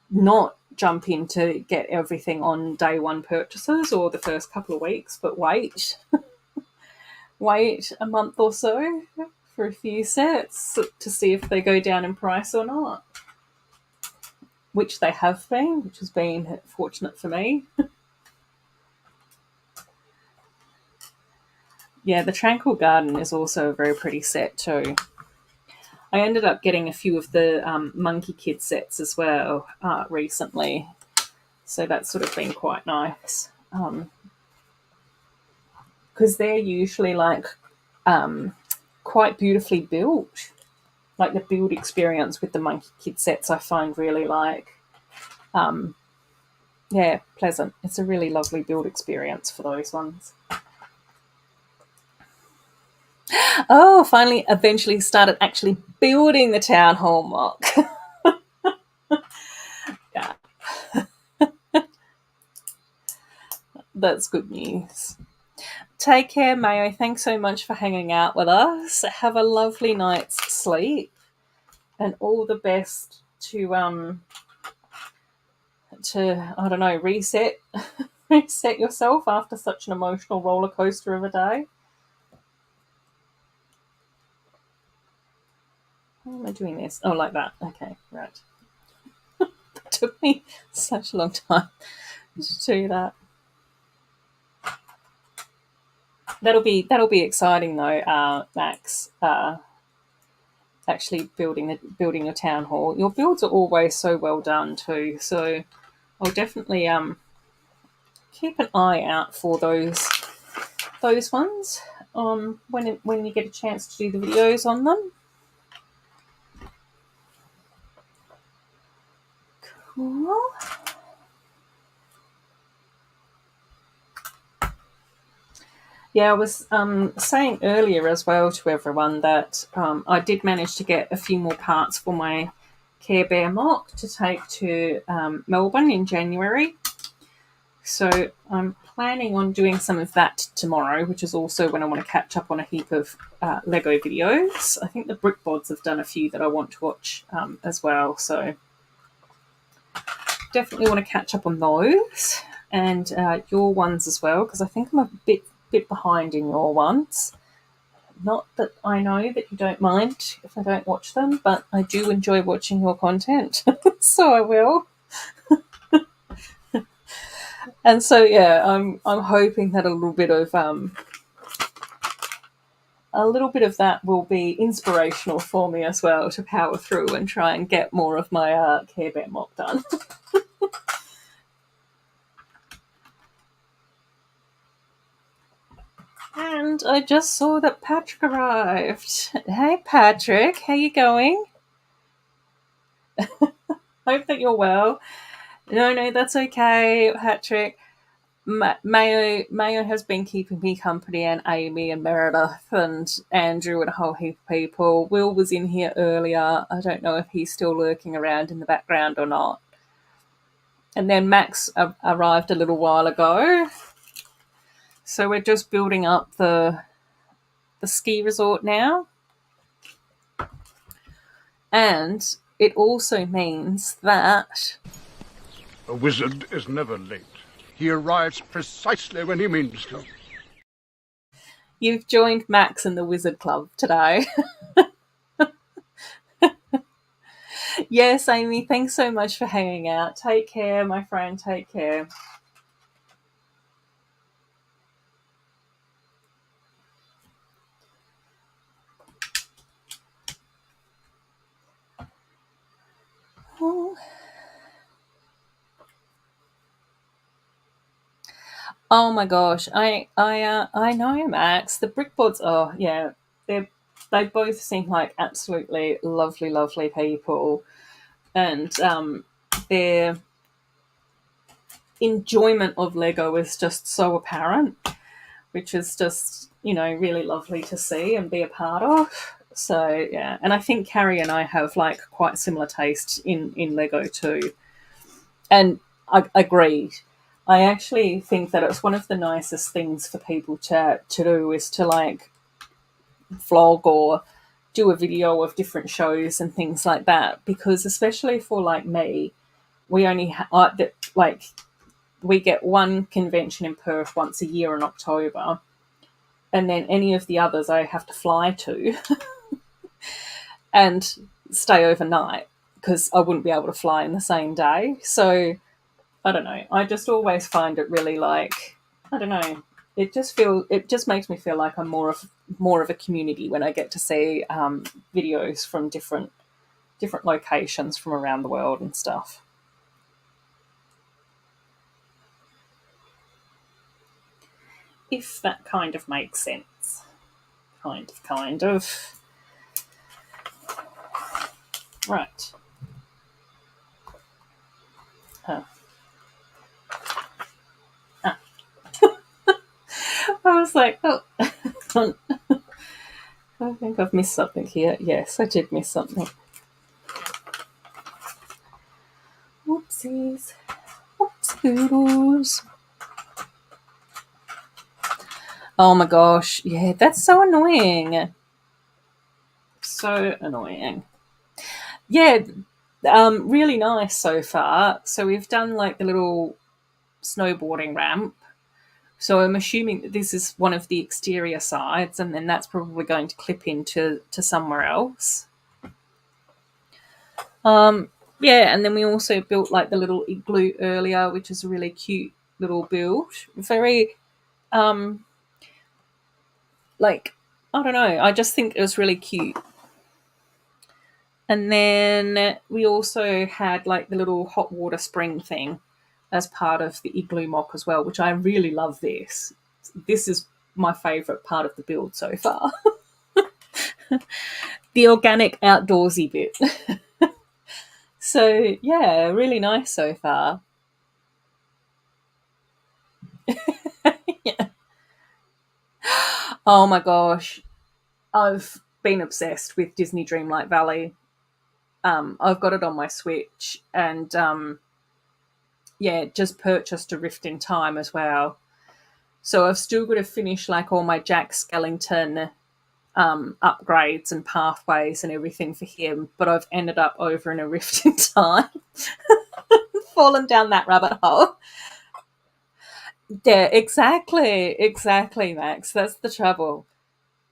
not jump in to get everything on day one purchases or the first couple of weeks, but wait a month or so for a few sets to see if they go down in price or not, which they have been, which has been fortunate for me. Yeah, the Tranquil Garden is also a very pretty set too. I ended up getting a few of the Monkey Kid sets as well recently, so that's sort of been quite nice. Because they're usually like quite beautifully built. Like the build experience with the Monkey Kid sets, I find really pleasant. It's a really lovely build experience for those ones. Oh, finally, eventually started actually building the town hall mock. Yeah, that's good news. Take care, Mayo. Thanks so much for hanging out with us. Have a lovely night's sleep, and all the best to I don't know, reset yourself after such an emotional roller coaster of a day. How am I doing this? Oh, like that. Okay, right. It took me such a long time to do that. That'll be exciting though, Max. Actually building a town hall. Your builds are always so well done too. So I'll definitely keep an eye out for those ones. When you get a chance to do the videos on them. Cool. Yeah, I was saying earlier as well to everyone that I did manage to get a few more parts for my Care Bear mock to take to Melbourne in January. So I'm planning on doing some of that tomorrow, which is also when I want to catch up on a heap of Lego videos. I think the Brickbods have done a few that I want to watch as well. So definitely want to catch up on those and your ones as well, because I think I'm a bit behind in your ones. Not that I know that you don't mind if I don't watch them, but I do enjoy watching your content, so I will. And so yeah, I'm hoping that a little bit of that will be inspirational for me as well to power through and try and get more of my Care Bear mock done. And I just saw that Patrick arrived. Hey Patrick, how you going? Hope that you're well. No, that's okay, Patrick. Mayo has been keeping me company, and Amy and Meredith and Andrew and a whole heap of people. Will was in here earlier. I don't know if he's still lurking around in the background or not. And then Max arrived a little while ago. So we're just building up the ski resort now. And it also means that A wizard is never late. He arrives precisely when he means to. you've joined Max in the Wizard Club today. Yes, Amy, thanks so much for hanging out. Take care, my friend. Take care. Oh my gosh, I know Max. The brickboards. Oh yeah, they both seem like absolutely lovely, lovely people, and their enjoyment of Lego is just so apparent, which is just really lovely to see and be a part of. So yeah, and I think Carrie and I have like quite similar taste in Lego too. And I agreed. I actually think that it's one of the nicest things for people to do is to like vlog or do a video of different shows and things like that, because especially for like me, we only like we get one convention in Perth once a year in October, and then any of the others I have to fly to and stay overnight because I wouldn't be able to fly in the same day. So I don't know. I just always find it really like, I don't know. It just makes me feel like I'm more of a community when I get to see videos from different locations from around the world and stuff. If that kind of makes sense. Kind of. Right. Huh. Ah. I was like, oh, I think I've missed something here. Yes, I did miss something. Whoopsies. Whoopsie. Oh my gosh. Yeah, that's so annoying. So annoying. Yeah, really nice so far. So we've done like the little snowboarding ramp. So I'm assuming that this is one of the exterior sides, and then that's probably going to clip into somewhere else. Yeah, and then we also built like the little igloo earlier, which is a really cute little build. Very like, I don't know. I just think it was really cute. And then we also had like the little hot water spring thing as part of the igloo mock as well, which I really love this. This is my favourite part of the build so far. The organic outdoorsy bit. So yeah, really nice so far. Yeah. Oh my gosh. I've been obsessed with Disney Dreamlight Valley. I've got it on my Switch, and yeah, just purchased a Rift in Time as well. So I've still got to finish like all my Jack Skellington upgrades and pathways and everything for him, but I've ended up over in a Rift in Time, fallen down that rabbit hole. Yeah, exactly, Max. That's the trouble.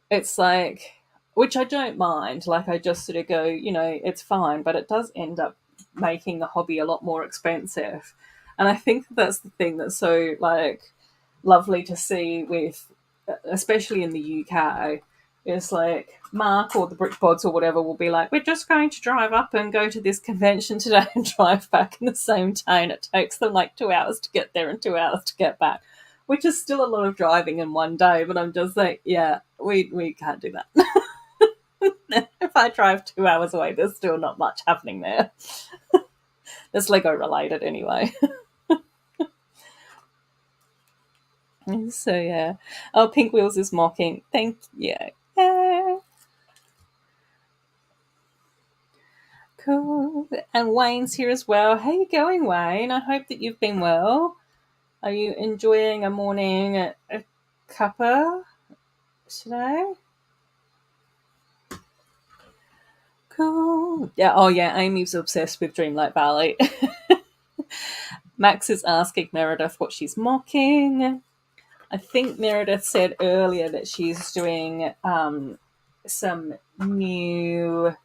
It's like, which I don't mind. Like, I just sort of go, it's fine, but it does end up making the hobby a lot more expensive. And I think that's the thing that's so, like, lovely to see with, especially in the UK, is like Mark or the Brickbods or whatever will be like, we're just going to drive up and go to this convention today and drive back in the same day. And it takes them like 2 hours to get there and 2 hours to get back, which is still a lot of driving in one day. But I'm just like, yeah, we can't do that. If I drive 2 hours away, there's still not much happening there. It's Lego related anyway. So yeah. Oh, Pink Wheels is mocking. Thank you. Yeah. Cool. And Wayne's here as well. How you going, Wayne? I hope that you've been well. Are you enjoying a morning a cuppa today? Cool. Yeah. Oh, yeah. Amy's obsessed with Dreamlight Valley. Max is asking Meredith what she's mocking. I think Meredith said earlier that she's doing some new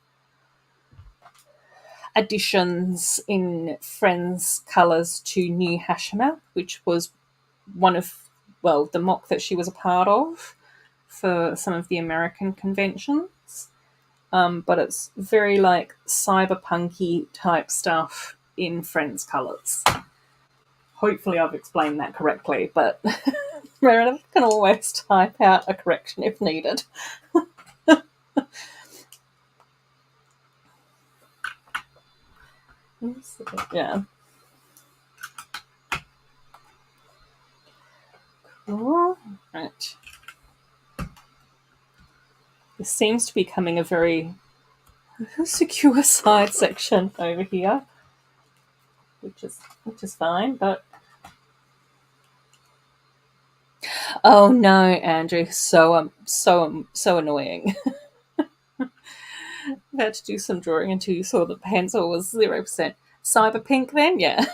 additions in Friends colours to New Hashima, which was one of, well, the mock that she was a part of for some of the American conventions. But it's very like cyberpunky type stuff in Friends colours. Hopefully I've explained that correctly, but Meredith can always type out a correction if needed. Yeah. Cool. Right. This seems to be becoming a very secure side section over here, which is fine. But oh no, Andrew, so annoying. I had to do some drawing until you saw the pencil was 0% cyber pink. Then yeah,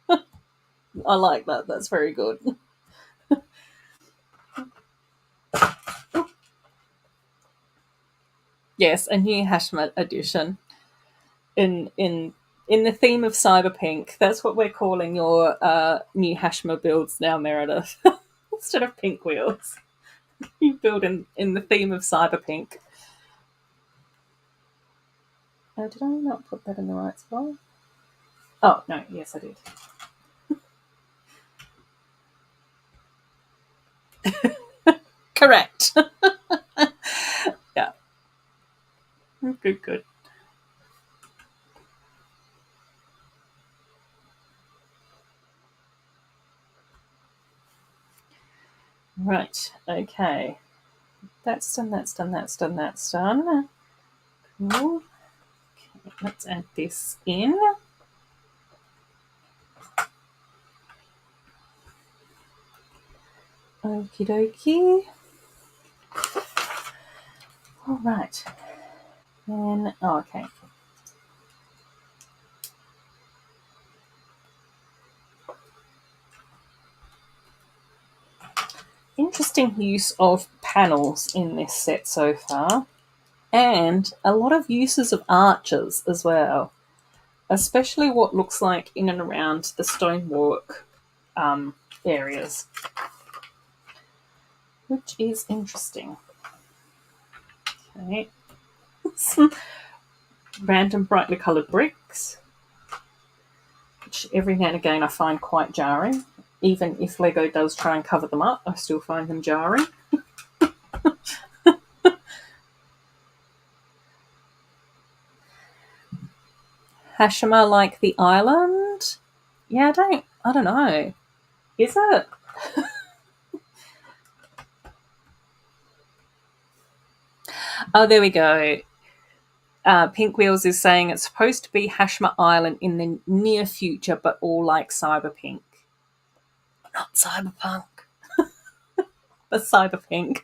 I like that. That's very good. Yes, a new Hashmat edition in the theme of cyberpink. That's what we're calling your new Hashma builds now, Meredith. Instead of pink wheels, you build in the theme of cyberpink. Oh, did I not put that in the right spot? Oh no, yes I did. Correct. Yeah. Good. Right. Okay. That's done. Cool. Okay, let's add this in. Okie dokie. All right. Then, oh, okay. Interesting use of panels in this set so far, and a lot of uses of arches as well, especially what looks like in and around the stonework areas, which is interesting. Okay. Some random brightly coloured bricks, which every now and again I find quite jarring. Even if Lego does try and cover them up, I still find them jarring. Hashima like the island? Yeah, I don't know. Is it? Oh, there we go. Pink Wheels is saying it's supposed to be Hashima Island in the near future, but all like cyberpink. Not cyberpunk, but cyberpink.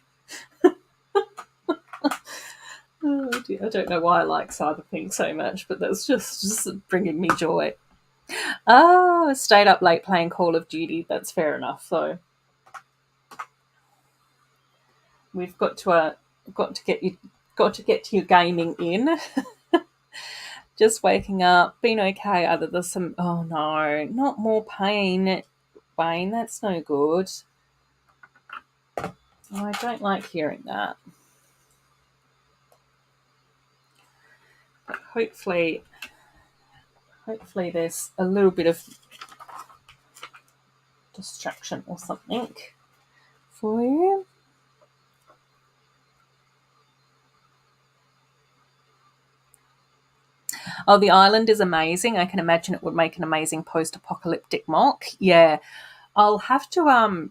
Oh dear, I don't know why I like cyberpink so much, but that's just bringing me joy. Oh, I stayed up late playing Call of Duty. That's fair enough, though. We've got to get to your gaming in. Just waking up, been okay. Other than some, oh no, not more pain, Wayne. That's no good. Oh, I don't like hearing that. But hopefully there's a little bit of distraction or something for you. Oh, the island is amazing. I can imagine it would make an amazing post-apocalyptic mock. Yeah, I'll have to.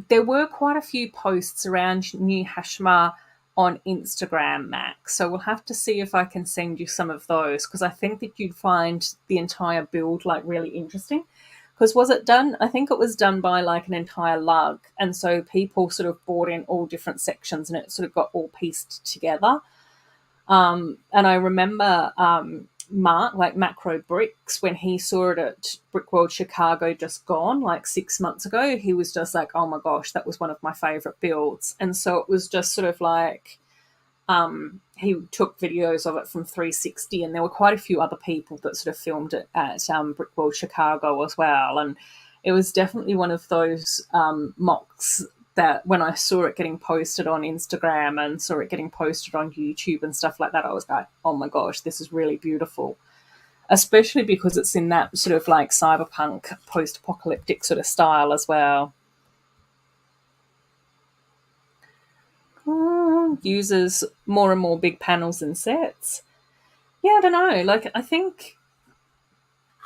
There were quite a few posts around New Hashima on Instagram, Max. So we'll have to see if I can send you some of those because I think that you'd find the entire build like really interesting. Because was it done? I think it was done by like an entire lug, and so people sort of bought in all different sections, and it sort of got all pieced together. And I remember Mark, like Macro Bricks, when he saw it at Brick World Chicago just gone, like 6 months ago, he was just like, oh my gosh, that was one of my favourite builds. And so it was just sort of like he took videos of it from 360, and there were quite a few other people that sort of filmed it at Brick World Chicago as well. And it was definitely one of those mocks that when I saw it getting posted on Instagram and saw it getting posted on YouTube and stuff like that, I was like, oh my gosh, this is really beautiful. Especially because it's in that sort of like cyberpunk post-apocalyptic sort of style as well. Uses more and more big panels and sets. Yeah, I don't know. Like, I think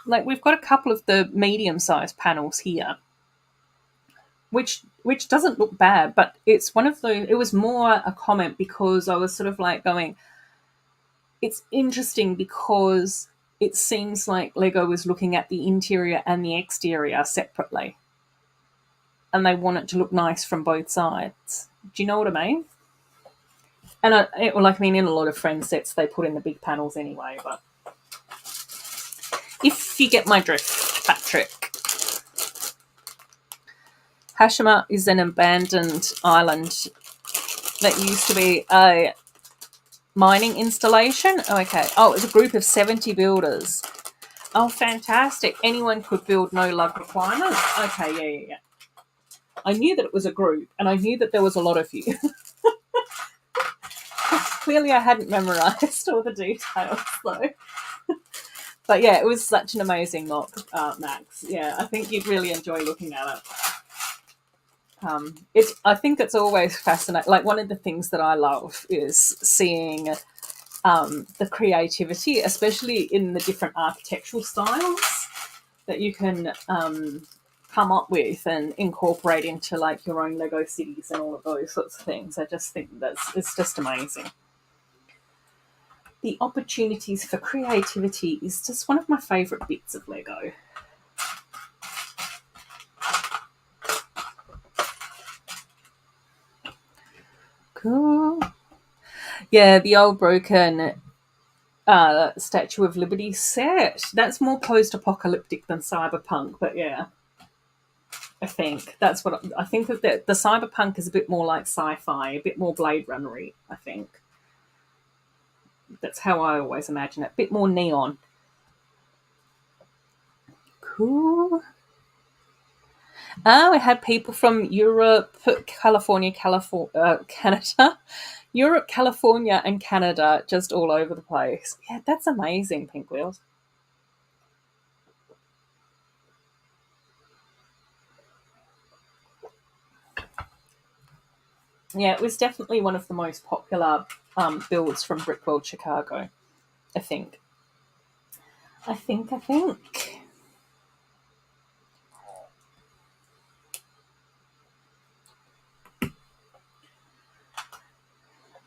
like we've got a couple of the medium-sized panels here, which doesn't look bad, but it's one of those. It was more a comment because I was sort of like going, it's interesting because it seems like Lego was looking at the interior and the exterior separately, and they want it to look nice from both sides. Do you know what I mean? And in a lot of friend sets, they put in the big panels anyway. But if you get my drift, Patrick, Hashima is an abandoned island that used to be a mining installation. Oh, okay. Oh, it's a group of 70 builders. Oh, fantastic. Anyone could build, no lug requirements. Okay, yeah. I knew that it was a group, and I knew that there was a lot of you. Clearly, I hadn't memorised all the details, though. But yeah, it was such an amazing mock, Max. Yeah, I think you'd really enjoy looking at it. I think it's always fascinating. Like, one of the things that I love is seeing the creativity, especially in the different architectural styles that you can come up with and incorporate into like your own Lego cities and all of those sorts of things. I just think it's just amazing. The opportunities for creativity is just one of my favourite bits of Lego. Cool. Yeah, the old broken Statue of Liberty set. That's more post-apocalyptic than cyberpunk, but yeah. I think that's what I think of the cyberpunk is a bit more like sci-fi, a bit more Blade Runnery, I think. That's how I always imagine it. A bit more neon. Cool. Oh, I had people from Europe, Canada, Europe, California, and Canada just all over the place. Yeah, that's amazing, Pink Wheels. Yeah, it was definitely one of the most popular builds from Brick World Chicago, I think. I think.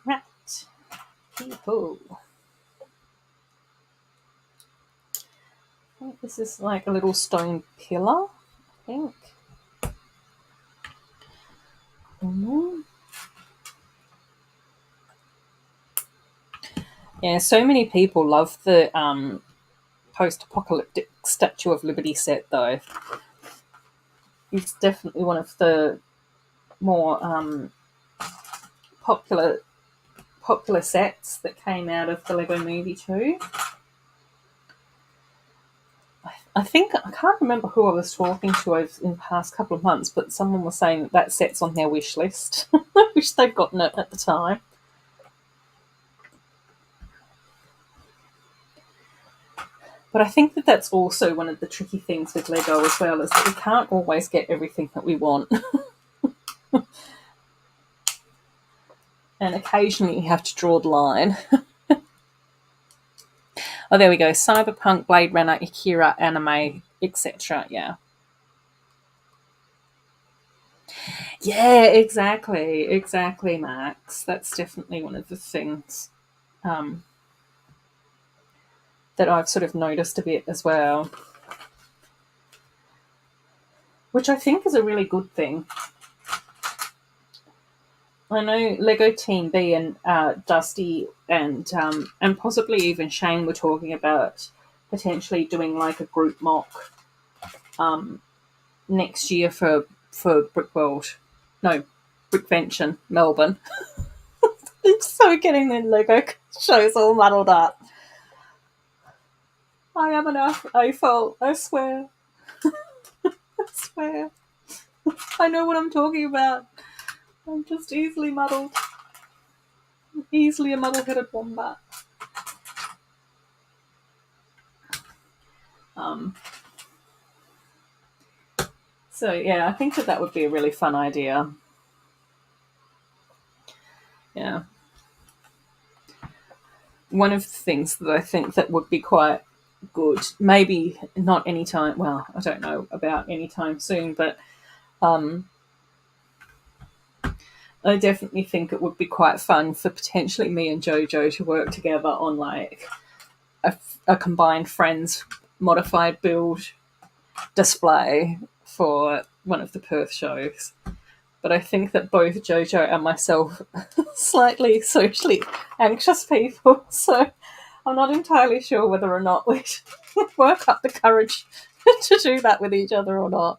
Right. People. I think this is like a little stone pillar, I think. Yeah, so many people love the post-apocalyptic Statue of Liberty set, though. It's definitely one of the more popular sets that came out of the Lego Movie too. I think I can't remember who I was talking to over in the past couple of months, but someone was saying that set's on their wish list. I wish they'd gotten it at the time. But I think that that's also one of the tricky things with Lego as well, is that we can't always get everything that we want. And occasionally you have to draw the line. Oh, there we go. Cyberpunk, Blade Runner, Akira, anime, etc. Yeah. Yeah, exactly, Max. That's definitely one of the things that I've sort of noticed a bit as well. which I think is a really good thing. I know Lego Team B and Dusty and possibly even Shane were talking about potentially doing like a group mock next year for Brickworld, no, Brickvention Melbourne. I'm so getting the Lego shows all muddled up. I am an AFOL, I swear. I swear. I know what I'm talking about. I'm just easily muddled. Easily a muddle-headed wombat. Um, so, yeah, I think that would be a really fun idea. Yeah. One of the things that I think that would be quite good, maybe not anytime, well, I don't know about anytime soon, but I definitely think it would be quite fun for potentially me and Jojo to work together on like a combined Friends modified build display for one of the Perth shows. But I think that both Jojo and myself are slightly socially anxious people, so I'm not entirely sure whether or not we should work up the courage to do that with each other or not.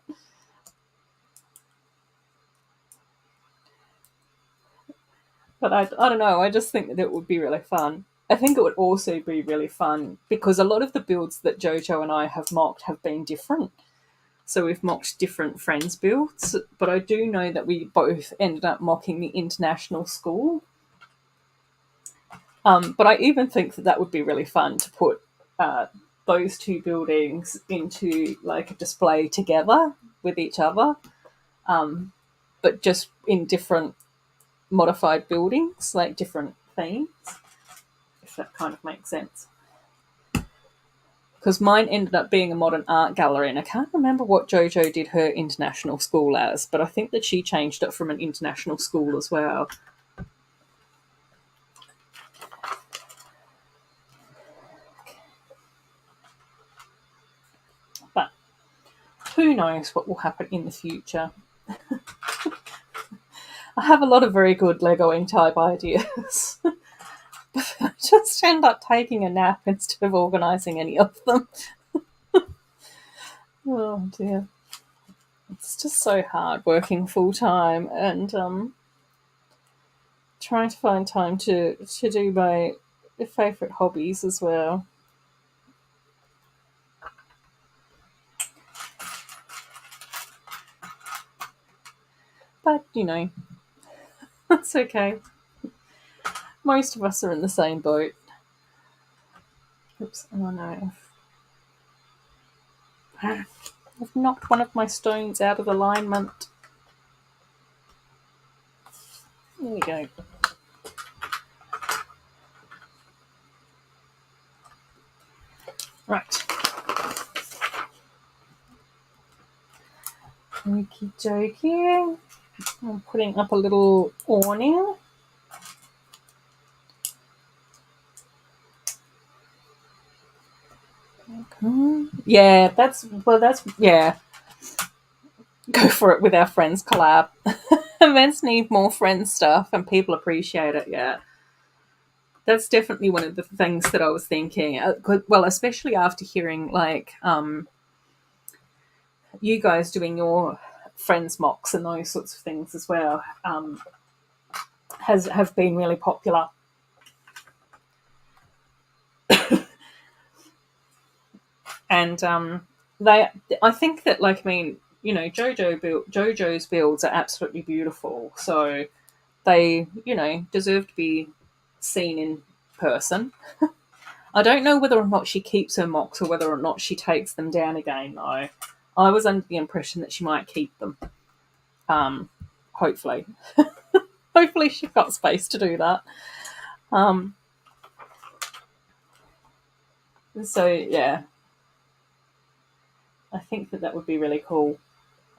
But I don't know, I just think that it would be really fun. I think it would also be really fun because a lot of the builds that Jojo and I have mocked have been different. So we've mocked different Friends builds, but I do know that we both ended up mocking the international school. But I even think that would be really fun to put those two buildings into like a display together with each other, but just in different modified buildings, like different themes, if that kind of makes sense. Because mine ended up being a modern art gallery, and I can't remember what Jojo did her international school as, but I think that she changed it from an international school as well. But who knows what will happen in the future. I have a lot of very good Legoing type ideas. But I just end up taking a nap instead of organising any of them. Oh dear. It's just so hard working full time and trying to find time to do my favourite hobbies as well. But, you know, that's okay. Most of us are in the same boat. Oops, oh no. I've knocked one of my stones out of alignment. There we go. Right. Okie dokie. I'm putting up a little awning. Yeah, yeah. Go for it with our Friends collab. Events need more Friends stuff and people appreciate it, yeah. That's definitely one of the things that I was thinking. Well, especially after hearing like you guys doing your Friends mocks and those sorts of things as well, have been really popular. And I think that like, I mean, you know, Jojo's builds are absolutely beautiful, so they, you know, deserve to be seen in person. I don't know whether or not she keeps her mocks or whether or not she takes them down again, though. I was under the impression that she might keep them. Hopefully. Hopefully she's got space to do that. So, yeah. I think that would be really cool.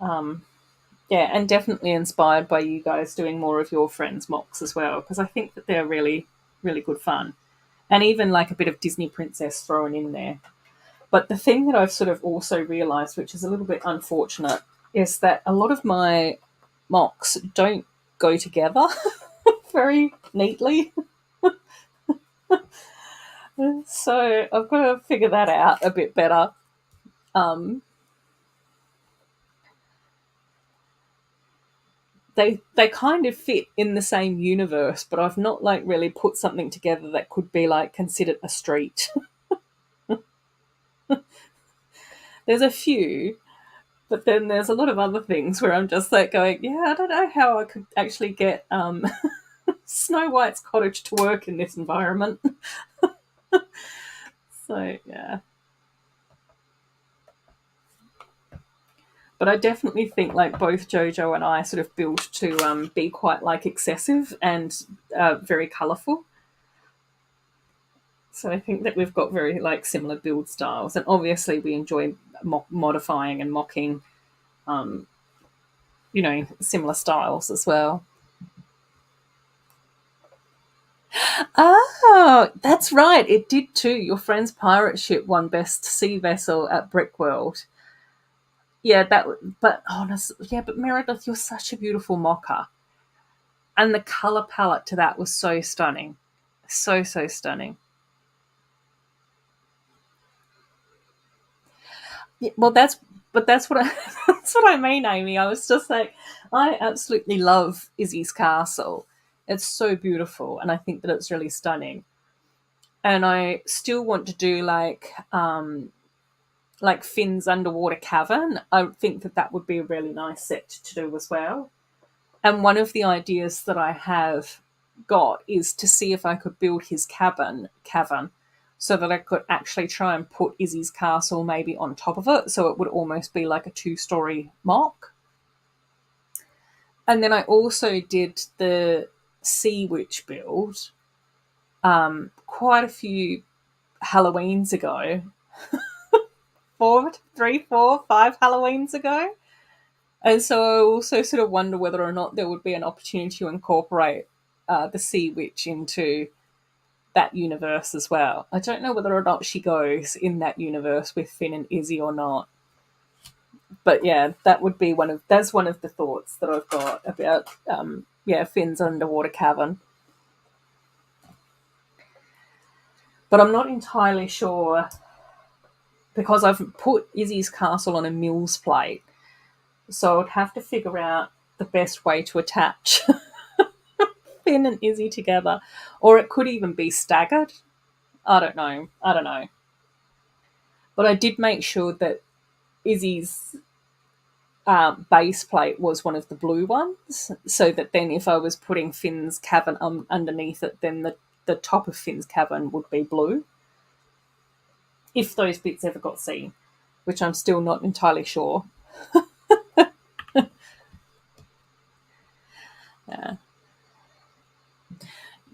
Yeah, and definitely inspired by you guys doing more of your Friends mocks as well, because I think that they're really, really good fun. And even like a bit of Disney princess thrown in there. But the thing that I've sort of also realised, which is a little bit unfortunate, is that a lot of my mocks don't go together very neatly. So I've got to figure that out a bit better. Um, they kind of fit in the same universe, but I've not like really put something together that could be like considered a street. There's a few, but then there's a lot of other things where I'm just like going, yeah, I don't know how I could actually get Snow White's cottage to work in this environment. So yeah. But I definitely think like both Jojo and I sort of build to be quite like excessive and very colourful. So I think that we've got very like similar build styles, and obviously we enjoy modifying and mocking, um, similar styles as well. Oh, that's right. It did too. Your friend's pirate ship won best sea vessel at Brickworld. Yeah, that. But honestly, yeah. But Meredith, you're such a beautiful mocker, and the color palette to that was so stunning, so stunning. Yeah, well, that's what I that's what I mean, Amy. I was just like, I absolutely love Izzy's castle. It's so beautiful, and I think that it's really stunning. And I still want to do like Finn's underwater cavern. I think that that would be a really nice set to do as well. And one of the ideas that I have got is to see if I could build his cavern so that I could actually try and put Izzy's castle maybe on top of it, so it would almost be like a two-story mock. And then I also did the Sea Witch build quite a few Halloweens ago. 5 Halloweens ago. And so I also sort of wonder whether or not there would be an opportunity to incorporate the Sea Witch into that universe as well. I don't know whether or not she goes in that universe with Finn and Izzy or not. But yeah, that's one of the thoughts that I've got about Finn's underwater cavern. But I'm not entirely sure because I've put Izzy's castle on a Mills plate. So I'd have to figure out the best way to attach Finn and Izzy together. Or it could even be staggered. I don't know. I don't know. But I did make sure that Izzy's base plate was one of the blue ones, so that then if I was putting Finn's cavern underneath it, then the top of Finn's cavern would be blue. If those bits ever got seen, which I'm still not entirely sure. Yeah.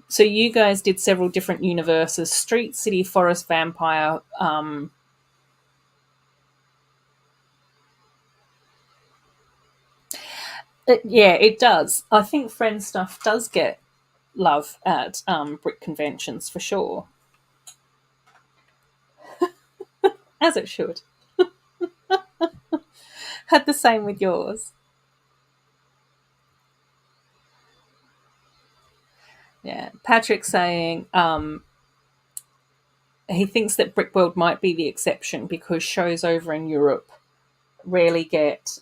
So you guys did several different universes: street, city, forest, vampire. Yeah, it does. I think friend stuff does get love at brick conventions for sure, as it should. Had the same with yours. Yeah, Patrick saying he thinks that Brickworld might be the exception because shows over in Europe rarely get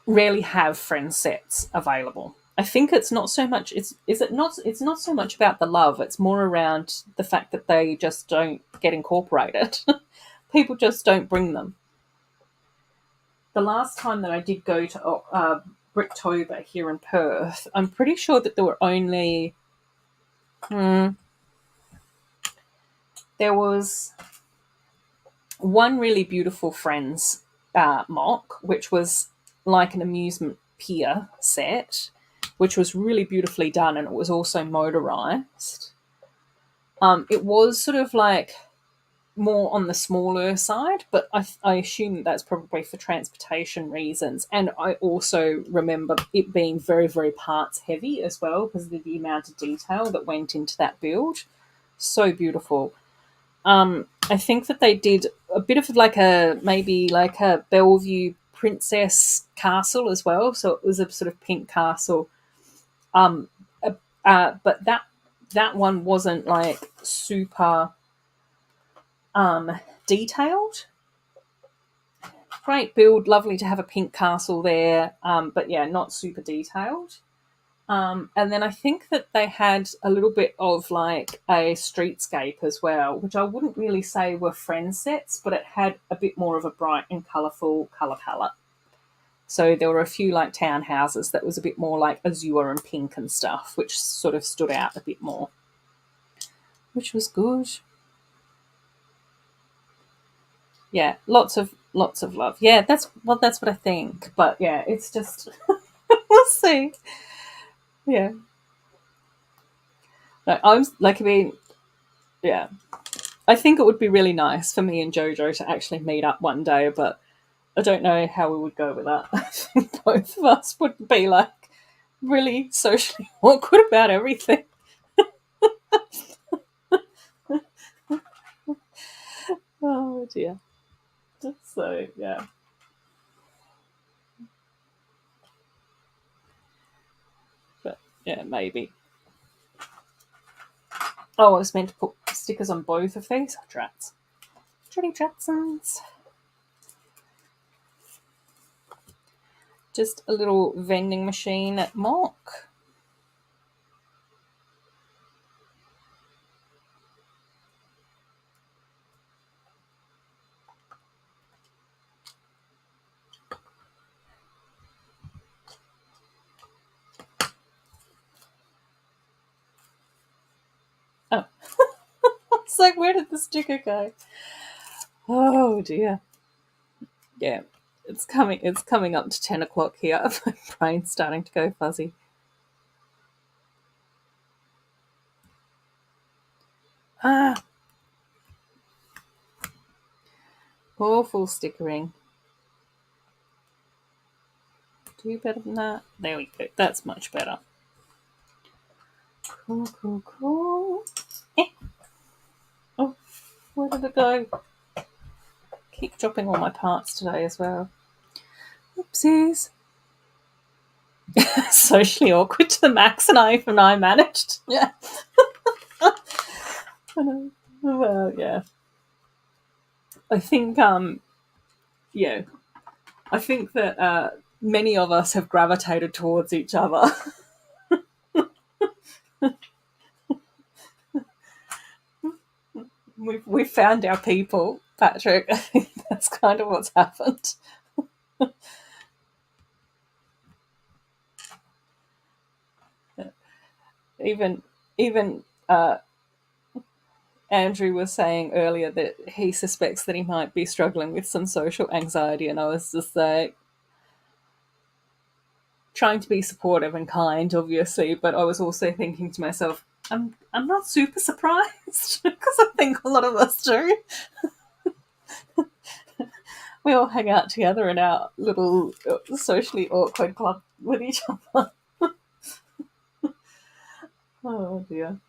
rarely have friend sets available. I think it's not so much it's not so much about the love, it's more around the fact that they just don't get incorporated. People just don't bring them. The last time that I did go to Bricktober here in Perth, I'm pretty sure that there were only there was one really beautiful Friends mock, which was like an amusement pier set, which was really beautifully done, and it was also motorized. It was sort of like more on the smaller side, but I assume that's probably for transportation reasons. And I also remember it being very, very parts heavy as well because of the amount of detail that went into that build. So beautiful. I think that they did a bit of like a maybe like a Bellevue princess castle as well. So it was a sort of pink castle. Um, but that one wasn't like super detailed. Great build, lovely to have a pink castle there, but yeah, not super detailed. And then I think that they had a little bit of like a streetscape as well, which I wouldn't really say were friend sets, but it had a bit more of a bright and colourful colour palette. So there were a few like townhouses that was a bit more like azure and pink and stuff, which sort of stood out a bit more, which was good. Yeah, lots of love. Yeah, that's what I think. But yeah, it's just we'll see. Yeah, no, I'm like I mean, yeah, I think it would be really nice for me and Jojo to actually meet up one day, but I don't know how we would go with that. I think both of us would be like really socially awkward about everything. Oh dear. So yeah. But yeah, maybe. Oh, I was meant to put stickers on both of these. Oh, drats. Dratty Dratsons. Just a little vending machine mock. Oh. It's like, where did the sticker go? Oh dear. Yeah. It's coming up to 10 o'clock here. My brain's starting to go fuzzy. Ah, awful stickering. Do better than that. There we go. That's much better. Cool, cool, cool. Eh. Oh, where did it go? Keep dropping all my parts today as well. Oopsies. Socially awkward to the max, and I managed. Yeah. Well, yeah. I think yeah. I think that many of us have gravitated towards each other. We've found our people, Patrick. I think that's kind of what's happened. Even Andrew was saying earlier that he suspects that he might be struggling with some social anxiety, and I was just like trying to be supportive and kind, obviously, but I was also thinking to myself, I'm not super surprised because I think a lot of us do. We all hang out together in our little socially awkward club with each other. Oh dear.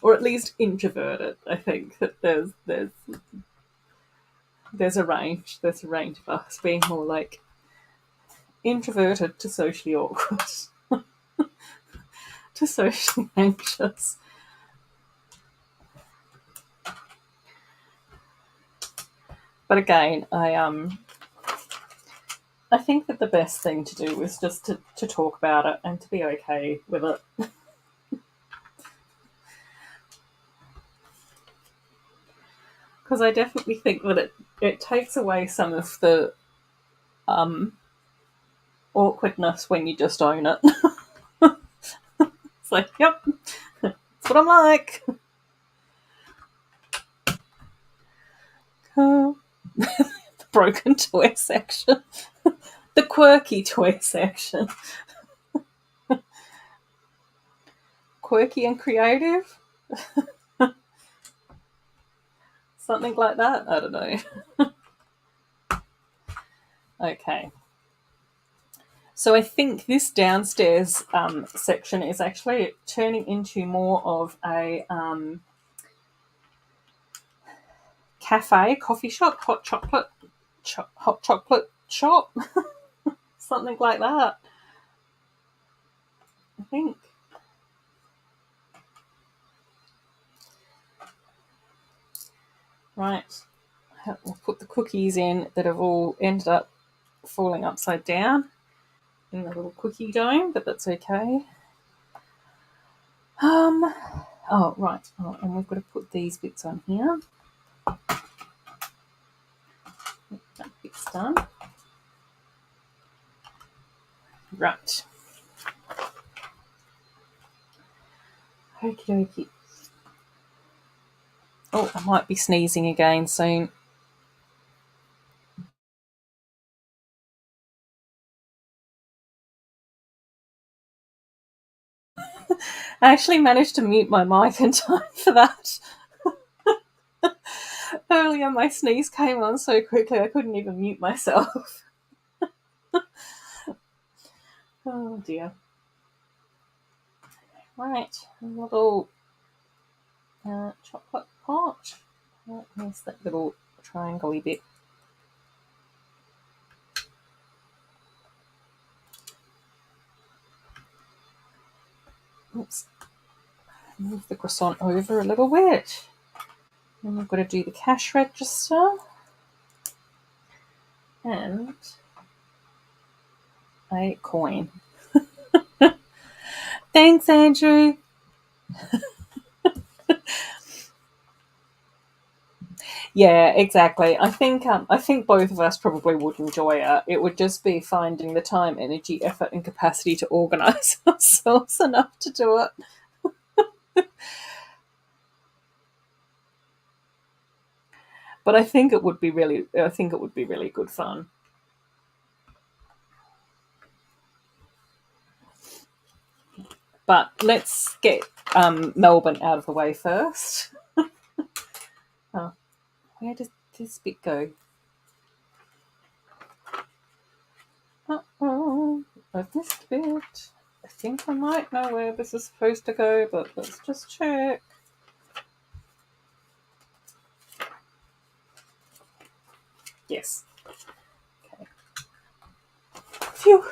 Or at least introverted. I think that there's a range. There's a range of us being more like introverted to socially awkward to socially anxious. But again, I think that the best thing to do is just to talk about it and to be okay with it. Because I definitely think that it takes away some of the awkwardness when you just own it. It's like, yep, that's what I'm like. The broken toy section. The quirky toy section. Quirky and creative? Something like that? I don't know. Okay. So I think this downstairs section is actually turning into more of a cafe, coffee shop, hot chocolate shop, something like that. I think. Right, we'll put the cookies in that have all ended up falling upside down in the little cookie dome, but that's okay. Oh, right. Oh, and we've got to put these bits on here. That bit's done. Right. Okie dokie. Oh, I might be sneezing again soon. I actually managed to mute my mic in time for that. Earlier, my sneeze came on so quickly I couldn't even mute myself. Oh dear. Right, a little chocolate pot. There's that little triangle-y bit. Oops. Move the croissant over a little bit. Then we've got to do the cash register. And a coin. Thanks, Andrew. Yeah, exactly. I think both of us probably would enjoy it. It would just be finding the time, energy, effort, and capacity to organise ourselves enough to do it. But I think it would be really good fun. But let's get Melbourne out of the way first. Oh, where does this bit go? Uh-oh, I've missed a bit. I think I might know where this is supposed to go, but let's just check. Yes. Okay. Phew.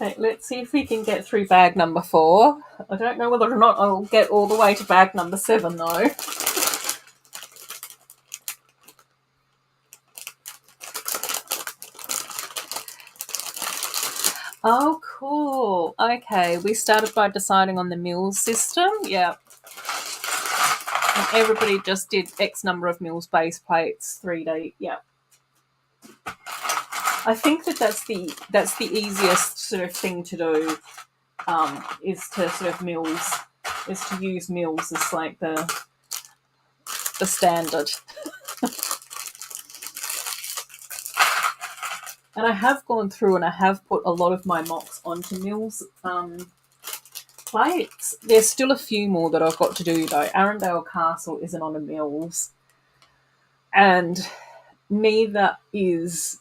Okay, let's see if we can get through bag number 4. I don't know whether or not I'll get all the way to bag number 7, though. Oh, cool. Okay, we started by deciding on the meals system. Yeah. And everybody just did X number of meals base plates, 3D. Yeah. I think that's the easiest sort of thing to do. Is to sort of use meals as like the standard. And I have gone through and I have put a lot of my mocks onto meals plates. There's still a few more that I've got to do though. Arundel Castle isn't on a meals, and neither is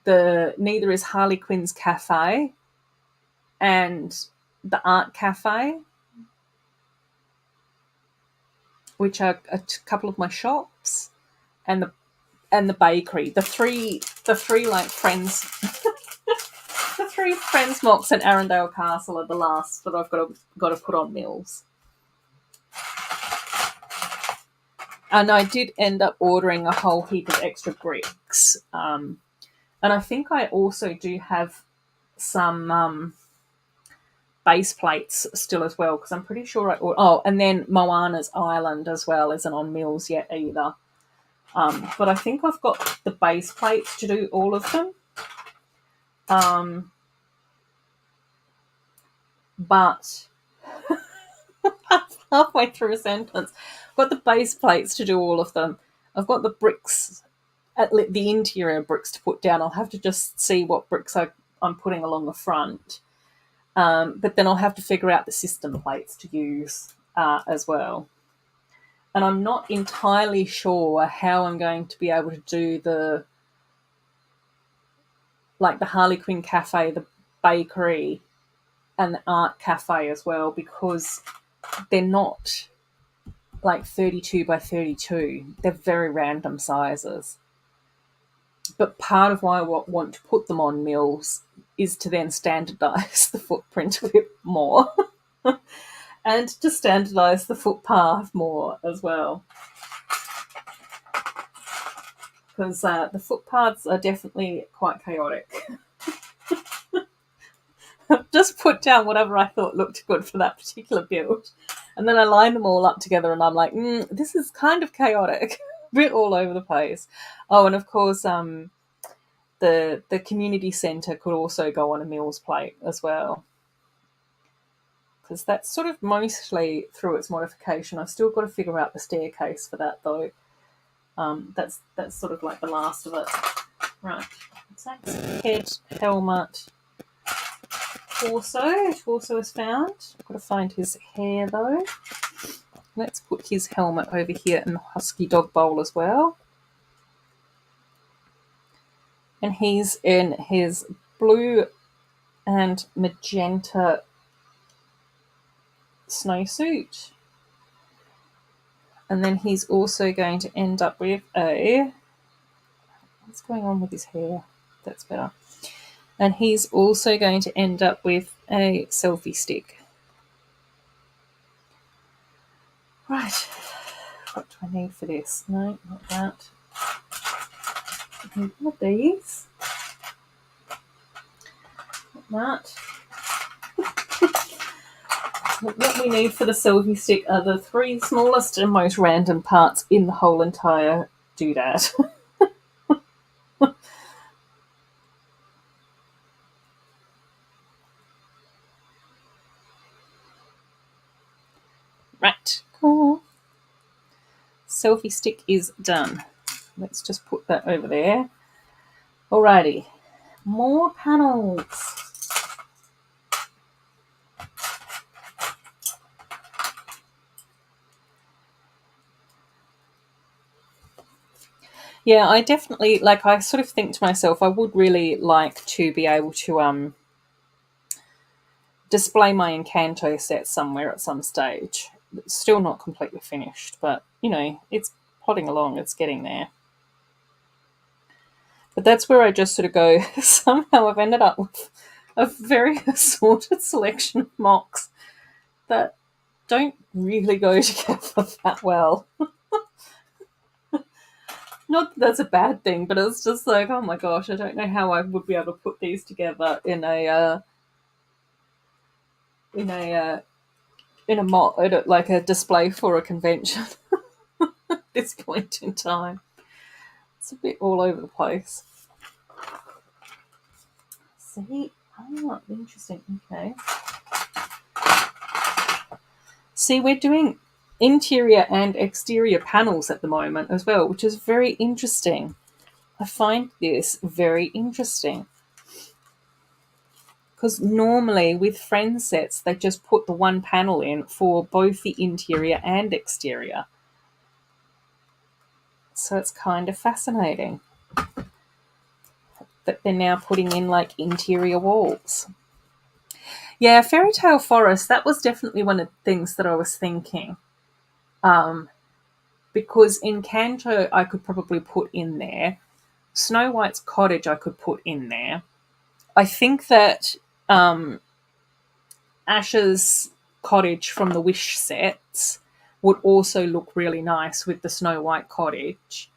Harley Quinn's Cafe and the Art Cafe, which are a couple of my shops, and the bakery. The three like friends. The 3 friends mocks and Arundel Castle are the last that I've got to put on meals. And I did end up ordering a whole heap of extra bricks. And I think I also do have some base plates still as well, because I'm pretty sure and then Moana's Island as well isn't on meals yet either. But I think I've got the base plates to do all of them. But halfway through a sentence, I've got the base plates to do all of them. I've got the bricks, the interior bricks to put down. I'll have to just see what bricks I'm putting along the front. But then I'll have to figure out the system plates to use as well. And I'm not entirely sure how I'm going to be able to do like the Harlequin Cafe, the bakery, and the art cafe as well, because they're not like 32 by 32. They're very random sizes. But part of why I want to put them on mills is to then standardise the footprint a bit more and to standardise the footpath more as well. Because the footpaths are definitely quite chaotic. Just put down whatever I thought looked good for that particular build. And then I line them all up together and I'm like, this is kind of chaotic. A bit all over the place. Oh, and of course, the community centre could also go on a Mills plate as well. Because that's sort of mostly through its modification. I've still got to figure out the staircase for that though. That's sort of like the last of it. Right. That's head, helmet, torso is found. I've got to find his hair though. Let's put his helmet over here in the husky dog bowl as well. And he's in his blue and magenta snowsuit. And then he's also going to end up with a... What's going on with his hair? That's better. And he's also going to end up with a selfie stick. Right. What do I need for this? No, not that. I need one of these. Not that. What we need for the selfie stick are the 3 smallest and most random parts in the whole entire doodad. Right, cool. Selfie stick is done. Let's just put that over there. Alrighty, more panels. Yeah, I definitely, like, I sort of think to myself, I would really like to be able to display my Encanto set somewhere at some stage. It's still not completely finished, but, you know, it's plodding along, it's getting there. But that's where I just sort of go, somehow I've ended up with a very assorted selection of mocks that don't really go together that well. Not that that's a bad thing, but it's just like, oh my gosh, I don't know how I would be able to put these together in a mock, like a display for a convention at this point in time. It's a bit all over the place. See? Oh, interesting. Okay. See, we're doing interior and exterior panels at the moment as well, which is very interesting. I find this very interesting. Because normally with friend sets, they just put the one panel in for both the interior and exterior. So it's kind of fascinating that they're now putting in like interior walls. Yeah, Fairy Tale Forest, that was definitely one of the things that I was thinking. Because in Kanto, I could probably put in there. Snow White's cottage, I could put in there. I think that Ash's cottage from the Wish sets would also look really nice with the Snow White cottage.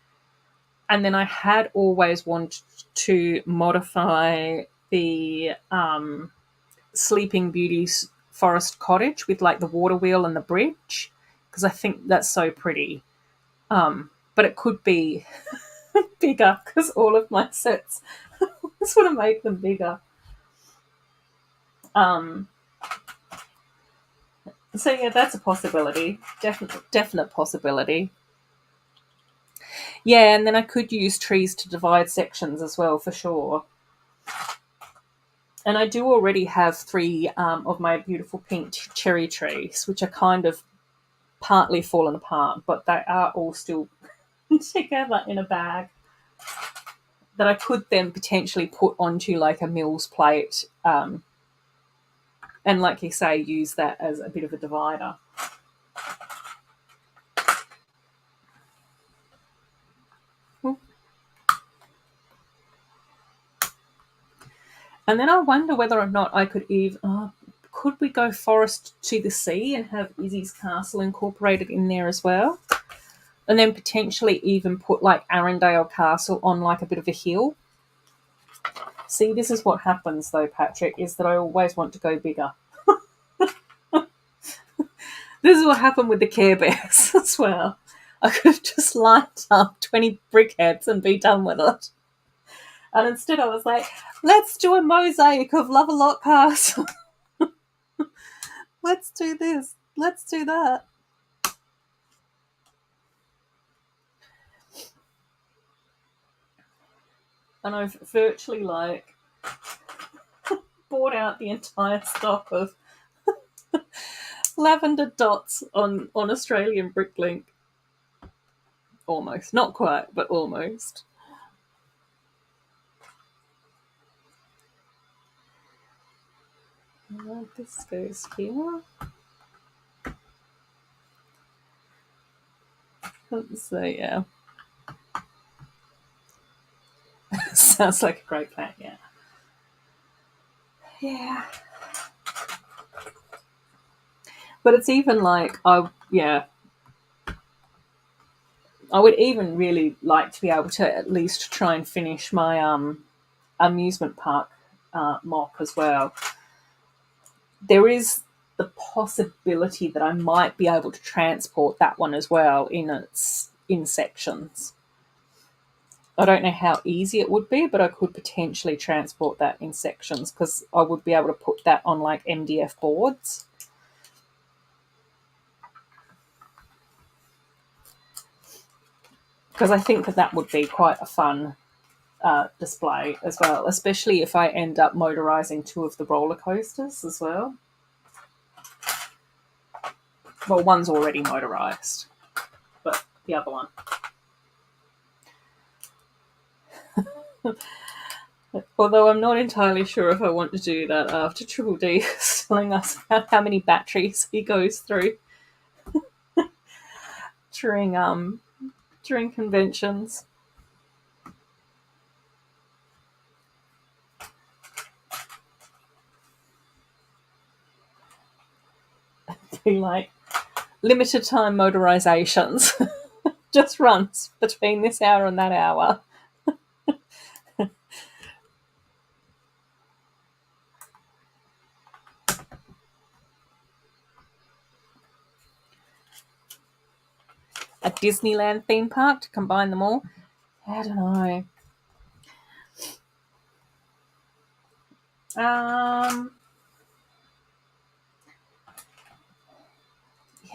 And then I had always wanted to modify the Sleeping Beauty's forest cottage with like the water wheel and the bridge, because I think that's so pretty. But it could be bigger because all of my sets just want to make them bigger. So yeah, that's a possibility. Definite possibility. Yeah, and then I could use trees to divide sections as well, for sure. And I do already have 3 of my beautiful pink cherry trees, which are kind of partly fallen apart, but they are all still together in a bag. that I could then potentially put onto like a Mills plate, and like you say, use that as a bit of a divider. And then I wonder whether or not I could even, could we go forest to the sea and have Izzy's castle incorporated in there as well? And then potentially even put like Arundel Castle on like a bit of a hill. See, this is what happens though, Patrick, is that I always want to go bigger. This is what happened with the Care Bears as well. I could have just lined up 20 brickheads and be done with it. And instead I was like, let's do a mosaic of Love-A-Lot Castle. Let's do this. Let's do that. And I've virtually like bought out the entire stock of lavender dots on Australian Bricklink. Almost. Not quite, but almost. This goes here. So, yeah. Sounds like a great plan, yeah. Yeah. But it's even like, I would even really like to be able to at least try and finish my amusement park mock as well. There is the possibility that I might be able to transport that one as well in sections. I don't know how easy it would be, but I could potentially transport that in sections because I would be able to put that on like MDF boards. Because I think that would be quite a fun display as well, especially if I end up motorising 2 of the roller coasters as well. Well, one's already motorised, but the other one. Although I'm not entirely sure if I want to do that after Triple D is telling us how many batteries he goes through during conventions. Be like limited time motorizations, just runs between this hour and that hour. A Disneyland theme park to combine them all? I don't know.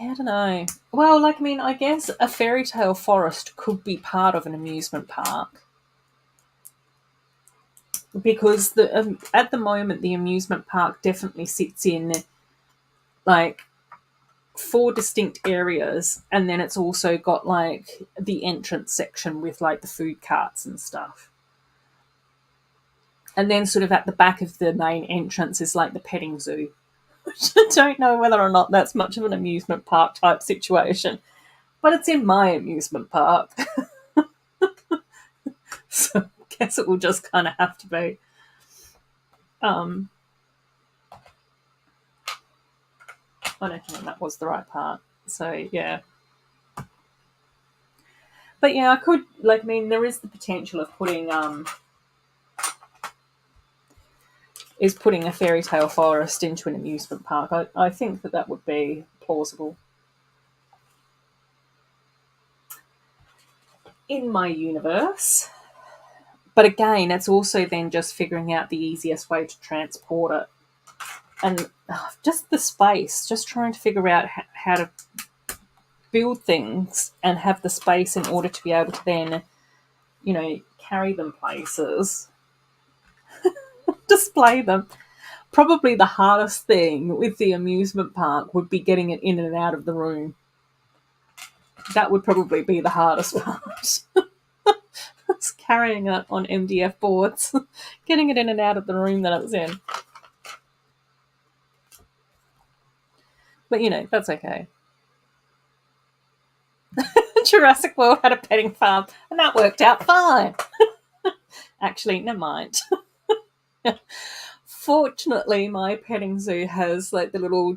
Yeah, I don't know. Well, like, I mean, I guess a fairy tale forest could be part of an amusement park. Because at the moment, the amusement park definitely sits in, like, 4 distinct areas, and then it's also got, like, the entrance section with, like, the food carts and stuff. And then sort of at the back of the main entrance is, like, the petting zoo. I don't know whether or not that's much of an amusement park type situation, but it's in my amusement park. So I guess it will just kind of have to be. I don't think that was the right part. So, yeah. But, yeah, I could, like, I mean, there is the potential of putting a fairy tale forest into an amusement park. I think that would be plausible. In my universe. But again, it's also then just figuring out the easiest way to transport it. And just the space, just trying to figure out how to build things and have the space in order to be able to then, carry them places, display them. Probably the hardest thing with the amusement park would be getting it in and out of the room. That would probably be the hardest part. carrying it on MDF boards, getting it in and out of the room that it was in. But, that's okay. Jurassic World had a petting farm, and that worked out fine. Actually, never mind. Fortunately, my petting zoo has like the little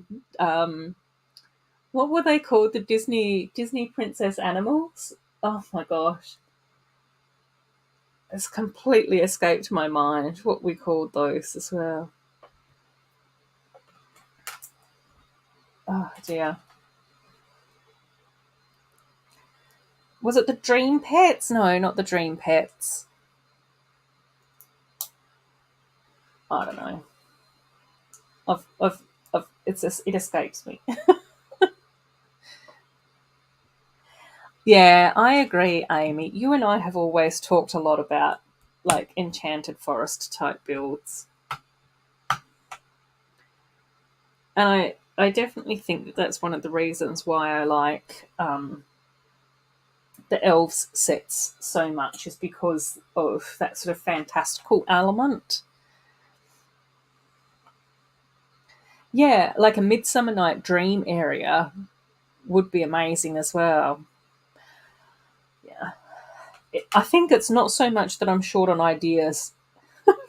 what were they called? The Disney princess animals? Oh my gosh. It's completely escaped my mind what we called those as well. Oh dear. Was it the Dream Pets? No, not the Dream Pets. I don't know. It escapes me. Yeah, I agree, Amy. You and I have always talked a lot about like enchanted forest type builds. And I definitely think that that's one of the reasons why I like the elves sets so much, is because of that sort of fantastical element. Yeah, like a Midsummer Night Dream area would be amazing as well. Yeah. I think it's not so much that I'm short on ideas,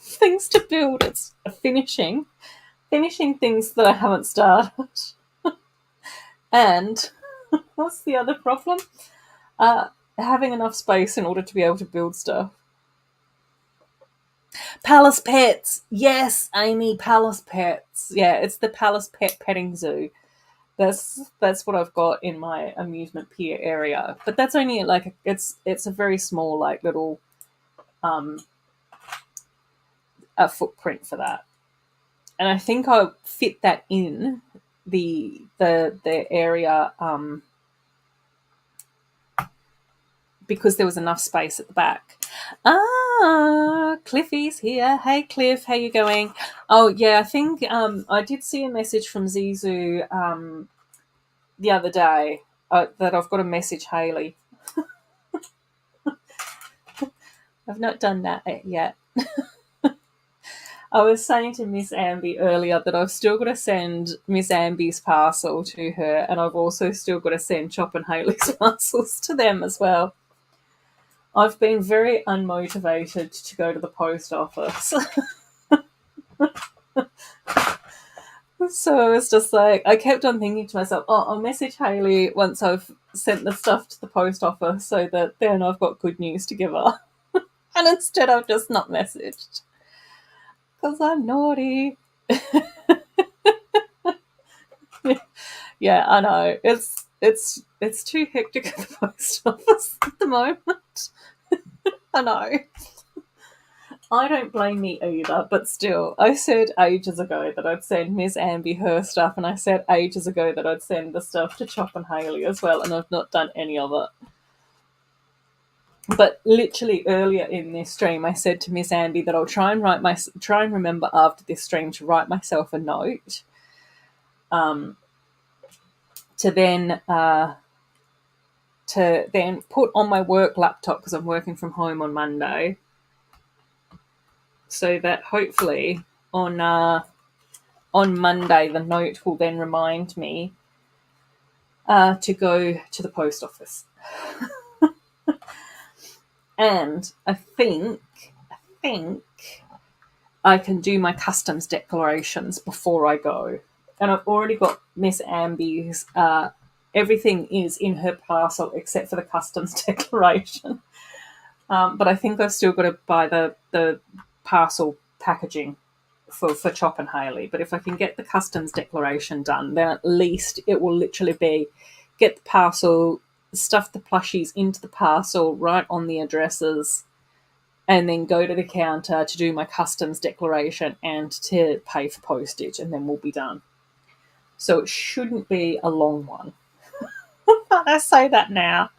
things to build, it's finishing things that I haven't started. And what's the other problem? Uh, Having enough space in order to be able to build stuff. Palace Pets. Yes, Amy, Palace Pets. Yeah, it's the Palace Pet Petting Zoo. That's what I've got in my amusement pier area. But that's only like it's a very small like little a footprint for that. And I think I'll fit that in the area because there was enough space at the back. Cliffy's here. Hey Cliff, how you going? Oh yeah, I think I did see a message from Zizu the other day that I've got to message Haley. I've not done that yet. I was saying to Miss Amby earlier that I've still got to send Miss Amby's parcel to her, and I've also still got to send Chop and Haley's parcels to them as well. I've been very unmotivated to go to the post office. So I was just like, I kept on thinking to myself, I'll message Haley once I've sent the stuff to the post office so that then I've got good news to give her. And instead I've just not messaged. Because I'm naughty. Yeah, I know. It's too hectic at the post office at the moment. I know. I don't blame me either, but still, I said ages ago that I'd send Miss Amby her stuff, and I said ages ago that I'd send the stuff to Chop and Haley as well, and I've not done any of it. But literally earlier in this stream, I said to Miss Amby that I'll try and remember after this stream to write myself a note, to then put on my work laptop because I'm working from home on Monday, so that hopefully on Monday the note will then remind me to go to the post office. And I think I can do my customs declarations before I go. And I've already got Miss Amby's, everything is in her parcel except for the customs declaration. But I think I've still got to buy the parcel packaging for Chop and Haley. But if I can get the customs declaration done, then at least it will literally be get the parcel, stuff the plushies into the parcel, write on the addresses, and then go to the counter to do my customs declaration and to pay for postage, and then we'll be done. So it shouldn't be a long one. I say that now.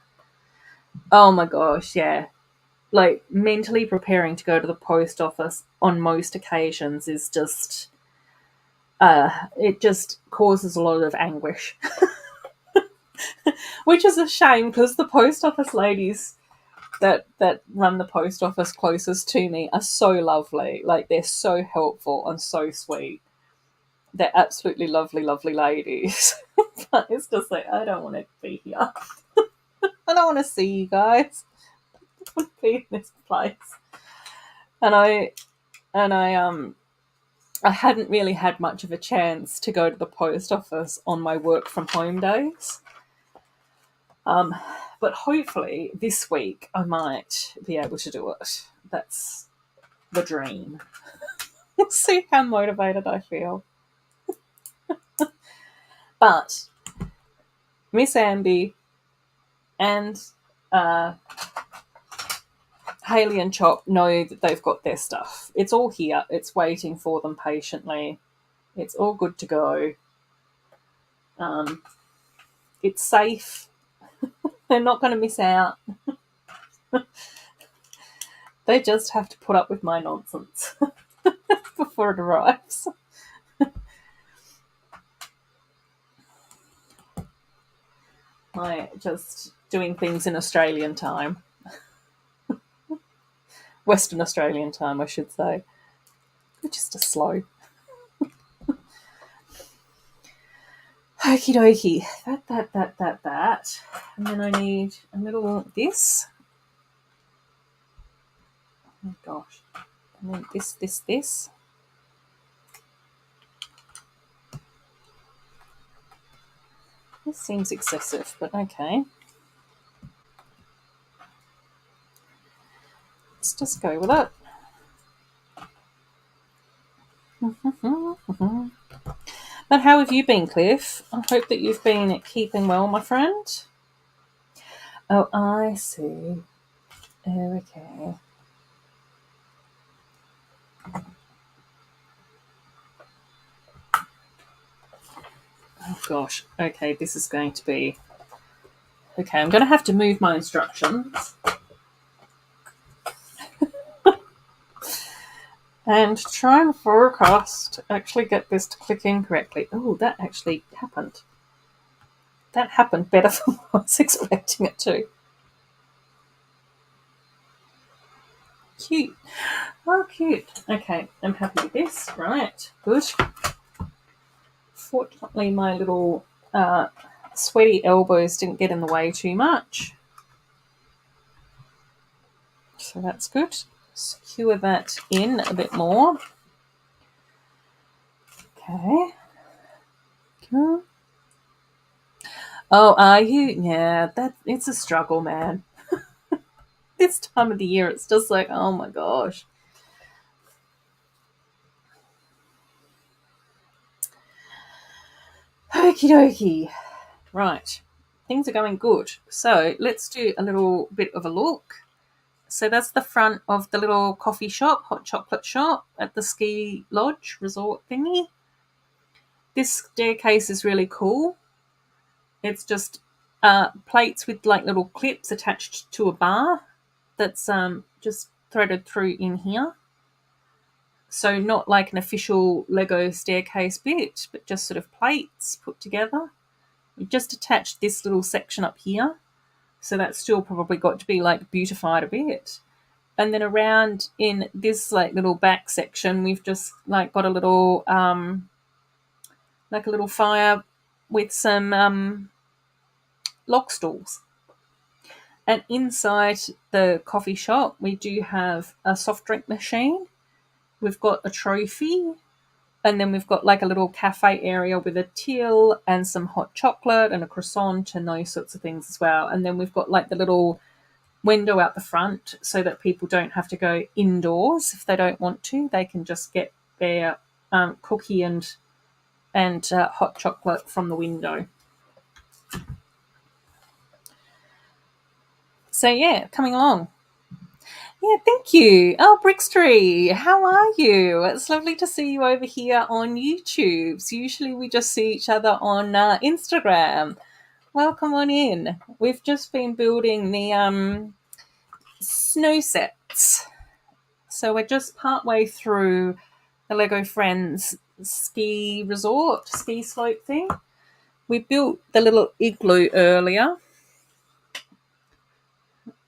Oh my gosh, yeah. Like, mentally preparing to go to the post office on most occasions is just, it just causes a lot of anguish. Which is a shame, because the post office ladies that run the post office closest to me are so lovely. Like, they're so helpful and so sweet. They're absolutely lovely, lovely ladies. But it's just like, I don't want to be here. I don't want to see you guys. I want to be in this place. And I hadn't really had much of a chance to go to the post office on my work from home days. But hopefully this week I might be able to do it. That's the dream. We'll see how motivated I feel. But Miss Amby and Haley and Chop know that they've got their stuff. It's all here. It's waiting for them patiently. It's all good to go. It's safe. They're not going to miss out. They just have to put up with my nonsense before it arrives. I just doing things in Australian time. Western Australian time, I should say. We're just a slow. Okie dokie. That. And then I need a little this. Oh gosh. And then this. This seems excessive, but okay. Let's just go with it. But how have you been, Cliff? I hope that you've been keeping well, my friend. Oh, I see. Okay. Oh gosh. Okay, this is going to be... Okay, I'm going to have to move my instructions. And try and forecast to actually get this to click in correctly. Oh, that actually happened. That happened better than I was expecting it to. Cute. Oh, cute. Okay, I'm happy with this. Right, good. Fortunately, my little sweaty elbows didn't get in the way too much. So that's good. Secure that in a bit more. Okay. Cool. Oh, are you? Yeah, it's a struggle, man. This time of the year, it's just like, oh my gosh. Okie dokie. Right. Things are going good. So let's do a little bit of a look. So that's the front of the little coffee shop, hot chocolate shop at the ski lodge resort thingy. This staircase is really cool. It's just plates with like little clips attached to a bar that's just threaded through in here. So not like an official Lego staircase bit, but just sort of plates put together. We just attached this little section up here. So that's still probably got to be like beautified a bit. And then around in this like little back section, we've just like got a little like a little fire with some log stools. And inside the coffee shop, we do have a soft drink machine. We've got a trophy, and then we've got like a little cafe area with a till and some hot chocolate and a croissant and those sorts of things as well. And then we've got like the little window out the front so that people don't have to go indoors if they don't want to. They can just get their cookie and hot chocolate from the window. So yeah, coming along. Yeah, thank you. Oh, Brickstree, how are you? It's lovely to see you over here on YouTube. So usually we just see each other on Instagram. Welcome on in. We've just been building the snow sets. So we're just partway through the Lego Friends ski resort, ski slope thing. We built the little igloo earlier.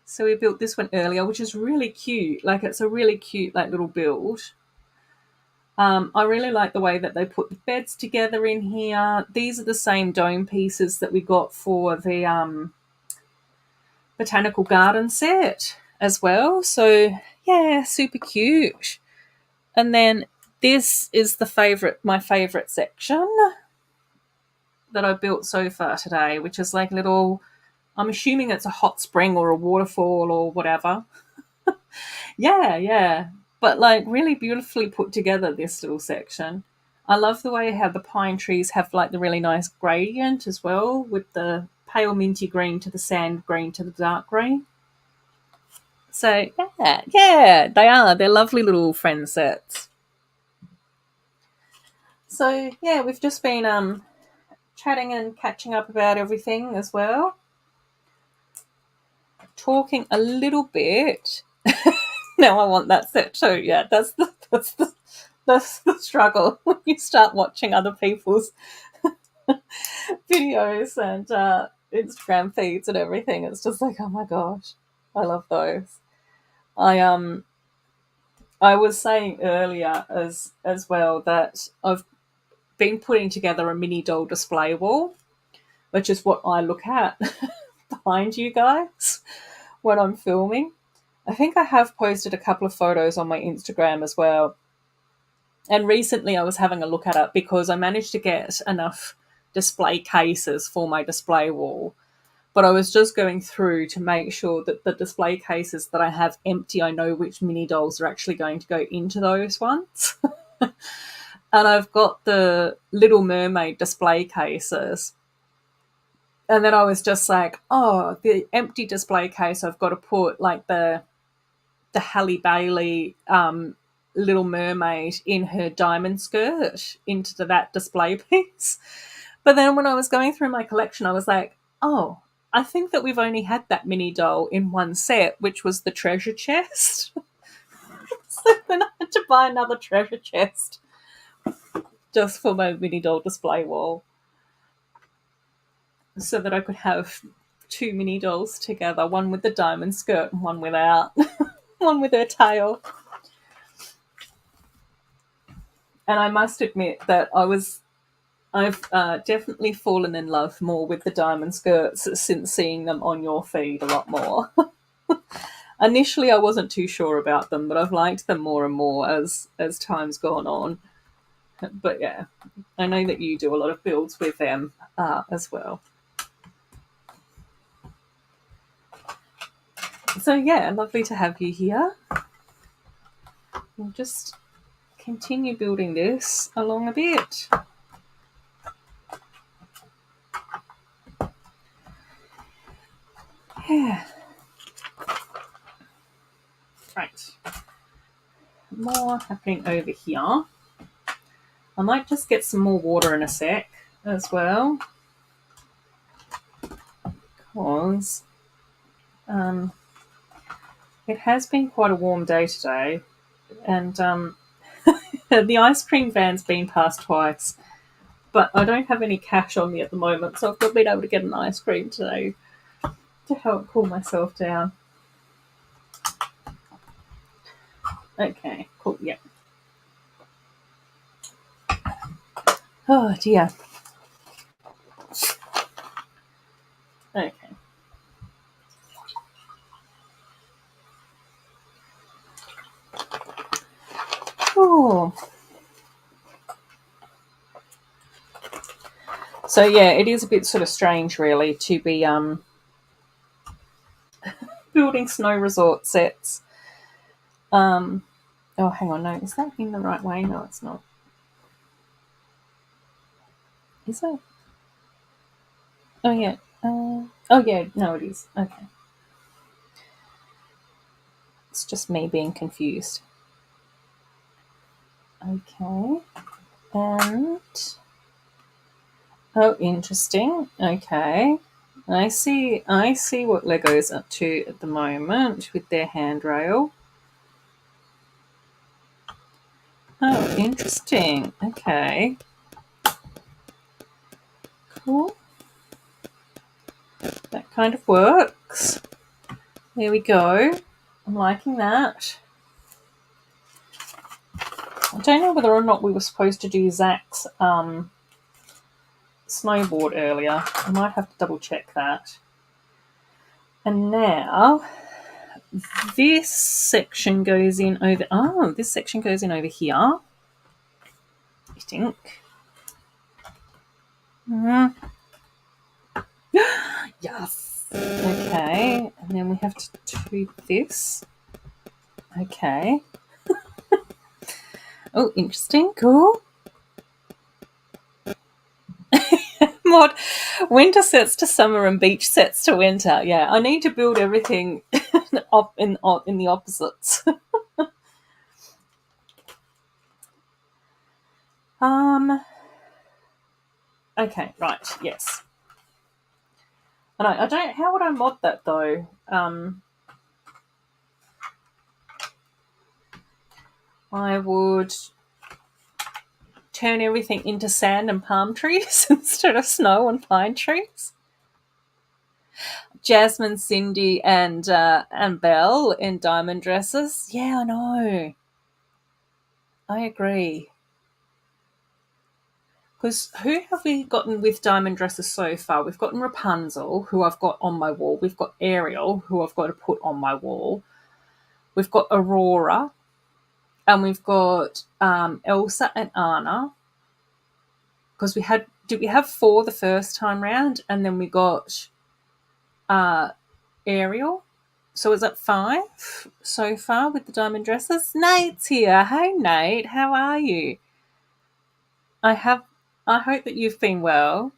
So we built this one earlier, which is really cute. Like, it's a really cute, like, little build. I really like the way that they put the beds together in here. These are the same dome pieces that we got for the botanical garden set as well. So, yeah, super cute. And then this is my favourite section that I built so far today, which is like little, I'm assuming it's a hot spring or a waterfall or whatever. Yeah. But like really beautifully put together, this little section. I love the way how the pine trees have like the really nice gradient as well, with the pale minty green to the sand green to the dark green. So yeah, they are. They're lovely little friend sets. So yeah, we've just been chatting and catching up about everything as well. Talking a little bit. Now I want that set too. Yeah, that's the struggle when you start watching other people's videos and Instagram feeds and everything. It's just like, oh my gosh, I love those. I I was saying earlier as well that I've been putting together a mini doll display wall, which is what I look at behind you guys when I'm filming. I think I have posted a couple of photos on my Instagram as well. And recently I was having a look at it because I managed to get enough display cases for my display wall. But I was just going through to make sure that the display cases that I have empty, I know which mini dolls are actually going to go into those ones. And I've got the Little Mermaid display cases. And then I was just like, oh, the empty display case, I've got to put like the Halle Bailey Little Mermaid in her diamond skirt into that display piece. But then when I was going through my collection, I was like, oh, I think that we've only had that mini doll in one set, which was the treasure chest. So then I had to buy another treasure chest just for my mini doll display wall, so that I could have two mini dolls together, one with the diamond skirt and one without, one with her tail. And I must admit that I've definitely fallen in love more with the diamond skirts since seeing them on your feed a lot more. Initially, I wasn't too sure about them, but I've liked them more and more as time's gone on. But yeah, I know that you do a lot of builds with them as well. So yeah, lovely to have you here. We'll just continue building this along a bit. Yeah. Right. More happening over here. I might just get some more water in a sec as well, because it has been quite a warm day today, and the ice cream van's been past twice, but I don't have any cash on me at the moment, so I've not been able to get an ice cream today to help cool myself down. Okay, cool, yeah. Oh dear. Okay. Oh. So yeah, it is a bit sort of strange really to be building snow resort sets. Oh, hang on, no, is that in the right way? No, it's not. Is it? Oh yeah. Oh yeah, no, it is. Okay. It's just me being confused. Okay. And oh, interesting. Okay. I see what Lego's up to at the moment with their handrail. Oh, interesting. Okay. Cool. That kind of works. There we go. I'm liking that. I don't know whether or not we were supposed to do Zach's snowboard earlier. I might have to double check that. And now this section goes in over. Oh, this section goes in over here. I think. Yes. Okay, and then we have to do this. Okay. Oh, interesting. Cool. Mod winter sets to summer and beach sets to winter. Yeah, I need to build everything up in the opposites. Okay, right, yes. And I don't. How would I mod that though? I would turn everything into sand and palm trees instead of snow and pine trees. Jasmine, Cindy, and Belle in diamond dresses. Yeah, I know. I agree. Because who have we gotten with diamond dresses so far? We've gotten Rapunzel, who I've got on my wall. We've got Ariel, who I've got to put on my wall. We've got Aurora, and we've got Elsa and Anna. Because did we have 4 the first time round, and then we got Ariel. So is that 5 so far with the diamond dresses? Nate's here. Hey, Nate, how are you? I hope that you've been well.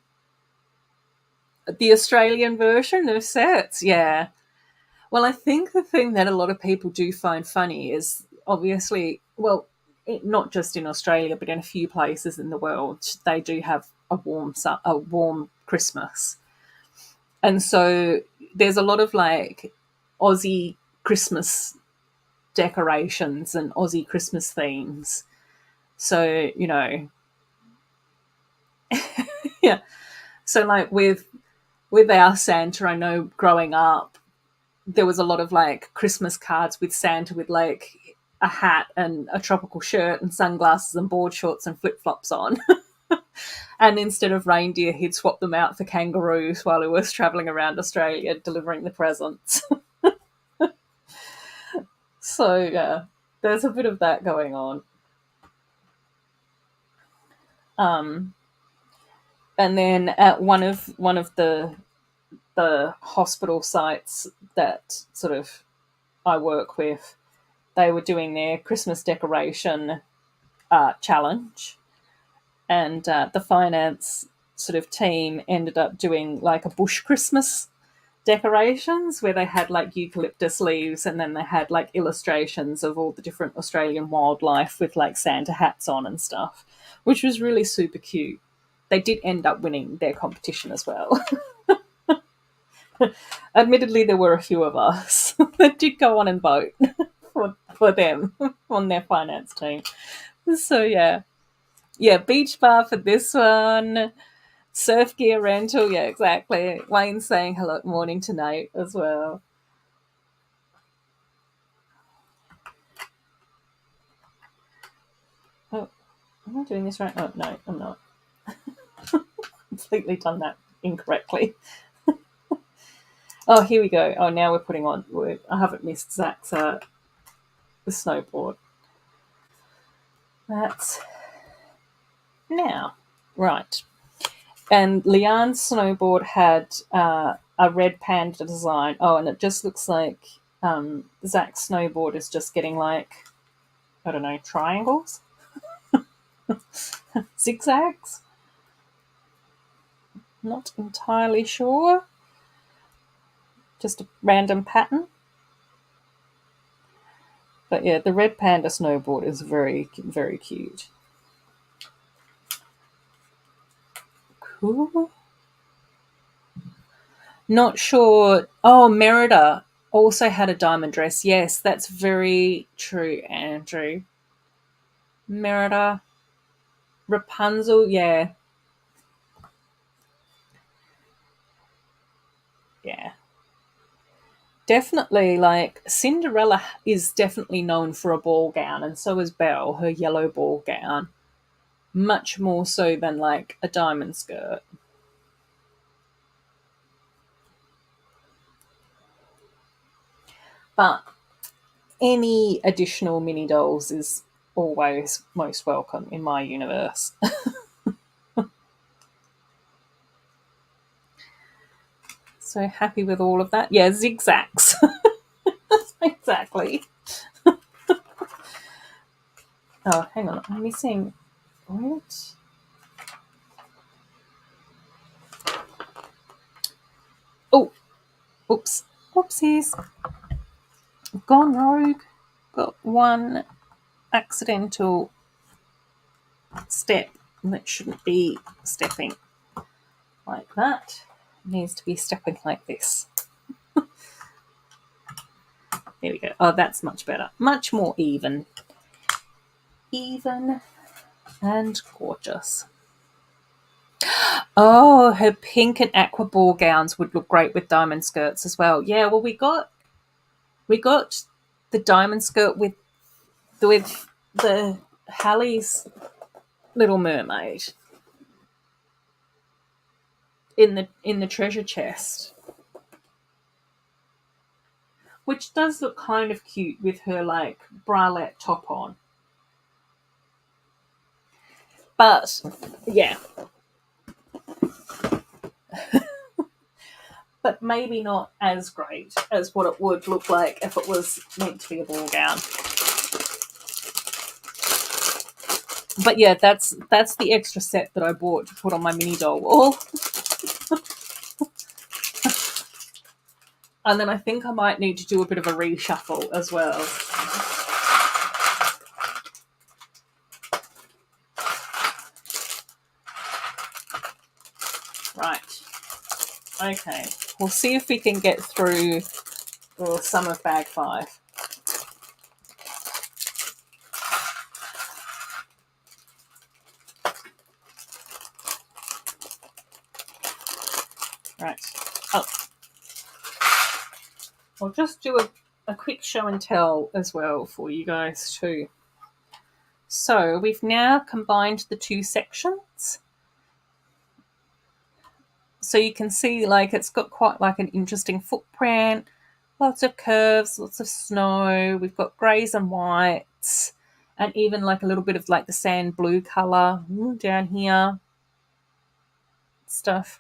The Australian version of sets, yeah. Well, I think the thing that a lot of people do find funny is obviously, well, not just in Australia, but in a few places in the world, they do have a warm Christmas, and so there's a lot of like Aussie Christmas decorations and Aussie Christmas themes. So yeah. So like with our Santa, I know growing up there was a lot of like Christmas cards with Santa with like a hat and a tropical shirt and sunglasses and board shorts and flip flops on. And instead of reindeer, he'd swap them out for kangaroos while he was traveling around Australia delivering the presents. So yeah, there's a bit of that going on. And then at one of the hospital sites that sort of I work with, they were doing their Christmas decoration challenge, and the finance sort of team ended up doing like a bush Christmas decorations where they had like eucalyptus leaves and then they had like illustrations of all the different Australian wildlife with like Santa hats on and stuff, which was really super cute. They did end up winning their competition as well. Admittedly, there were a few of us that did go on and vote for them on their finance team. So yeah, beach bar for this one. Surf gear rental, yeah, exactly. Wayne's saying hello, morning to Nate as well. Oh, am I doing this right? Oh no, I'm not. Completely done that incorrectly. Oh, here we go. Oh, now we're putting on. I haven't missed Zach's the snowboard. That's now right. And Leanne's snowboard had a red panda design. Oh, and it just looks like Zach's snowboard is just getting like, I don't know, triangles, zigzags. Not entirely sure. Just a random pattern. But yeah, the red panda snowboard is very, very cute. Cool. Not sure. Oh, Merida also had a diamond dress. Yes, that's very true, Andrew. Merida. Rapunzel, yeah. Yeah. definitely, like, Cinderella is definitely known for a ball gown, and so is Belle, her yellow ball gown. Much more so than, like, a diamond skirt. But any additional mini dolls is always most welcome in my universe. So happy with all of that. Yeah, zigzags. Exactly. Oh, hang on. I'm missing. What? Oh, oops. Whoopsies. Gone rogue. Got one accidental step that shouldn't be stepping like that. It needs to be stepping like this. There we go. Oh, that's much better. Much more even. Even and gorgeous. Oh, her pink and aqua ball gowns would look great with diamond skirts as well. Yeah, well, we got the diamond skirt with the Hallie's Little Mermaid in the treasure chest, which does look kind of cute with her like bralette top on. But yeah, but maybe not as great as what it would look like if it was meant to be a ball gown. But yeah, that's the extra set that I bought to put on my mini doll wall. And then I think I might need to do a bit of a reshuffle as well. Right. Okay. We'll see if we can get through some of bag 5. Right. Oh. I'll just do a quick show and tell as well for you guys too. So we've now combined the two sections. So you can see like it's got quite like an interesting footprint, lots of curves, lots of snow. We've got greys and whites, and even like a little bit of like the sand blue colour down here. Stuff.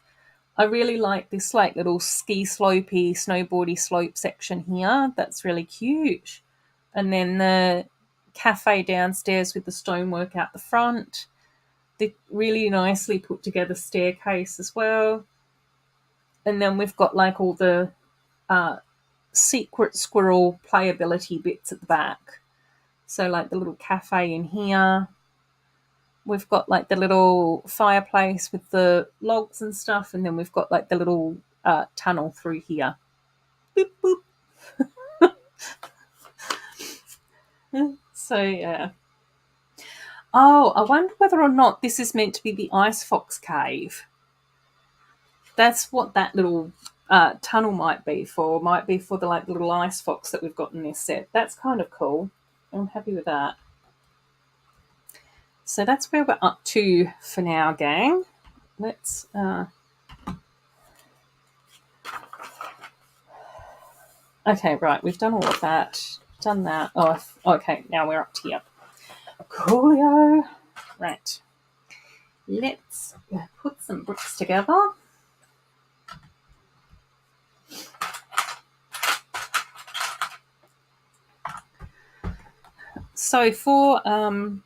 I really like this like little ski slopey, snowboardy slope section here. That's really cute. And then the cafe downstairs with the stonework out the front. The really nicely put together staircase as well. And then we've got like all the secret squirrel playability bits at the back. So like the little cafe in here. We've got like the little fireplace with the logs and stuff, and then we've got like the little tunnel through here. Boop, boop. So yeah. Oh, I wonder whether or not this is meant to be the Ice Fox Cave. That's what that little tunnel might be for. Might be for the like little ice fox that we've got in this set. That's kind of cool. I'm happy with that. So that's where we're up to for now, gang. Let's okay, right, we've done all of that. Done that. Oh, okay, now we're up to here. Coolio. Right. Let's put some bricks together. So for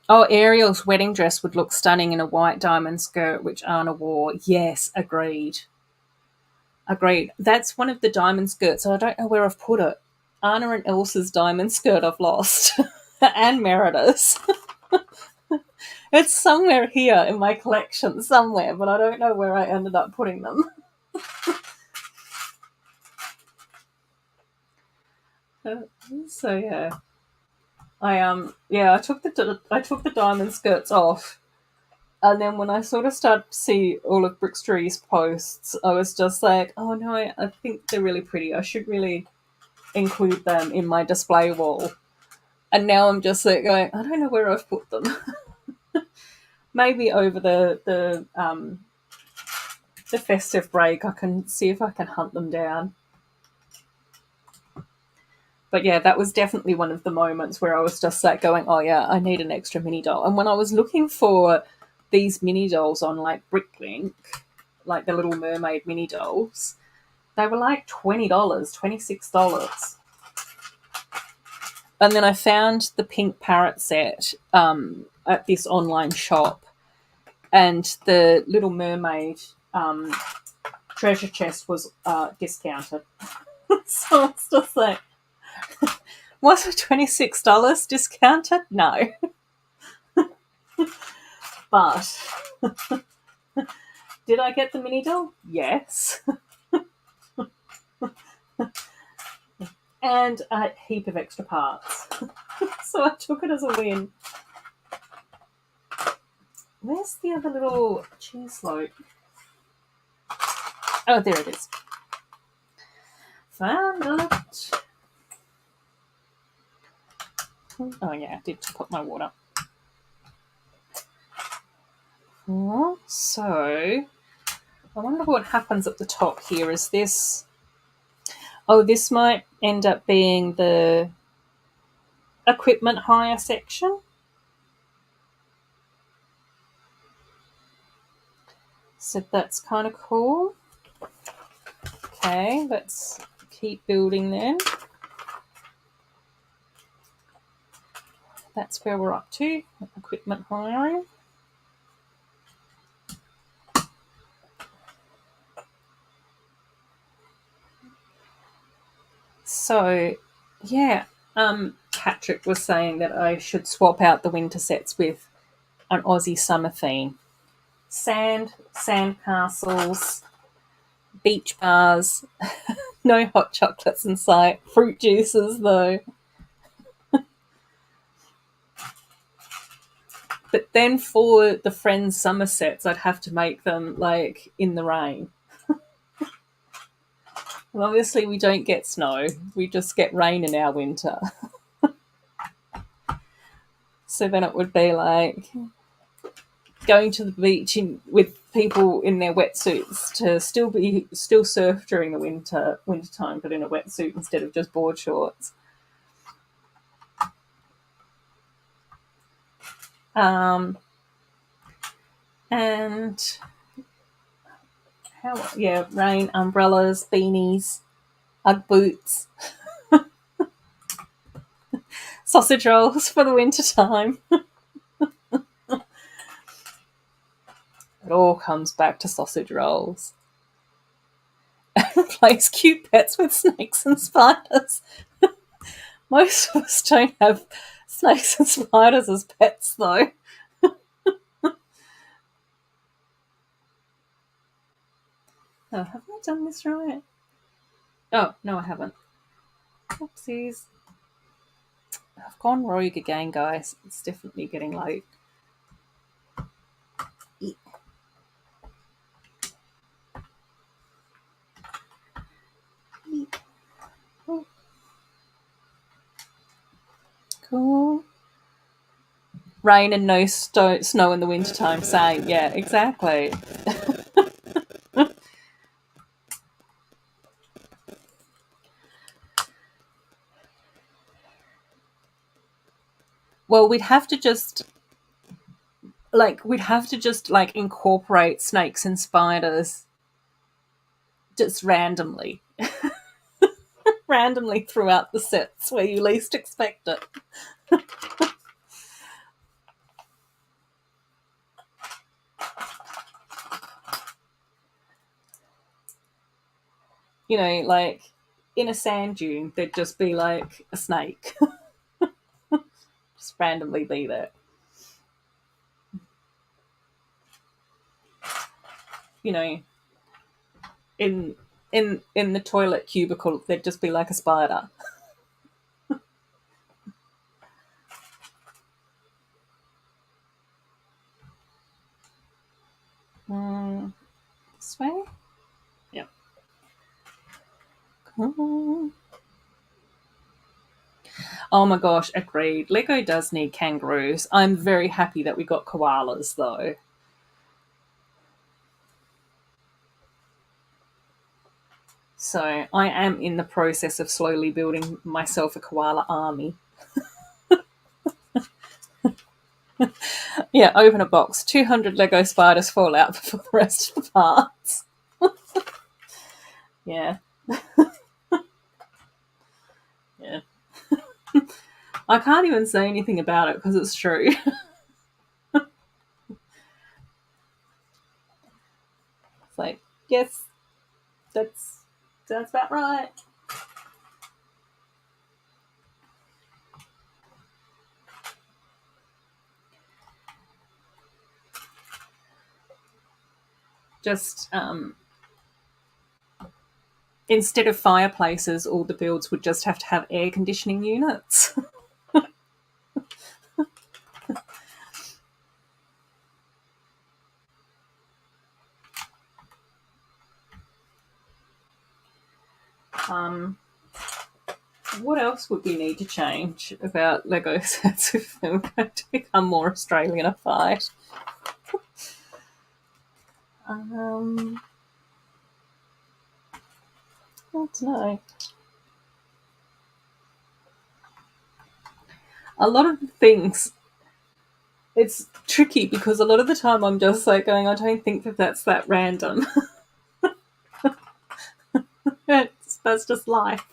Ariel's wedding dress would look stunning in a white diamond skirt, which Anna wore. Yes, agreed. Agreed. That's one of the diamond skirts. I don't know where I've put it. Anna and Elsa's diamond skirt I've lost. And Merida's. It's somewhere here in my collection, somewhere, but I don't know where I ended up putting them. So yeah. I took the diamond skirts off, and then when I sort of started to see all of Brickstree's posts, I was just like, oh no, I think they're really pretty. I should really include them in my display wall. And now I'm just like going, I don't know where I've put them. Maybe over the festive break, I can see if I can hunt them down. But yeah, that was definitely one of the moments where I was just like going, oh yeah, I need an extra mini doll. And when I was looking for these mini dolls on like Bricklink, like the Little Mermaid mini dolls, they were like $20, $26. And then I found the pink parrot set at this online shop, and the Little Mermaid treasure chest was discounted. So it's just like, was it $26 discounted? No. But did I get the mini doll? Yes. And a heap of extra parts. So I took it as a win. Where's the other little cheese slope? Oh, there it is. Found it. Oh yeah, I did put my water. Oh, so I wonder what happens at the top here. Is this... Oh, this might end up being the equipment hire section. So that's kind of cool. Okay, let's keep building then. That's where we're up to, equipment hiring. So, yeah, Patrick was saying that I should swap out the winter sets with an Aussie summer theme. Sand castles, beach bars, no hot chocolates in sight, fruit juices though. But then for the Friends summer sets, I'd have to make them like in the rain. Well, obviously we don't get snow, we just get rain in our winter. So then it would be like going to the beach with people in their wetsuits to still surf during the wintertime, but in a wetsuit instead of just board shorts. And rain, umbrellas, beanies, Ugg boots, sausage rolls for the wintertime. It all comes back to sausage rolls. Replace cute pets with snakes and spiders. Most of us don't have snakes and spiders as pets, though. Oh, have I done this right? Oh, no, I haven't. Oopsies. I've gone rogue again, guys. It's definitely getting late. Cool. Rain and no snow in the wintertime, same. Yeah, exactly. Well, we'd have to just incorporate snakes and spiders just randomly throughout the sets where you least expect it. You know, like in a sand dune, there'd just be like a snake, just randomly be there. You know, in the toilet cubicle, there'd just be like a spider. This way? Yep. Cool. Oh my gosh, agreed. Lego does need kangaroos. I'm very happy that we got koalas though. So I am in the process of slowly building myself a koala army. Yeah, open a box. 200 Lego spiders fall out before the rest of the parts. Yeah. Yeah. I can't even say anything about it because it's true. It's like, yes, that's about right. Just instead of fireplaces, all the builds would just have to have air conditioning units. um, what else would we need to change about Lego sets if they were going to become more Australianified? I don't know. A lot of the things, it's tricky because a lot of the time I'm just like going, I don't think that that's that random. That's just life.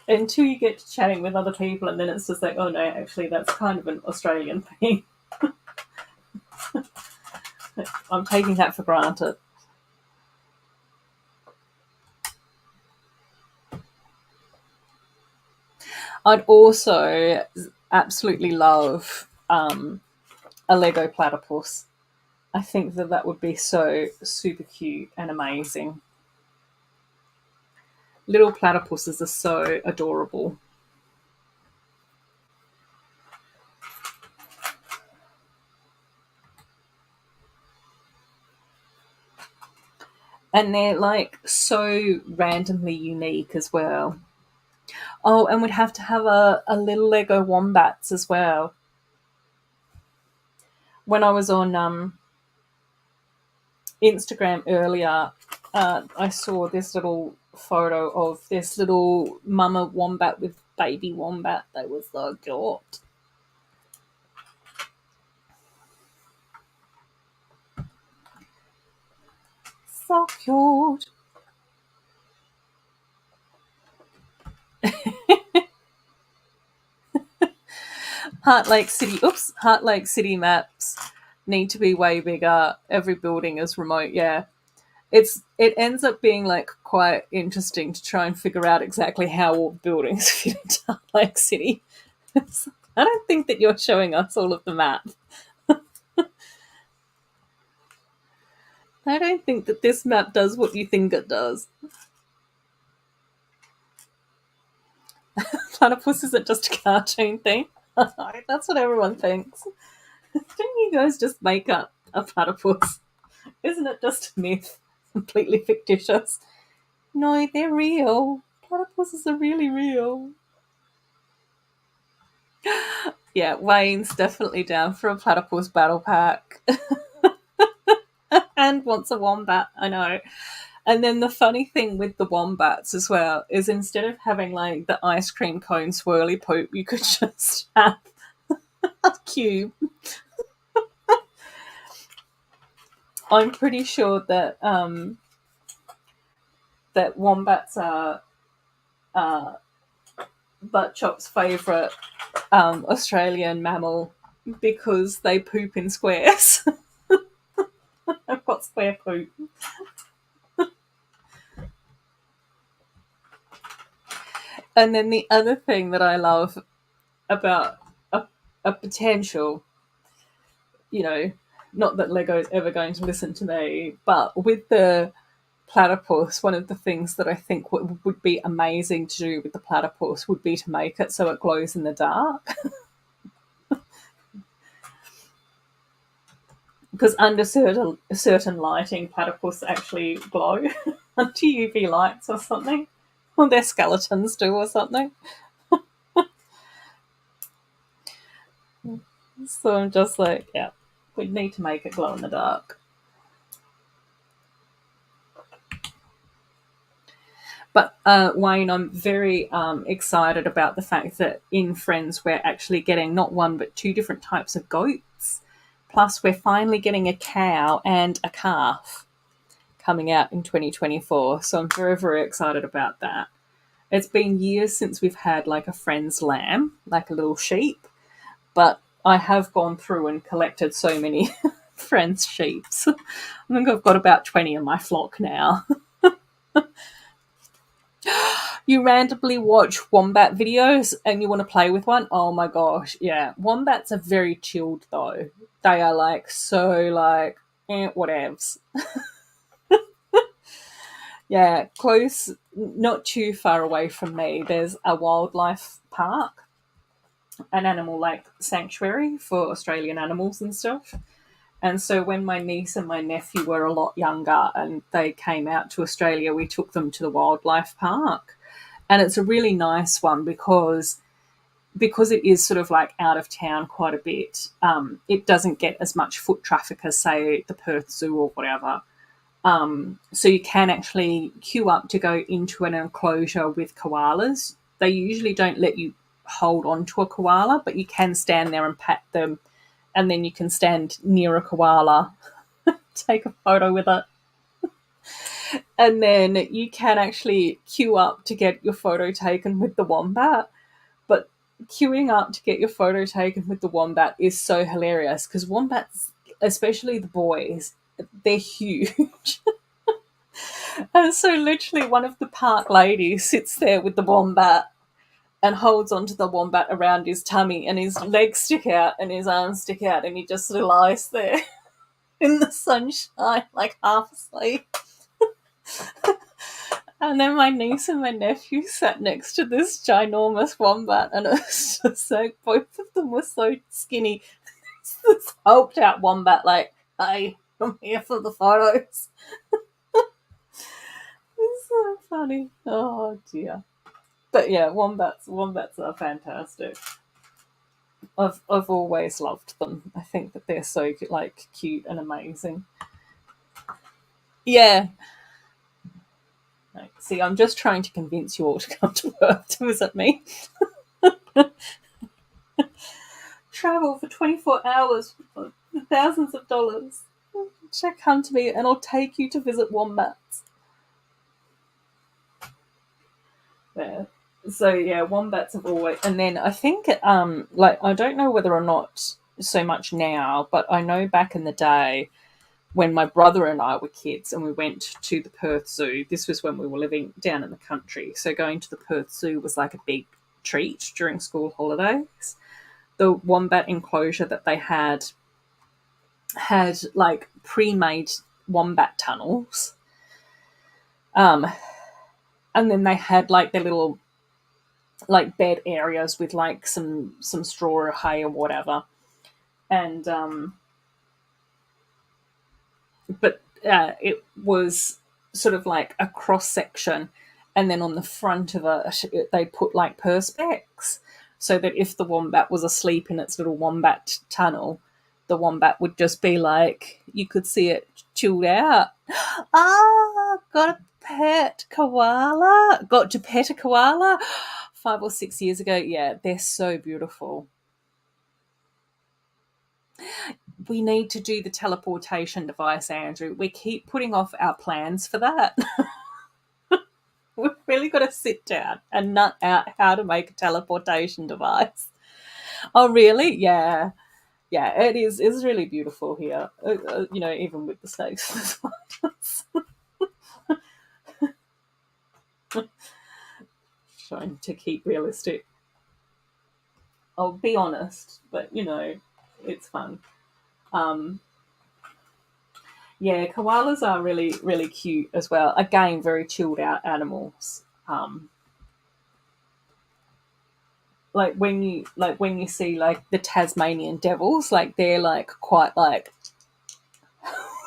Until you get to chatting with other people, and then it's just like, oh no, actually, that's kind of an Australian thing. I'm taking that for granted. I'd also absolutely love a Lego platypus. I think that that would be so super cute and amazing. Little platypuses are so adorable. And they're like so randomly unique as well. Oh, and we'd have to have a little Lego wombats as well. When I was on Instagram earlier, I saw this little photo of this little mama wombat with baby wombat. They were so cute. So cute. Heart Lake City maps need to be way bigger. Every building is remote. Yeah, it ends up being like quite interesting to try and figure out exactly how all the buildings fit into Heart Lake City. I don't think that you're showing us all of the map. I don't think that this map does what you think it does. Platypus isn't just a cartoon thing. That's what everyone thinks. Didn't you guys just make up a platypus? Isn't it just a myth? Completely fictitious. No, they're real. Platypuses are really real. Yeah, Wayne's definitely down for a platypus battle pack. And wants a wombat, I know. And then the funny thing with the wombats as well is instead of having like the ice cream cone swirly poop, you could just have a cube. I'm pretty sure that that wombats are Buttchop's favourite Australian mammal because they poop in squares. I've got square poop. And then the other thing that I love about a potential, you know, not that Lego is ever going to listen to me, but with the platypus, one of the things that I think would be amazing to do with the platypus would be to make it so it glows in the dark. because under certain lighting, platypus actually glow under UV lights or something, or their skeletons do or something. So I'm just like, yeah, we need to make it glow in the dark. But Wayne, I'm very excited about the fact that in Friends we're actually getting not one but two different types of goats. Plus, we're finally getting a cow and a calf coming out in 2024. So I'm very, very excited about that. It's been years since we've had like a Friends lamb, like a little sheep, but I have gone through and collected so many Friends sheeps. I think I've got about 20 in my flock now. You randomly watch wombat videos and you want to play with one? Oh my gosh, yeah. Wombats are very chilled though. They are like so like whatevs. Yeah, close, not too far away from me. There's a wildlife park, an animal like sanctuary for Australian animals and stuff. And so when my niece and my nephew were a lot younger and they came out to Australia, we took them to the wildlife park. And it's a really nice one because it is sort of like out of town quite a bit. It doesn't get as much foot traffic as say the Perth Zoo or whatever. So you can actually queue up to go into an enclosure with koalas. They usually don't let you hold on to a koala, but you can stand there and pat them, and then you can stand near a koala, take a photo with it, and then you can actually queue up to get your photo taken with the wombat. But queuing up to get your photo taken with the wombat is so hilarious because wombats, especially the boys, they're huge. And so literally one of the park ladies sits there with the wombat and holds onto the wombat around his tummy, and his legs stick out and his arms stick out, and he just sort of lies there in the sunshine like half asleep. And then my niece and my nephew sat next to this ginormous wombat, and it was just like both of them were so skinny. This hulked out wombat, like, hey, I'm here for the photos. It's so funny. Oh dear. But yeah, wombats are fantastic. I've always loved them. I think that they're so like cute and amazing. Yeah. Like, see, I'm just trying to convince you all to come to Perth to visit me. Travel for 24 hours for thousands of dollars. Come to me and I'll take you to visit wombats. Yeah. So yeah, wombats have always, and then I think like I don't know whether or not so much now, but I know back in the day when my brother and I were kids and we went to the Perth Zoo. This was when we were living down in the country, so going to the Perth Zoo was like a big treat during school holidays. The wombat enclosure that they had like pre-made wombat tunnels, and then they had like their little like bed areas with like some straw or hay or whatever, and but it was sort of like a cross section, and then on the front of it they put like perspex, so that if the wombat was asleep in its little wombat tunnel, the wombat would just be like, you could see it chilled out. Ah, got to pet a koala 5 or 6 years ago. Yeah, they're so beautiful. We need to do the teleportation device, Andrew. We keep putting off our plans for that. We've really got to sit down and nut out how to make a teleportation device. Oh, really? Yeah. Yeah, it is. It's really beautiful here. Even with the snakes. Trying to keep realistic. I'll be honest, but it's fun. Um, Yeah, koalas are really, really cute as well. Again, very chilled out animals. Like when you see like the Tasmanian devils, like they're like quite like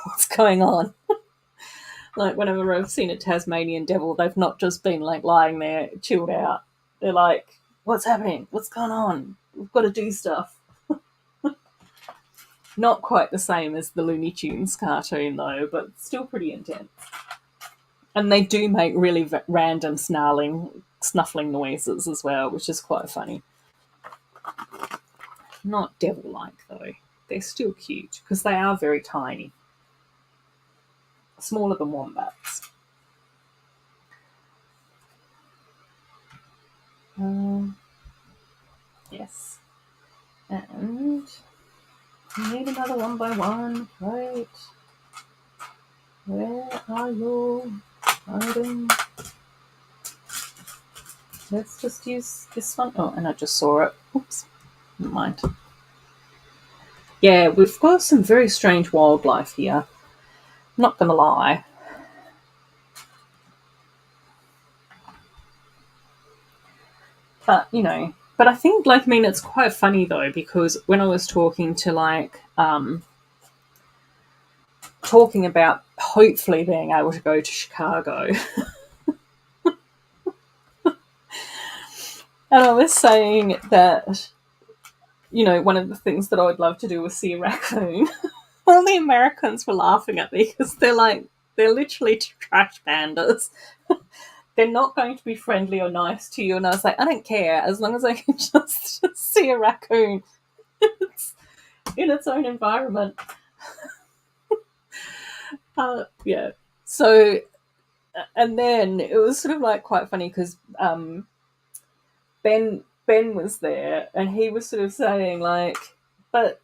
what's going on. Like, whenever I've seen a Tasmanian devil, they've not just been like lying there chilled out. They're like, what's happening? What's going on? We've got to do stuff. Not quite the same as the Looney Tunes cartoon, though, but still pretty intense. And they do make really random snuffling noises as well, which is quite funny. Not devil-like, though. They're still cute, because they are very tiny. Smaller than wombats. Yes. And we need another one by one. Right. Where are you hiding? Let's just use this one. Oh, and I just saw it. Oops. Never mind. Yeah, we've got some very strange wildlife here. Not gonna lie. But, but I think, like, I mean, it's quite funny, though, because when I was talking to, like, talking about hopefully being able to go to Chicago, and I was saying that, one of the things that I would love to do was see a raccoon. All the Americans were laughing at me because they're literally trash pandas. They're not going to be friendly or nice to you. And I was like, I don't care, as long as I can just see a raccoon in its own environment. Yeah. So, and then it was sort of like quite funny because Ben was there and he was sort of saying like, but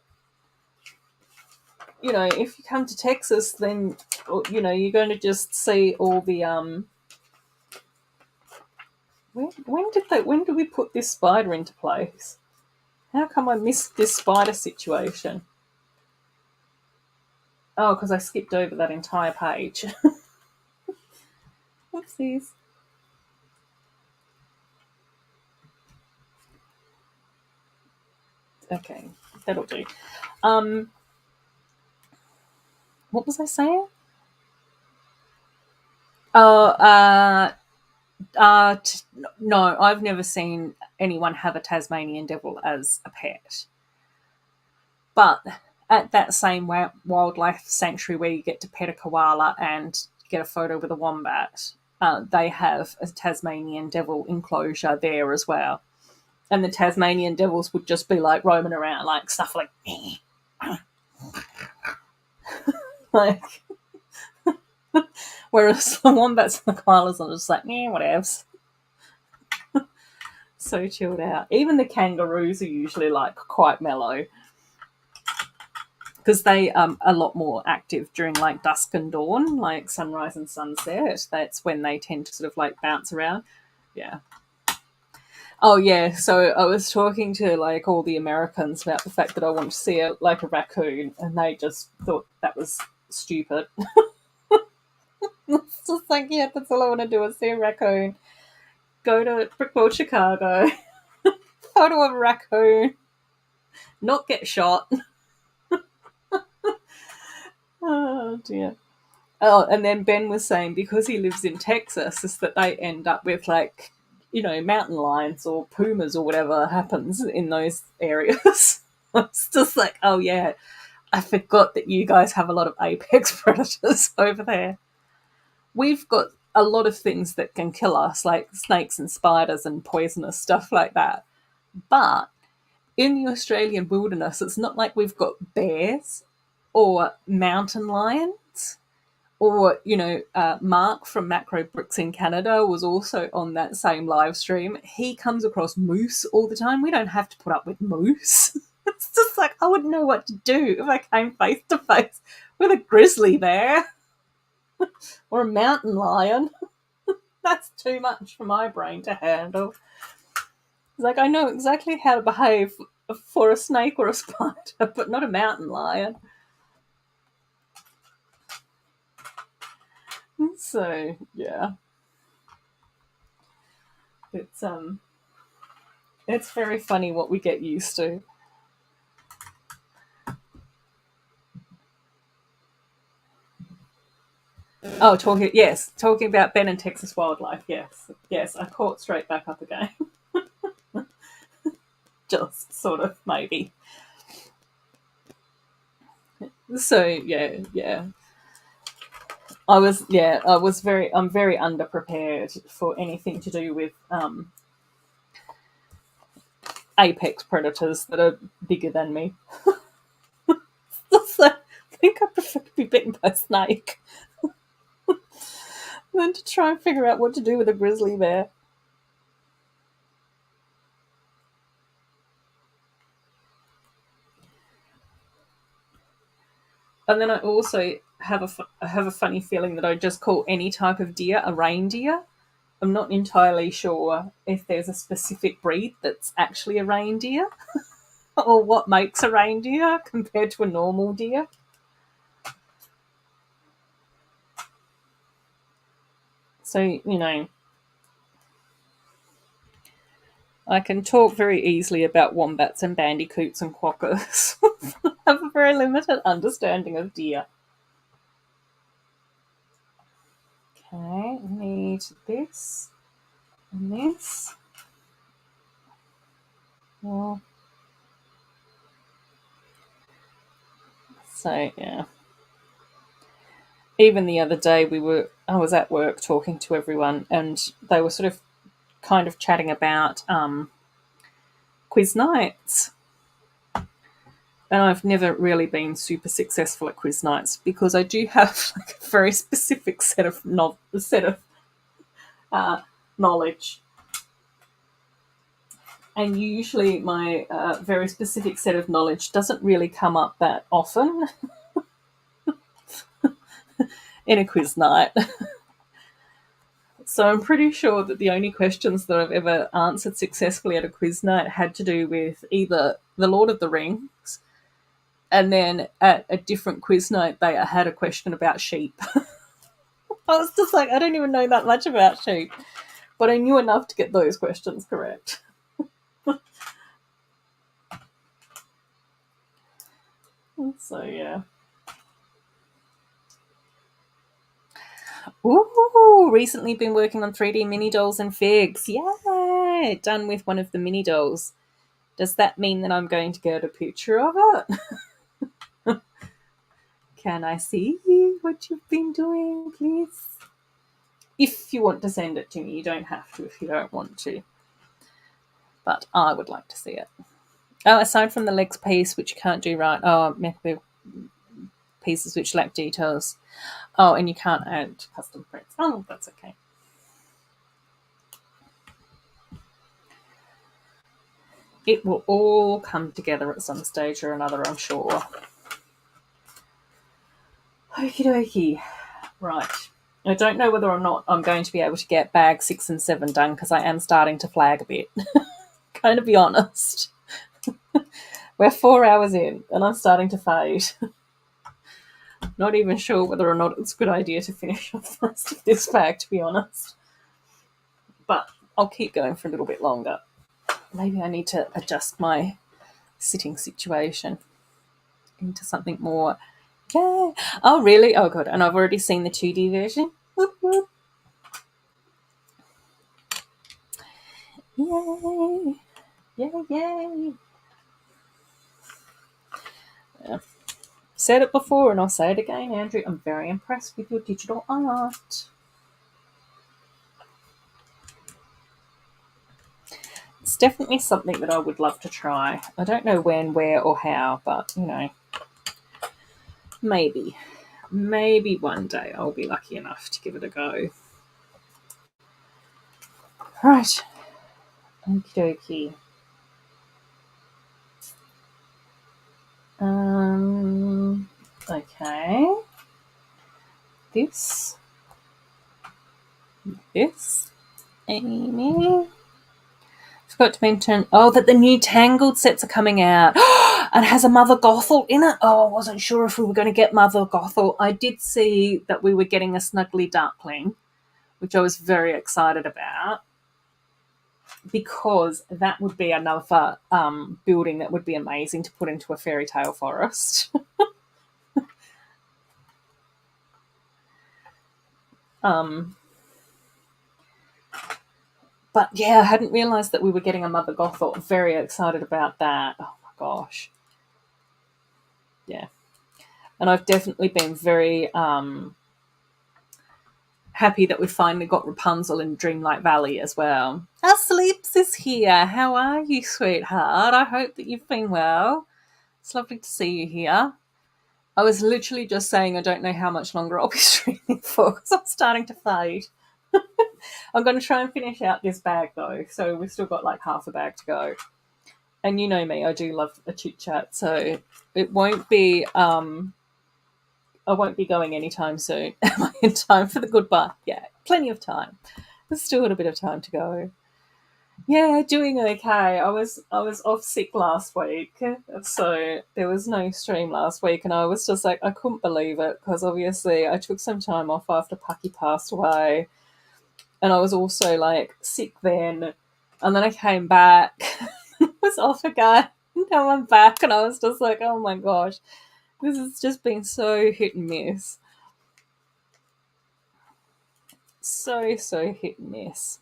if you come to Texas, then you're going to just see all the when did we put this spider into place? How come I missed this spider situation? Oh, because I skipped over that entire page. Oopsies. Okay, that'll do. What was I saying? Oh, no, I've never seen anyone have a Tasmanian devil as a pet. But at that same wildlife sanctuary where you get to pet a koala and get a photo with a wombat, they have a Tasmanian devil enclosure there as well. And the Tasmanian devils would just be like roaming around, like stuff like, like, whereas the wombats and the koalas are just like, whatevs. So chilled out. Even the kangaroos are usually like quite mellow because they are a lot more active during like dusk and dawn, like sunrise and sunset. That's when they tend to sort of like bounce around. Yeah. Oh yeah, so I was talking to like all the Americans about the fact that I want to see a raccoon, and they just thought that was stupid. It's just like, yeah, that's all I want to do is see a raccoon. Go to Brickworld Chicago, photo of a raccoon, not get shot. Oh dear. Oh, and then Ben was saying because he lives in Texas, is that they end up with like, mountain lions or pumas or whatever happens in those areas. It's just like, oh yeah, I forgot that you guys have a lot of apex predators over there. We've got a lot of things that can kill us, like snakes and spiders and poisonous stuff like that. But in the Australian wilderness, it's not like we've got bears or mountain lions. Or, Mark from Macro Bricks in Canada was also on that same live stream. He comes across moose all the time. We don't have to put up with moose. It's just like, I wouldn't know what to do if I came face to face with a grizzly bear or a mountain lion. That's too much for my brain to handle. It's like, I know exactly how to behave for a snake or a spider, but not a mountain lion. So, yeah. It's very funny what we get used to. Oh, talking about Ben and Texas wildlife. Yes, I caught straight back up again. Just sort of maybe. So yeah. I'm very underprepared for anything to do with apex predators that are bigger than me. So I think I prefer to be bitten by a snake than to try and figure out what to do with a grizzly bear. And then I also have a funny feeling that I just call any type of deer a reindeer. I'm not entirely sure if there's a specific breed that's actually a reindeer or what makes a reindeer compared to a normal deer. So, I can talk very easily about wombats and bandicoots and quokkas. I have a very limited understanding of deer. Okay, I need this and this. Well, so yeah. Even the other day, I was at work talking to everyone, and they were sort of kind of chatting about quiz nights. And I've never really been super successful at quiz nights because I do have like a very specific set of knowledge, and usually my very specific set of knowledge doesn't really come up that often in a quiz night. So I'm pretty sure that the only questions that I've ever answered successfully at a quiz night had to do with either The Lord of the Rings, and then at a different quiz night they had a question about sheep. I was just like, I don't even know that much about sheep, but I knew enough to get those questions correct. So yeah. Ooh, recently been working on 3D mini dolls and figs. Yay! Done with one of the mini dolls. Does that mean that I'm going to get a picture of it? Can I see what you've been doing, please? If you want to send it to me, you don't have to if you don't want to. But I would like to see it. Oh, aside from the legs piece, which you can't do right. Oh, maybe pieces which lack details. Oh, and you can't add custom prints. Oh, that's okay. It will all come together at some stage or another, I'm sure. Okie dokie. Right. I don't know whether or not I'm going to be able to get bag 6 and 7 done because I am starting to flag a bit. Kind of be honest. We're 4 hours in and I'm starting to fade. Not even sure whether or not it's a good idea to finish off the rest of this bag, to be honest. But I'll keep going for a little bit longer. Maybe I need to adjust my sitting situation into something more. Yeah. Oh, really? Oh, God. And I've already seen the 2D version. Whoop, whoop. Yay. Yay, yay. Yeah. Said it before and I'll say it again, Andrew. I'm very impressed with your digital art. It's definitely something that I would love to try. I don't know when, where, or how, but, maybe. Maybe one day I'll be lucky enough to give it a go. Right. Okie dokie. Okay. This. Amy. Forgot to mention, that the new Tangled sets are coming out. And has a Mother Gothel in it. Oh, I wasn't sure if we were going to get Mother Gothel. I did see that we were getting a Snuggly Duckling, which I was very excited about, because that would be another building that would be amazing to put into a fairy tale forest. But yeah, I hadn't realised that we were getting a Mother Gothel. I'm very excited about that. Oh my gosh. Yeah. And I've definitely been very happy that we finally got Rapunzel in Dreamlight Valley as well. Our Sleeps is here. How are you, sweetheart? I hope that you've been well. It's lovely to see you here. I was literally just saying I don't know how much longer I'll be streaming for because I'm starting to fade. I'm going to try and finish out this bag though, so we've still got like half a bag to go. And you know me, I do love a chit chat, so it won't be I won't be going anytime soon. Am I in time for the goodbye? Yeah, plenty of time. There's still got a bit of time to go. Yeah, doing okay. I was off sick last week, so there was no stream last week, and I was just like I couldn't believe it because obviously I took some time off after Pucky passed away, and I was also like sick then, and then I came back, was off again. Now I'm back, and I was just like, oh my gosh, this has just been so hit and miss, so hit and miss.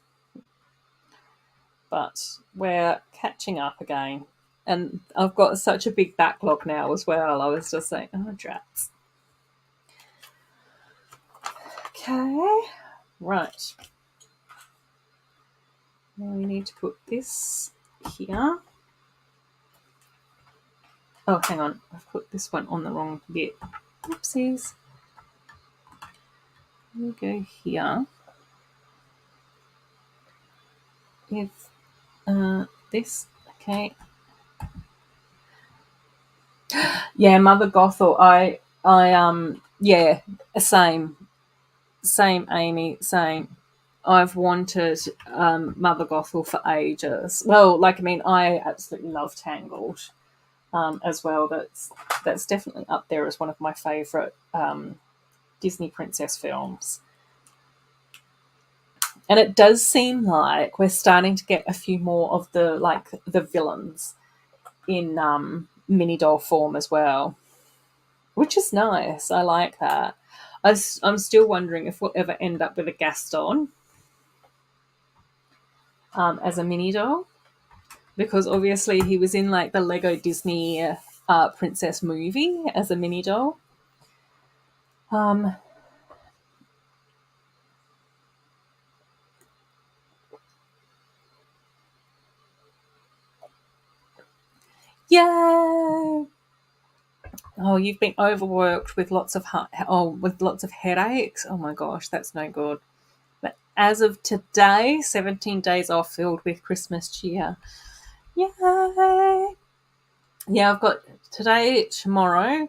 But we're catching up again. And I've got such a big backlog now as well. I was just saying, oh, drats. Okay, right. Now we need to put this here. Oh, hang on. I've put this one on the wrong bit. Oopsies. We go here. If this, okay. Yeah, Mother Gothel. Yeah, same, Amy, same. I've wanted Mother Gothel for ages. Well, like I mean, I absolutely love Tangled as well. That's definitely up there as one of my favourite Disney princess films. And it does seem like we're starting to get a few more of the villains in mini doll form as well, which is nice. I like that. I'm still wondering if we'll ever end up with a Gaston as a mini doll, because obviously he was in like the Lego Disney princess movie as a mini doll. Yay! Oh, you've been overworked with lots of headaches. Oh my gosh, that's no good. But as of today, 17 days off filled with Christmas cheer. Yay! Yeah, I've got today, tomorrow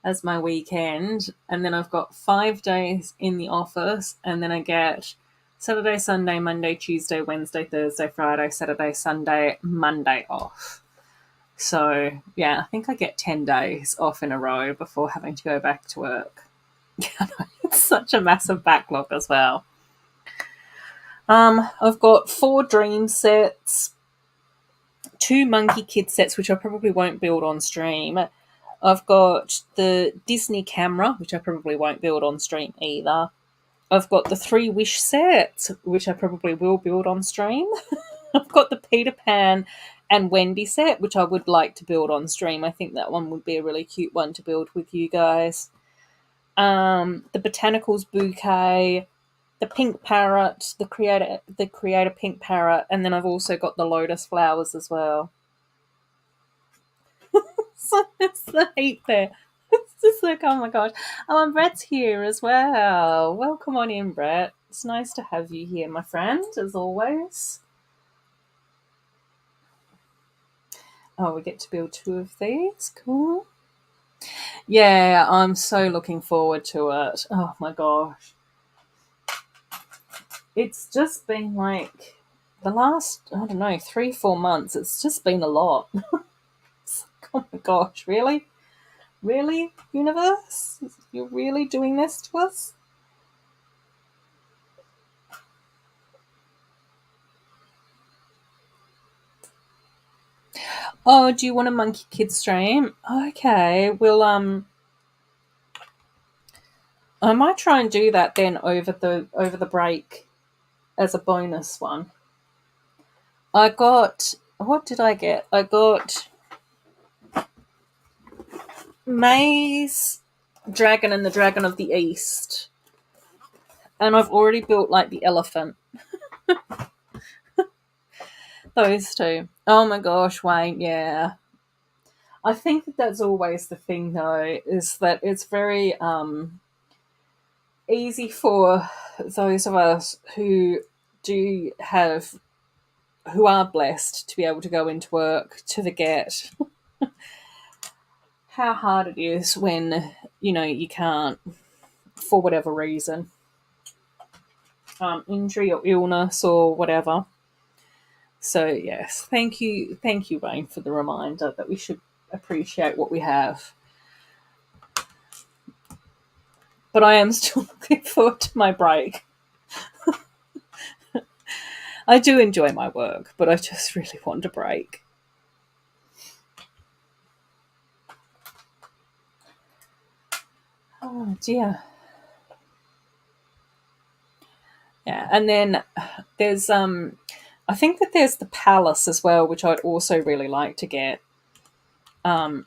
as my weekend, and then I've got 5 days in the office, and then I get Saturday, Sunday, Monday, Tuesday, Wednesday, Thursday, Friday, Saturday, Sunday, Monday off. So, yeah, I think I get 10 days off in a row before having to go back to work. It's such a massive backlog as well. I've got 4 dream sets, 2 Monkey Kid sets, which I probably won't build on stream. I've got the Disney camera, which I probably won't build on stream either. I've got the 3 Wish sets, which I probably will build on stream. I've got the Peter Pan and Wendy set, which I would like to build on stream. I think that one would be a really cute one to build with you guys. The Botanicals bouquet, the pink parrot, the creator pink parrot, and then I've also got the lotus flowers as well. So it's the heat there. It's just like, oh my gosh. Oh, and Brett's here as well. Welcome on in, Brett. It's nice to have you here, my friend, as always. Oh, we get to build 2 of these. Cool. Yeah, I'm so looking forward to it. Oh my gosh. It's just been like the last, I don't know, 3-4 months. It's just been a lot. It's like, oh my gosh, really? Really, universe? You're really doing this to us? Oh, do you want a Monkey Kid stream? Okay, we'll I might try and do that then over the break as a bonus one. I got, what did I get? I got May's Dragon and the Dragon of the East. And I've already built like the elephant. Those two. Oh my gosh, Wayne, yeah. I think that that's always the thing though, is that it's very easy for those of us do have who are blessed to be able to go into work to forget how hard it is when you can't, for whatever reason, injury or illness or whatever. So yes, thank you, Wayne, for the reminder that we should appreciate what we have. But I am still looking forward to my break. I do enjoy my work, but I just really want a break. Oh dear. Yeah, and then there's I think that there's the palace as well, which I'd also really like to get. Um,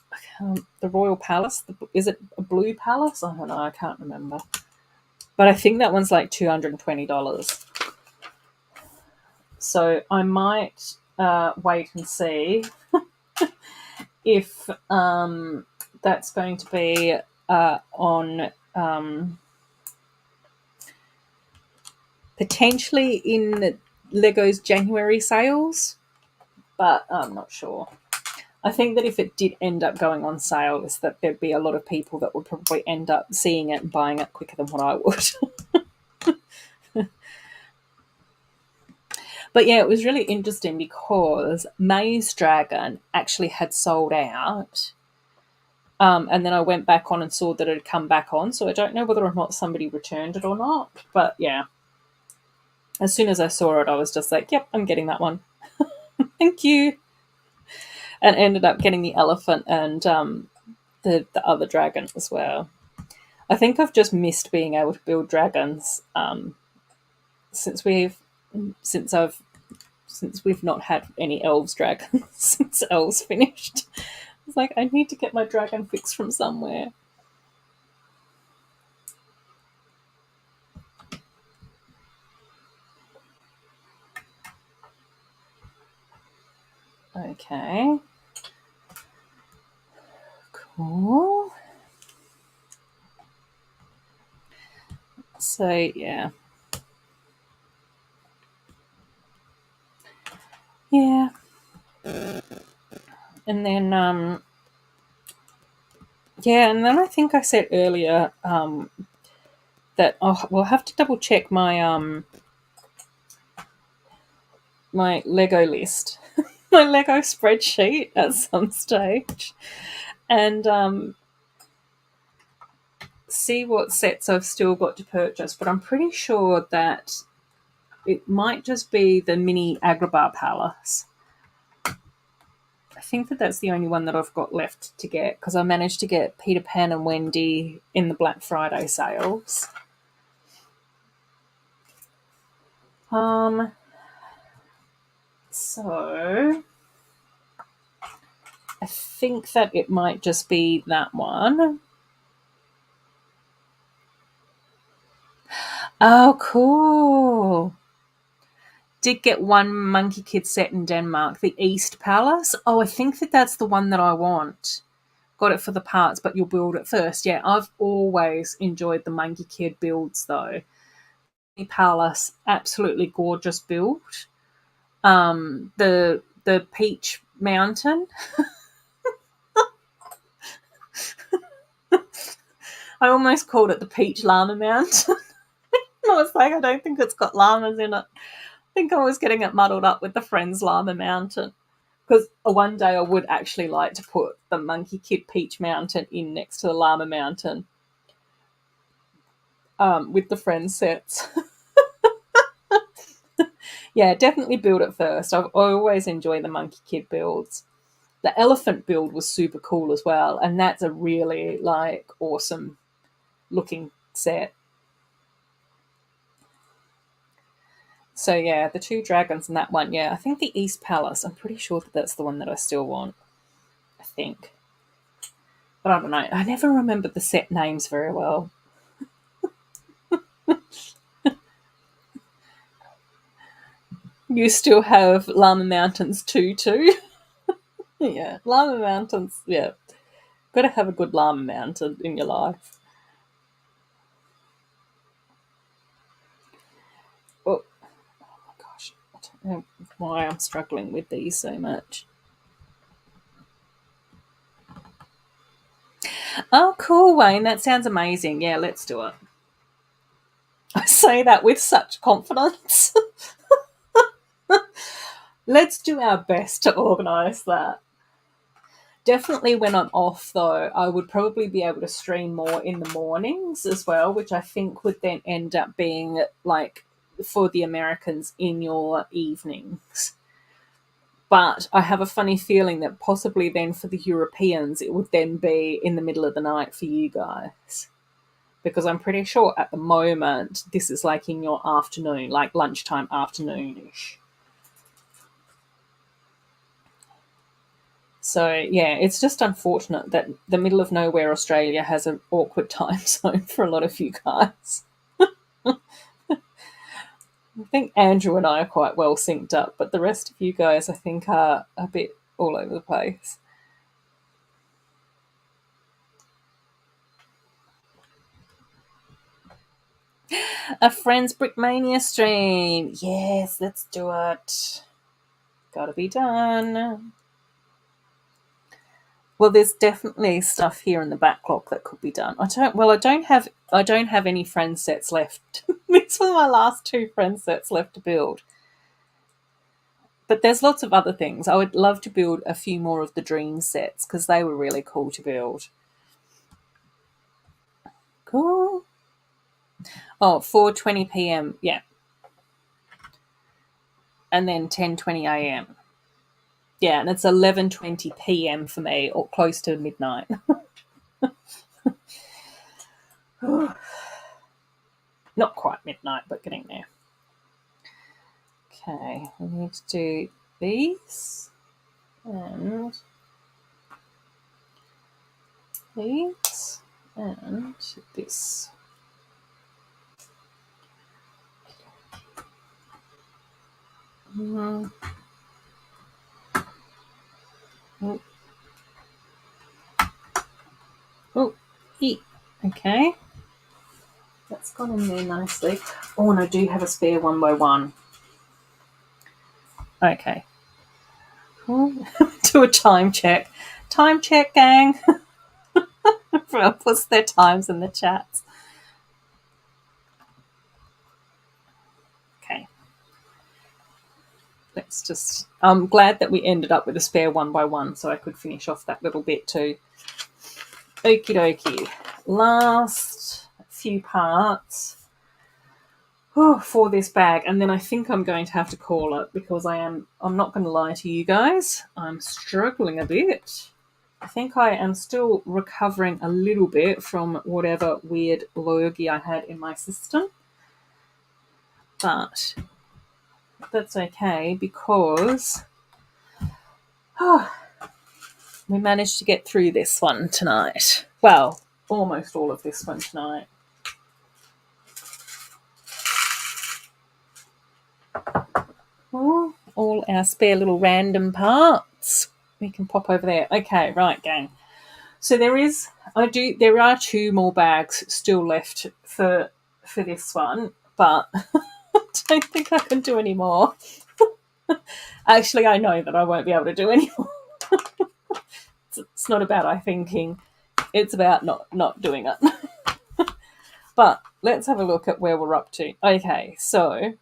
the Royal Palace. Is it a blue palace? I don't know. I can't remember. But I think that one's like $220. So I might wait and see if that's going to be on potentially in Lego's January sales, but I'm not sure. I think that if it did end up going on sale, is that there'd be a lot of people that would probably end up seeing it and buying it quicker than what I would. But yeah, it was really interesting because May's Dragon actually had sold out. And then I went back on and saw that it had come back on. So I don't know whether or not somebody returned it or not. But yeah, as soon as I saw it, I was just like, yep, I'm getting that one. Thank you. And ended up getting the elephant and the other dragon as well. I think I've just missed being able to build dragons since since I've since we've not had any elves dragons since elves finished. It's like I need to get my dragon fix from somewhere. Okay. Cool. So yeah. Yeah. And then yeah, and then I think I said earlier that we'll have to double check my Lego list, my Lego spreadsheet at some stage, and see what sets I've still got to purchase. But I'm pretty sure that it might just be the mini Agrabah Palace. I think that that's the only one that I've got left to get because I managed to get Peter Pan and Wendy in the Black Friday sales. So I think that it might just be that one. Oh, cool. Did get one Monkey Kid set in Denmark, the East Palace. Oh, I think that that's the one that I want. Got it for the parts, but you'll build it first. Yeah, I've always enjoyed the Monkey Kid builds, though. The Palace, absolutely gorgeous build. The Peach Mountain. I almost called it the Peach Llama Mountain. I was like, I don't think it's got llamas in it. I think I was getting it muddled up with the Friends Llama Mountain. Because one day I would actually like to put the Monkey Kid Peach Mountain in next to the Llama Mountain with the Friends sets. Yeah, definitely build it first. I always enjoy the Monkey Kid builds. The elephant build was super cool as well, and that's a really awesome looking set. So, yeah, the 2 dragons and that one, yeah. I think the East Palace, I'm pretty sure that that's the one that I still want. I think. But I don't know. I never remember the set names very well. You still have Llama Mountains 2 too? Yeah, Llama Mountains, yeah. Got to have a good Llama Mountain in your life. Oh my gosh. I don't know why I'm struggling with these so much. Oh, cool, Wayne. That sounds amazing. Yeah, let's do it. I say that with such confidence. Let's do our best to organise that. Definitely when I'm off, though, I would probably be able to stream more in the mornings as well, which I think would then end up being like for the Americans in your evenings. But I have a funny feeling that possibly then for the Europeans, it would then be in the middle of the night for you guys. Because I'm pretty sure at the moment, this is like in your afternoon, like lunchtime, afternoonish. So, yeah, it's just unfortunate that the middle of nowhere Australia has an awkward time zone for a lot of you guys. I think Andrew and I are quite well synced up, but the rest of you guys, I think, are a bit all over the place. A Friends Brickmania stream. Yes, let's do it. Gotta be done. Well, there's definitely stuff here in the backlog that could be done. I don't have any friend sets left. These were my last 2 friend sets left to build. But there's lots of other things. I would love to build a few more of the dream sets because they were really cool to build. Cool. Oh, 4:20 p.m. Yeah. And then 10:20 a.m. Yeah, and it's 11:20 p.m. for me, or close to midnight. Not quite midnight, but getting there. Okay, we need to do these and these and this. Mm. Oh. Oh, eat. Okay. That's gone in there nicely. Oh, and I do have a spare 1x1. Okay. Do a time check. Time check, gang. Everyone puts their times in the chats. Okay. Let's just... I'm glad that we ended up with a spare 1x1 so I could finish off that little bit too. Okie dokie. Last few parts for this bag, and then I think I'm going to have to call it because I'm not going to lie to you guys. I'm struggling a bit. I think I am still recovering a little bit from whatever weird lurgy I had in my system. But that's okay because we managed to get through this one tonight. Well, almost all of this one tonight. Oh, all our spare little random parts. We can pop over there. Okay, right, gang. So there are 2 more bags still left for this one, but I don't think I can do any more. Actually, I know that I won't be able to do any more. It's not about I thinking. It's about not doing it. But let's have a look at where we're up to. Okay, so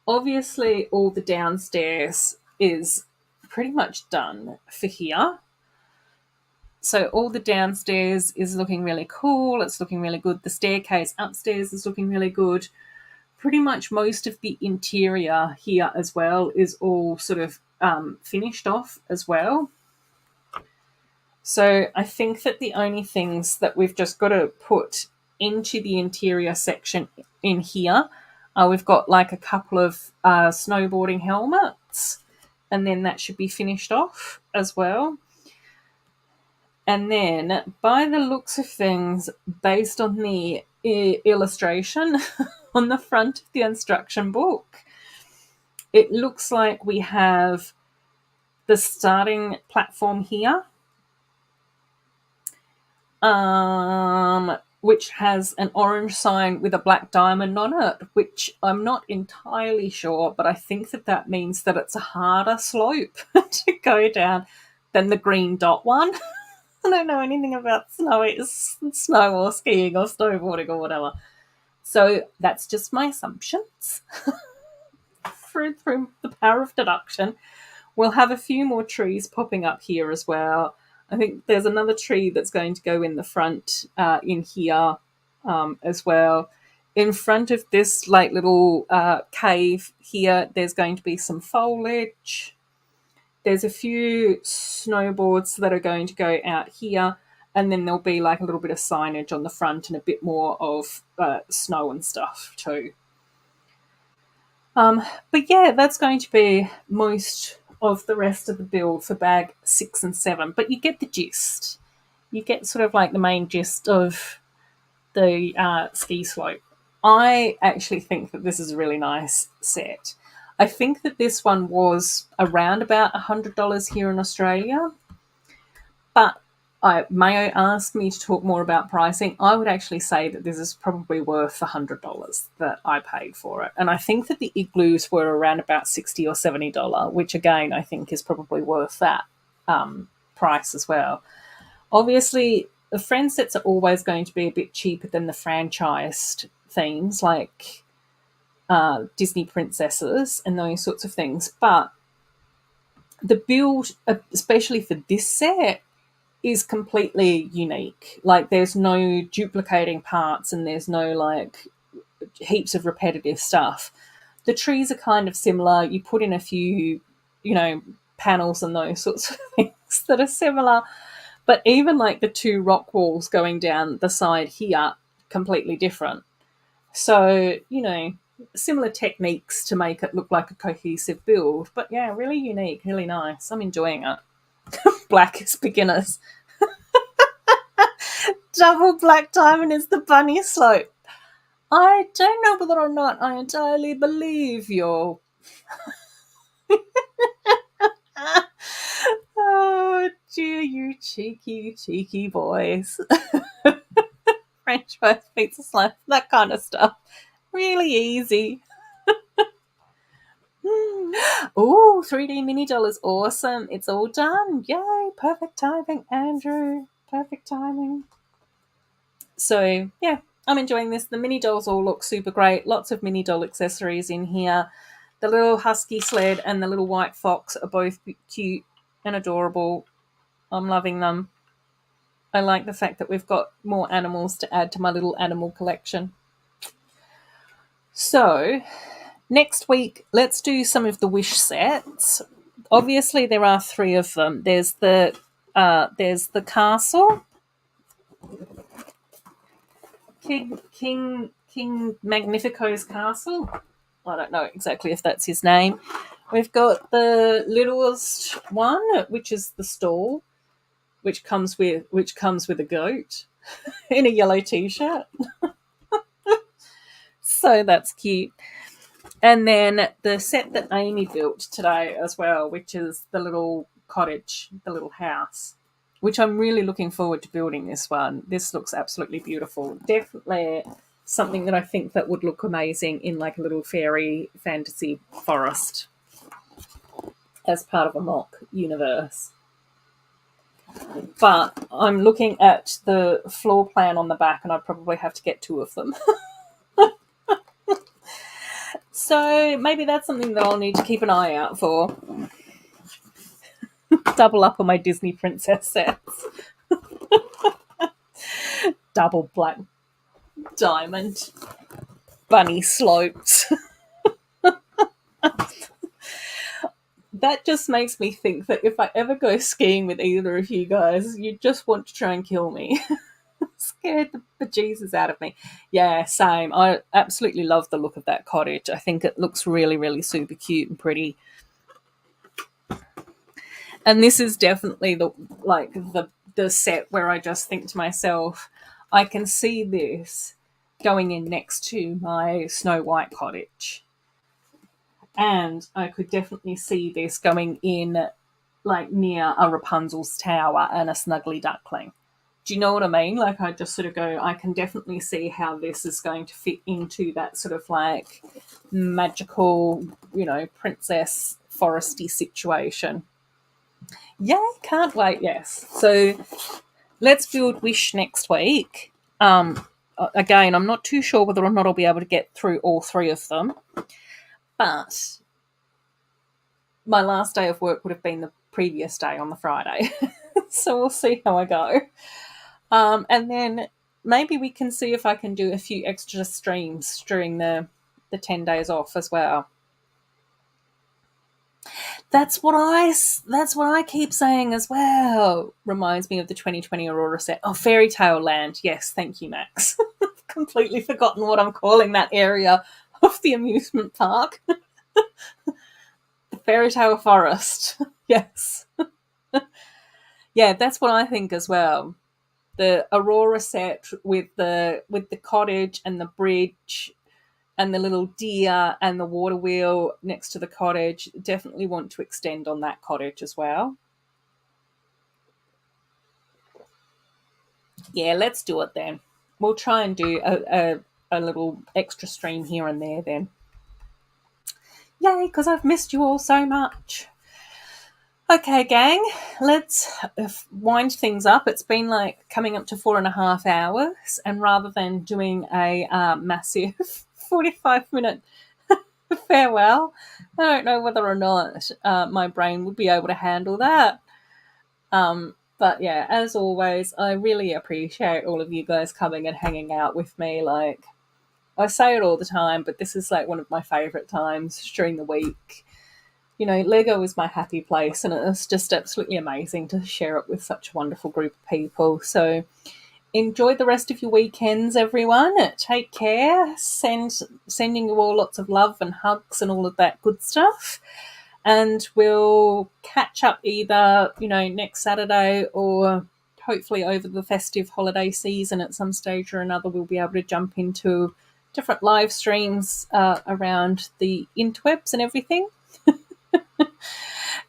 obviously all the downstairs is pretty much done for here. So all the downstairs is looking really cool. It's looking really good. The staircase upstairs is looking really good. Pretty much most of the interior here as well is all sort of finished off as well. So I think that the only things that we've just got to put into the interior section in here, we've got like a couple of snowboarding helmets, and then that should be finished off as well. And then, by the looks of things, based on the illustration on the front of the instruction book, it looks like we have the starting platform here, which has an orange sign with a black diamond on it, which I'm not entirely sure, but I think that means that it's a harder slope to go down than the green dot one. I don't know anything about snow or skiing or snowboarding or whatever. So that's just my assumptions. through the power of deduction. We'll have a few more trees popping up here as well. I think there's another tree that's going to go in the front in here as well. In front of this like little cave here, there's going to be some foliage. There's a few snowboards that are going to go out here, and then there'll be like a little bit of signage on the front and a bit more of snow and stuff too. But yeah, that's going to be most of the rest of the build for bag 6 and 7. But you get the gist. You get sort of like the main gist of the ski slope. I actually think that this is a really nice set. I think that this one was around about $100 here in Australia. But Mayo asked me to talk more about pricing. I would actually say that this is probably worth the $100 that I paid for it. And I think that the igloos were around about $60 or $70, which again I think is probably worth that price as well. Obviously, the friend sets are always going to be a bit cheaper than the franchised themes like Disney princesses and those sorts of things. But the build, especially for this set, is completely unique. Like there's no duplicating parts and there's no like heaps of repetitive stuff. The trees are kind of similar. You put in a few, panels and those sorts of things that are similar. But even like the two rock walls going down the side here, completely different. So, similar techniques to make it look like a cohesive build. But yeah, really unique, really nice. I'm enjoying it. Black is beginners. Double black diamond is the bunny slope. I don't know whether or not I entirely believe you. Oh dear, you cheeky boys. French fries, pizza slice, that kind of stuff. Really easy. Oh, 3D mini doll is awesome. It's all done. Yay, perfect timing, Andrew. Perfect timing. So, yeah, I'm enjoying this. The mini dolls all look super great. Lots of mini doll accessories in here. The little husky sled and the little white fox are both cute and adorable. I'm loving them. I like the fact that we've got more animals to add to my little animal collection. So, next week, let's do some of the wish sets. Obviously, there are 3 of them. There's the castle, King Magnifico's castle. I don't know exactly if that's his name. We've got the littlest one, which is the stall, which comes with a goat in a yellow t-shirt. So that's cute. And then the set that Amy built today as well, which is the little cottage, the little house, which I'm really looking forward to building this one. This looks absolutely beautiful. Definitely something that I think that would look amazing in like a little fairy fantasy forest as part of a mock universe. But I'm looking at the floor plan on the back and I'd probably have to get 2 of them. So maybe that's something that I'll need to keep an eye out for. Double up on my Disney princess sets. Double black diamond bunny slopes. That just makes me think that if I ever go skiing with either of you guys, you just want to try and kill me. Scared the bejesus out of me. Yeah, same. I absolutely love the look of that cottage. I think it looks really, really super cute and pretty. And this is definitely the set where I just think to myself, I can see this going in next to my Snow White cottage. And I could definitely see this going in like near a Rapunzel's tower and a Snuggly Duckling. Do you know what I mean? Like, I just sort of go, I can definitely see how this is going to fit into that sort of like magical, princess foresty situation. Yeah, can't wait. Yes. So let's build Wish next week. Again, I'm not too sure whether or not I'll be able to get through all three of them, but my last day of work would have been the previous day on the Friday. So we'll see how I go. And then maybe we can see if I can do a few extra streams during the 10 days off as well. That's what I keep saying as well. Reminds me of the 2020 Aurora set. Oh, Fairy Tale Land. Yes, thank you, Max. Completely forgotten what I'm calling that area of the amusement park. The Fairy Tale Forest. Yes. Yeah, that's what I think as well. The Aurora set with the cottage and the bridge and the little deer and the water wheel next to the cottage. Definitely want to extend on that cottage as well. Yeah, let's do it then. We'll try and do a little extra stream here and there then. Yay, because I've missed you all so much. Okay, gang, let's wind things up. It's been like coming up to 4.5 hours, and rather than doing a massive 45-minute farewell, I don't know whether or not my brain would be able to handle that. But yeah, as always, I really appreciate all of you guys coming and hanging out with me. Like, I say it all the time, but this is like one of my favourite times during the week. Lego is my happy place, and it's just absolutely amazing to share it with such a wonderful group of people. So enjoy the rest of your weekends, everyone. Take care. Sending you all lots of love and hugs and all of that good stuff. And we'll catch up either, next Saturday or hopefully over the festive holiday season at some stage or another. We'll be able to jump into different live streams around the interwebs and everything.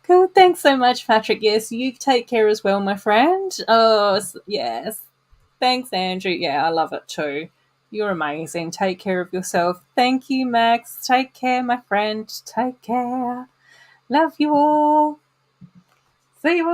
Cool. Thanks so much, Patrick. Yes, you take care as well, my friend. Oh, yes. Thanks, Andrew. Yeah, I love it too. You're amazing. Take care of yourself. Thank you, Max. Take care, my friend. Take care. Love you all. See you all.